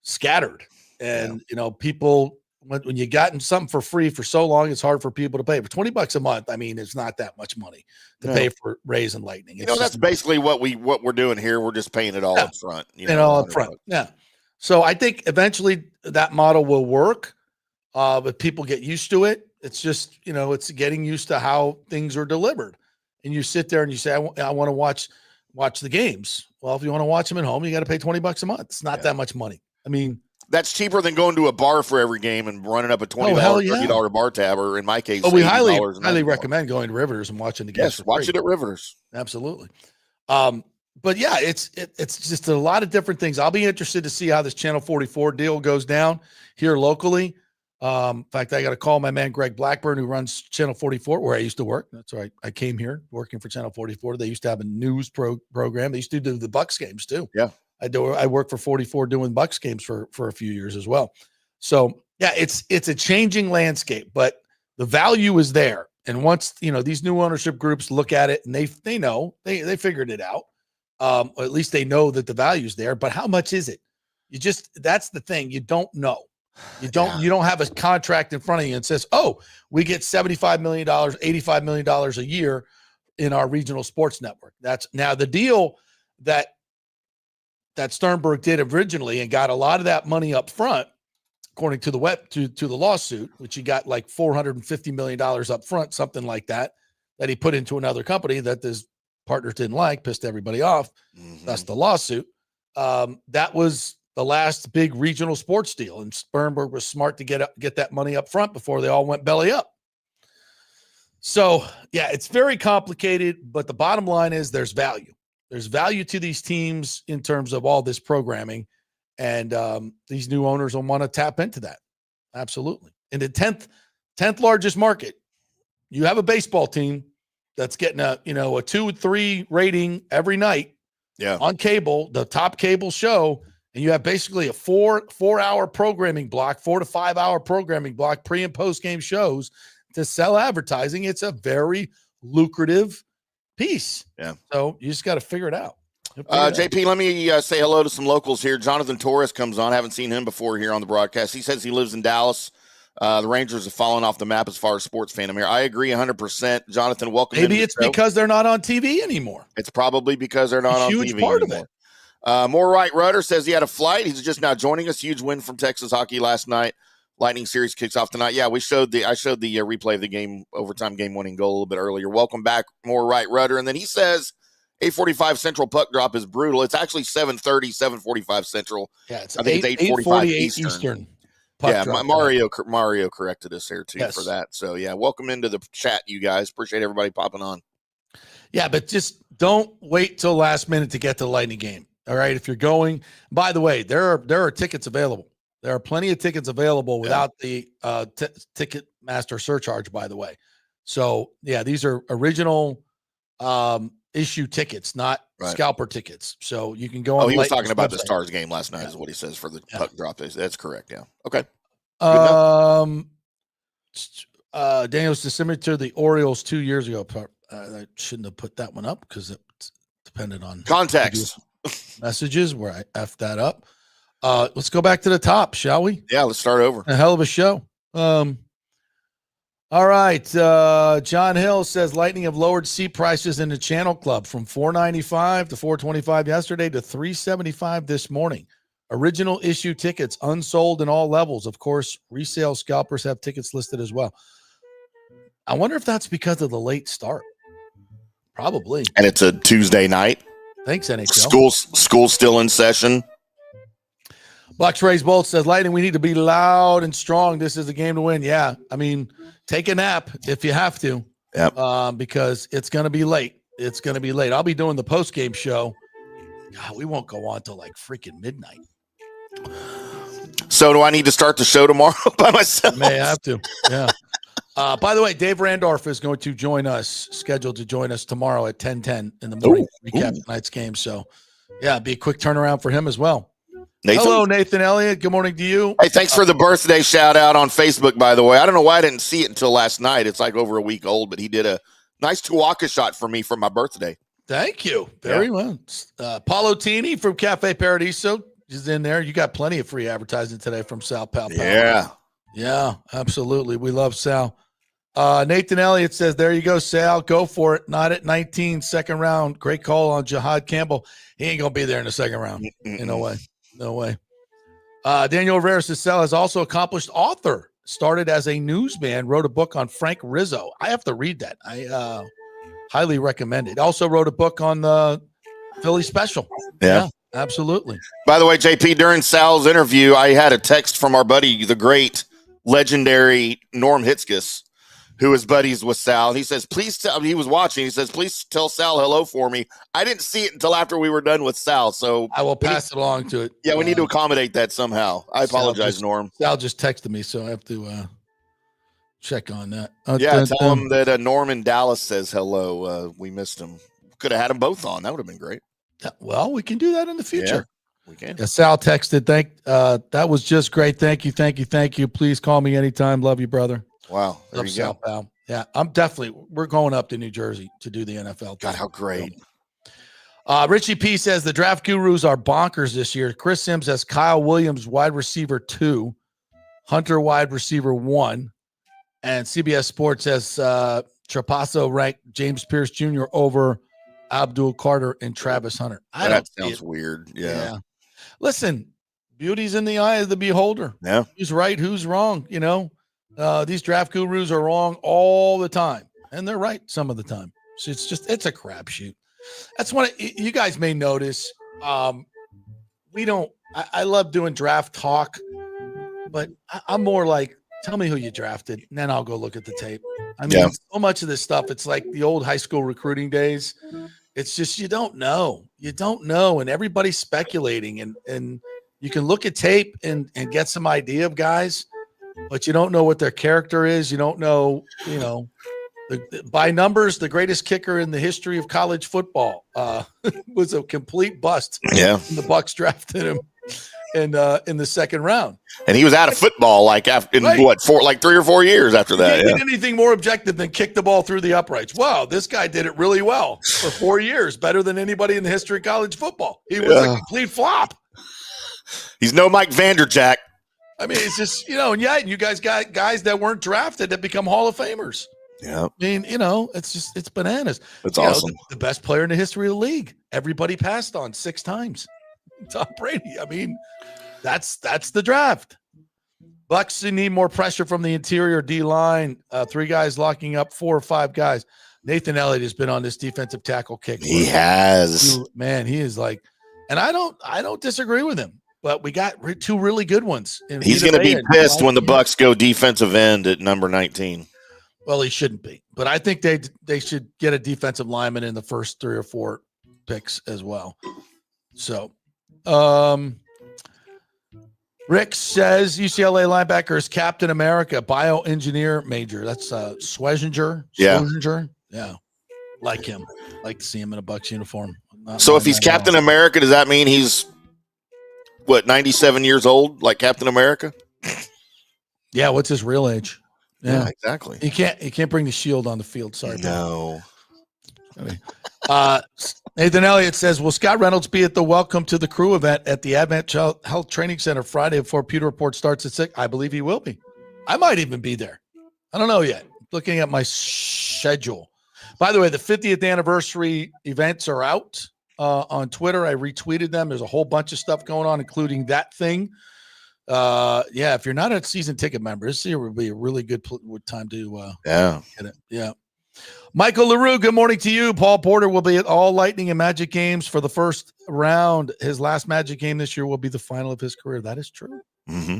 scattered. And, people, when you gotten something for free for so long, it's hard for people to pay. For $20 a month, I mean, it's not that much money to pay for Rays and Lightning. That's basically what we're doing here. We're just paying it all up front. All up front. Yeah. So I think eventually that model will work. But people get used to it. It's just, it's getting used to how things are delivered. And you sit there and you say, I want to watch the games. Well, if you want to watch them at home, you got to pay $20 a month. It's not that much money. I mean, that's cheaper than going to a bar for every game and running up a $20, $30 bar tab, or in my case, we highly recommend going to Rivers and watching the games. Yes, watch it at Rivers. Absolutely. But yeah, it's just a lot of different things. I'll be interested to see how this Channel 44 deal goes down here locally. In fact, I got to call my man Greg Blackburn, who runs Channel 44, where I used to work. That's why I came here working for Channel 44. They used to have a news program. They used to do the Bucs games too. Yeah, I worked for 44 doing Bucs games for a few years as well. So yeah, it's a changing landscape, but the value is there. And once these new ownership groups look at it and they know they figured it out, or at least they know that the value's there. But how much is it? That's the thing. You don't know. You don't have a contract in front of you and says, oh, we get $75 million, $85 million a year in our regional sports network. That's now the deal that Sternberg did originally and got a lot of that money up front, according to the lawsuit, which he got like $450 million up front, something like that he put into another company that his partners didn't like, pissed everybody off. Mm-hmm. That's the lawsuit. That was the last big regional sports deal, and Sternberg was smart to get that money up front before they all went belly up. So yeah, it's very complicated, but the bottom line is there's value. There's value to these teams in terms of all this programming, and these new owners will want to tap into that. Absolutely. In the 10th largest market, you have a baseball team that's getting a 2-3 rating every night on cable, the top cable show. And you have basically a 4-hour programming block, 4 to 5 hour programming block, pre and post game shows to sell advertising. It's a very lucrative piece. Yeah. So you just got to figure it out. JP, let me say hello to some locals here. Jonathan Torres comes on. I haven't seen him before here on the broadcast. He says he lives in Dallas. The Rangers have fallen off the map as far as sports fandom here. I agree 100%. Jonathan, welcome. Maybe it's because they're not on TV anymore. It's probably because they're not on TV anymore. Part of it. More right Rudder says he had a flight. He's just now joining us. Huge win from Texas hockey last night. Lightning series kicks off tonight. Yeah, I showed the replay of the game, overtime game winning goal a little bit earlier. Welcome back, more right Rudder. And then he says 8:45 Central puck drop is brutal. It's actually 7:30, 7:45 Central. Yeah, it's 8:45 Eastern. Yeah, drop, Mario corrected us here too for that. So yeah, welcome into the chat, you guys. Appreciate everybody popping on. Yeah, but just don't wait till last minute to get to the Lightning game. All right, if you're going, by the way, there are tickets available. There are plenty of tickets available without the Ticketmaster surcharge, by the way. So, yeah, these are original issue tickets, not scalper tickets. So you can go on. He was talking about the Stars game last night is what he says for the puck drop. That's correct, yeah. Okay. Daniel's December to the Orioles 2 years ago. I shouldn't have put that one up because it depended on context. Messages where I effed that up. Let's go back to the top, shall we? Yeah, let's start over. A hell of a show. All right. John Hill says Lightning have lowered seat prices in the Channel Club from $4.95 to $4.25 yesterday to $3.75 this morning. Original issue tickets unsold in all levels. Of course, resale scalpers have tickets listed as well. I wonder if that's because of the late start. Probably. And it's a Tuesday night. Thanks, NHL. School's still in session. Bucks Rays Bolt says, Lightning, we need to be loud and strong. This is a game to win. Yeah. I mean, take a nap if you have to. Yep. Because it's going to be late. It's going to be late. I'll be doing the post-game show. God, we won't go on till like freaking midnight. So do I need to start the show tomorrow by myself? May have to. Yeah. By the way, Dave Randolph is going to join us, scheduled to join us tomorrow at 10:10 in the morning. Recap tonight's game. So, yeah, it'd be a quick turnaround for him as well. Nathan? Hello, Nathan Elliott. Good morning to you. Hey, thanks for the birthday shout out on Facebook, by the way. I don't know why I didn't see it until last night. It's like over a week old, but he did a nice Tuwaka shot for me for my birthday. Thank you. Very well. Paulo Tini from Cafe Paradiso is in there. You got plenty of free advertising today from Sal Paolantonio. Yeah, absolutely. We love Sal. Nathan Elliott says, there you go, Sal. Go for it. Not at 19, second round. Great call on Jihad Campbell. He ain't going to be there in the second round. No way. No way. Daniel Rivera says, Sal is also accomplished author. Started as a newsman, wrote a book on Frank Rizzo. I have to read that. I highly recommend it. Also wrote a book on the Philly special. Yeah, absolutely. By the way, JP, during Sal's interview, I had a text from our buddy, the great, legendary Norm Hitzges, who is buddies with Sal. He says, please tell, he was watching. He says, please tell Sal hello for me. I didn't see it until after we were done with Sal. So I will pass it along to it. Yeah, we need to accommodate that somehow. I apologize, Norm. Sal just texted me, so I have to check on that. Tell him that Norm in Dallas says hello. We missed him. Could have had them both on. That would have been great. Well, we can do that in the future. Yeah, we can. Yeah, Sal texted, that was just great. Thank you. Please call me anytime. Love you, brother. Wow. There you go. Pal. Yeah, we're going up to New Jersey to do the NFL. God, how great. Richie P says the draft gurus are bonkers this year. Chris Sims has Kyle Williams, wide receiver 2, Hunter, wide receiver 1. And CBS Sports says Trapasso ranked James Pierce Jr. over Abdul Carter and Travis Hunter. That sounds weird. Yeah. Listen, beauty's in the eye of the beholder. Yeah. Who's right? Who's wrong? These draft gurus are wrong all the time, and they're right some of the time. So it's a crapshoot. That's what you guys may notice. We don't. I love doing draft talk, but I'm more like, tell me who you drafted, and then I'll go look at the tape. I mean, so much of this stuff, it's like the old high school recruiting days. It's just you don't know, and everybody's speculating, and you can look at tape and get some idea of guys. But you don't know what their character is. You don't know, by numbers, the greatest kicker in the history of college football was a complete bust. Yeah. And the Bucs drafted him in the second round. And he was out of football in 3 or 4 years after that. He did anything more objective than kick the ball through the uprights. Wow, this guy did it really well for 4 years, better than anybody in the history of college football. He was a complete flop. He's no Mike Vanderjack. I mean, it's just, and you guys got guys that weren't drafted that become Hall of Famers. Yeah. I mean, it's bananas. It's awesome. The best player in the history of the league. Everybody passed on 6 times. Tom Brady. I mean, that's the draft. Bucs need more pressure from the interior D-line. 3 guys locking up 4 or 5 guys. Nathan Elliott has been on this defensive tackle kick. He has. Man, he is like, and I don't disagree with him. But we got 2 really good ones. He's going to be pissed when the Bucs go defensive end at number 19. Well, he shouldn't be. But I think they should get a defensive lineman in the first 3 or 4 picks as well. So, Rick says UCLA linebacker is Captain America, bioengineer major. That's Schwesinger. Yeah. Yeah. Like him. Like to see him in a Bucs uniform. So if he's Captain America, does that mean he's 97 years old, like Captain America? Yeah, what's his real age? Yeah, exactly. He can't bring the shield on the field. Sorry. No. Nathan Elliott says, will Scott Reynolds be at the Welcome to the Crew event at the Advent Health Training Center Friday before Pewter Report starts at 6? I believe he will be. I might even be there. I don't know yet. looking at my schedule. By the way, the 50th anniversary events are out on Twitter. I retweeted them. There's a whole bunch of stuff going on, including that thing. If you're not a season ticket member, this year would be a really good time to get it. Yeah. Michael LaRue, good morning to you. Paul Porter will be at all Lightning and Magic games for the first round. His last Magic game this year will be the final of his career. That is true. Mm-hmm.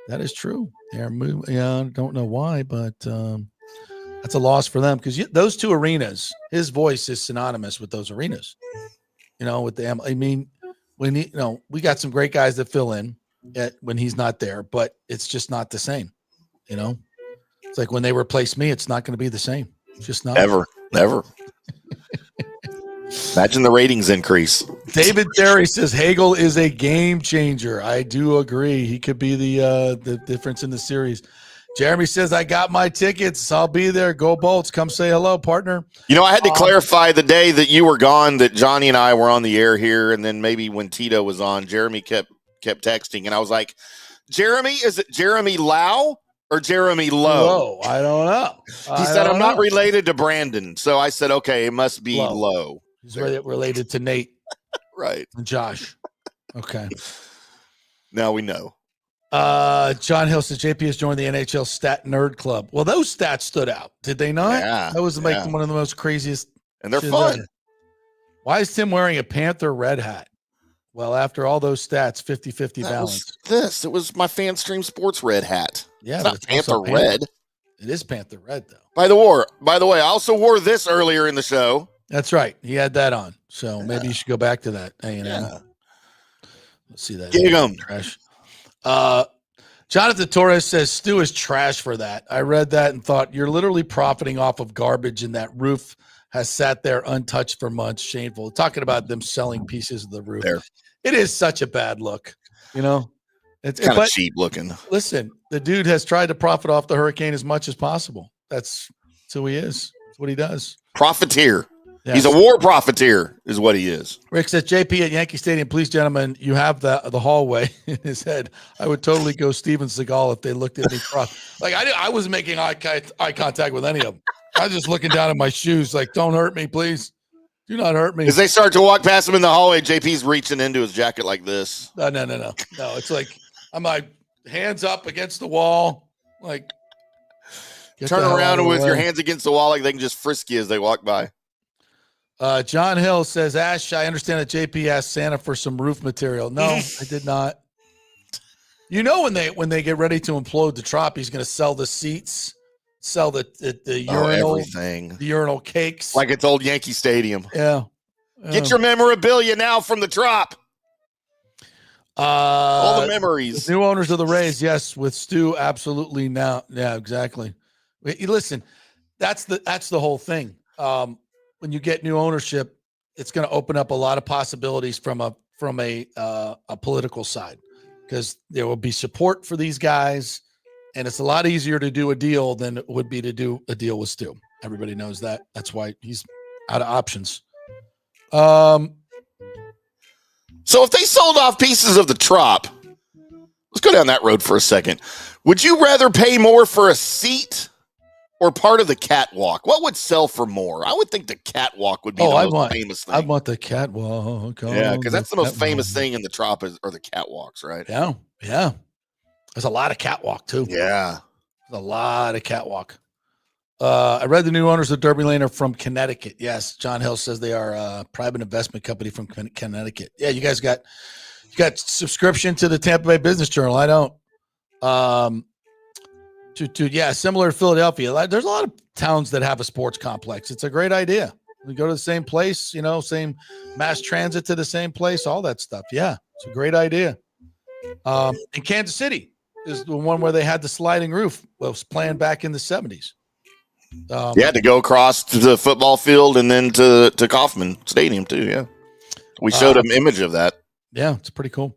That is true. I don't know why, but that's a loss for them because those two arenas, his voice is synonymous with those arenas. With them. I mean, we got some great guys that fill in when he's not there, but it's just not the same. It's like when they replace me, it's not going to be the same. It's just not. Never. Imagine the ratings increase. David Terry says Hagel is a game changer. I do agree. He could be the difference in the series. Jeremy says, I got my tickets. I'll be there. Go Bolts. Come say hello, partner. I had to clarify the day that you were gone that Johnny and I were on the air here, and then maybe when Tito was on, Jeremy kept texting, and I was like, Jeremy, is it Jeremy Lau or Jeremy Lowe? I don't know. He said, I'm not related to Brandon. So I said, okay, it must be Lowe. He's related to Nate. Right. And Josh. Okay. Now we know. John Hill says JP has joined the NHL Stat Nerd Club. Well, those stats stood out. Did they not? Yeah. That was like one of the most craziest. And they're fun. Ever. Why is Tim wearing a Panther red hat? Well, after all those stats, 50-50 balance. It was my FanStream Sports red hat. Yeah, it's not Panther red. It is Panther red, though. By the way, I also wore this earlier in the show. That's right. He had that on. So maybe you should go back to that. Let's see that. Gig 'em. Trash. Jonathan Torres says Stu is trash for that. I read that and thought you're literally profiting off of garbage, and that roof has sat there untouched for months. Shameful. Talking about them selling pieces of the roof. It is such a bad look. It's kind of cheap looking. Listen, the dude has tried to profit off the hurricane as much as possible. That's who he is. That's what he does. Profiteer. Yes. He's a war profiteer is what he is. Rick says, JP at Yankee Stadium, please, gentlemen, you have the hallway in his head. I would totally go Steven Seagal if they looked at me. I wasn't making eye contact with any of them. I was just looking down at my shoes like, don't hurt me, please. Do not hurt me. As they start to walk past him in the hallway, JP's reaching into his jacket like this. No. No, it's like I'm like hands up against the wall. Like, turn around with your hands against the wall like they can just frisk you as they walk by. John Hill says, Ash, I understand that JP asked Santa for some roof material. No, I did not. When they get ready to implode the Trop, he's going to sell the seats, sell the urinal, everything, the urinal cakes, like it's old Yankee Stadium. Yeah. Get your memorabilia now from the Trop. All the memories. The new owners of the Rays, yes, with Stu, absolutely now. Yeah, exactly. Listen, that's the whole thing. When you get new ownership, it's going to open up a lot of possibilities from a political side, because there will be support for these guys, and it's a lot easier to do a deal than it would be to do a deal with Stu. Everybody knows that. That's why he's out of options. So if they sold off pieces of the Trop, let's go down that road for a second. Would you rather pay more for a seat or part of the catwalk? What would sell for more? I would think the catwalk would be the most famous thing. I want the catwalk. Yeah, because that's the most famous thing in the Trop are the catwalks, right? Yeah. There's a lot of catwalk, too. Yeah. There's a lot of catwalk. I read the new owners of Derby Lane are from Connecticut. Yes, John Hill says they are a private investment company from Connecticut. Yeah, you guys got subscription to the Tampa Bay Business Journal. I don't. Similar to Philadelphia. There's a lot of towns that have a sports complex. It's a great idea. We go to the same place, same mass transit to the same place, all that stuff. Yeah, it's a great idea. In Kansas City is the one where they had the sliding roof. Well, it was planned back in the 70s. To go across to the football field and then to Kauffman Stadium too. Yeah, we showed an image of that. Yeah, it's pretty cool.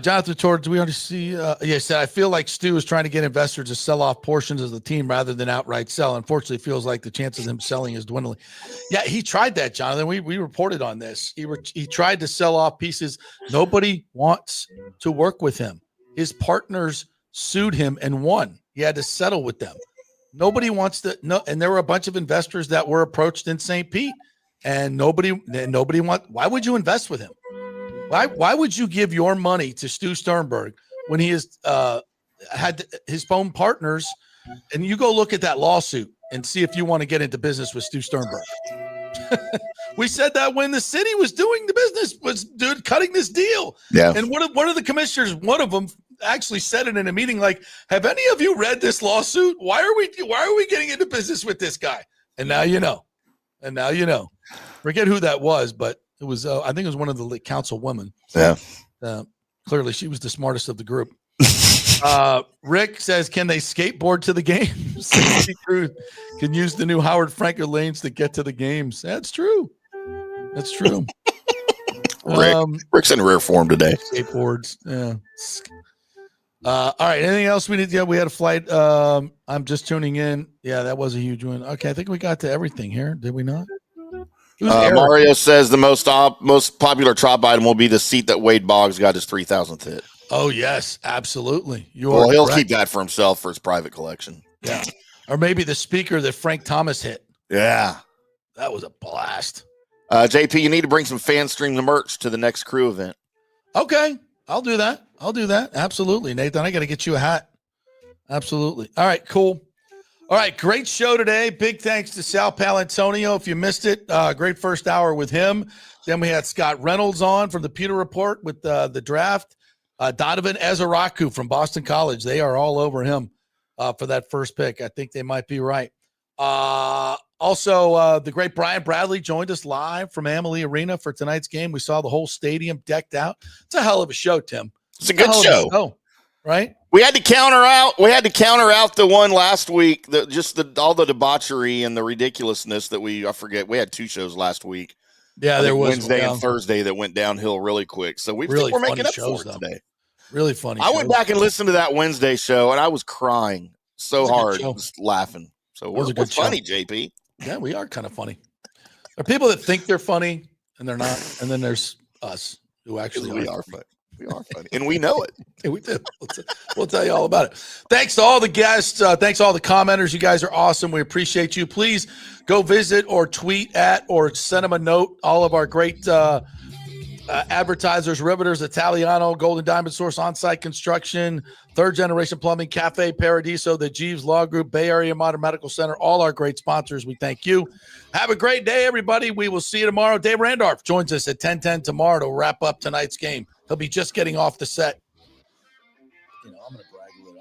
Jonathan Torres, do we already see? Yes, I feel like Stu is trying to get investors to sell off portions of the team rather than outright sell. Unfortunately, it feels like the chances of him selling is dwindling. Yeah, he tried that, Jonathan. We reported on this. He tried to sell off pieces. Nobody wants to work with him. His partners sued him and won. He had to settle with them. Nobody wants to no, and there were a bunch of investors that were approached in St. Pete, and nobody why would you invest with him? Why would you give your money to Stu Sternberg when he has had his own partners? And you go look at that lawsuit and see if you want to get into business with Stu Sternberg. We said that when the city was doing the business, was cutting this deal. Yeah. And one of the commissioners, one of them actually said it in a meeting, like, have any of you read this lawsuit? Why are we getting into business with this guy? And now you know. Forget who that was, but it was I think it was one of the councilwomen. Yeah. Clearly she was the smartest of the group. Rick says, can they skateboard to the games? Crew can use the new Howard Franker lanes to get to the games. That's true. Rick's in rare form today. Skateboards. Yeah. All right. Anything else we need? Yeah, we had a flight. I'm just tuning in. Yeah, that was a huge one. Okay, I think we got to everything here. Did we not? Mario says the most popular chop item will be the seat that Wade Boggs got his 3,000th hit. Oh, yes, absolutely. He'll keep that for himself for his private collection. Yeah. Or maybe the speaker that Frank Thomas hit. Yeah. That was a blast. JP, you need to bring some fan stream merch to the next crew event. Okay. I'll do that. Absolutely. Nathan, I got to get you a hat. Absolutely. All right, cool. All right, great show today. Big thanks to Sal Paolantonio. If you missed it, great first hour with him. Then we had Scott Reynolds on from the Pewter Report with the draft. Donovan Ezaraku from Boston College. They are all over him for that first pick. I think they might be right. Also, the great Brian Bradley joined us live from Amalie Arena for tonight's game. We saw the whole stadium decked out. It's a hell of a show, Tim. It's a good show. Right? We had to counter out the one last week, all the debauchery and the ridiculousness that I forget. We had two shows last week. Yeah, there was Wednesday and Thursday that went downhill really quick. So we're making up for it today. Really funny. I went back and listened to that Wednesday show, and I was crying so hard, just laughing. So we're funny, JP. Yeah, we are kind of funny. There are people that think they're funny, and they're not. And then there's us who actually are funny. We are funny, and we know it. Yeah, we do. We'll tell you all about it. Thanks to all the guests. Thanks to all the commenters. You guys are awesome. We appreciate you. Please go visit or tweet at or send them a note. All of our great advertisers, Riveters, Italiano, Golden Diamond Source, On-Site Construction, Third Generation Plumbing, Cafe Paradiso, the Jeeves Law Group, Bay Area Modern Medical Center, all our great sponsors. We thank you. Have a great day, everybody. We will see you tomorrow. Dave Randolph joins us at 10:10 tomorrow to wrap up tonight's game. He'll be just getting off the set. I'm going to brag a little.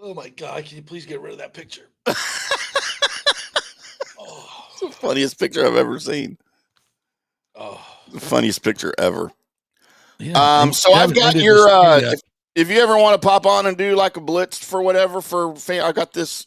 Oh my God, can you please get rid of that picture? It's the funniest picture I've ever seen. The funniest picture ever. Yeah, so I've got your if you ever want to pop on and do like a blitz for whatever I got this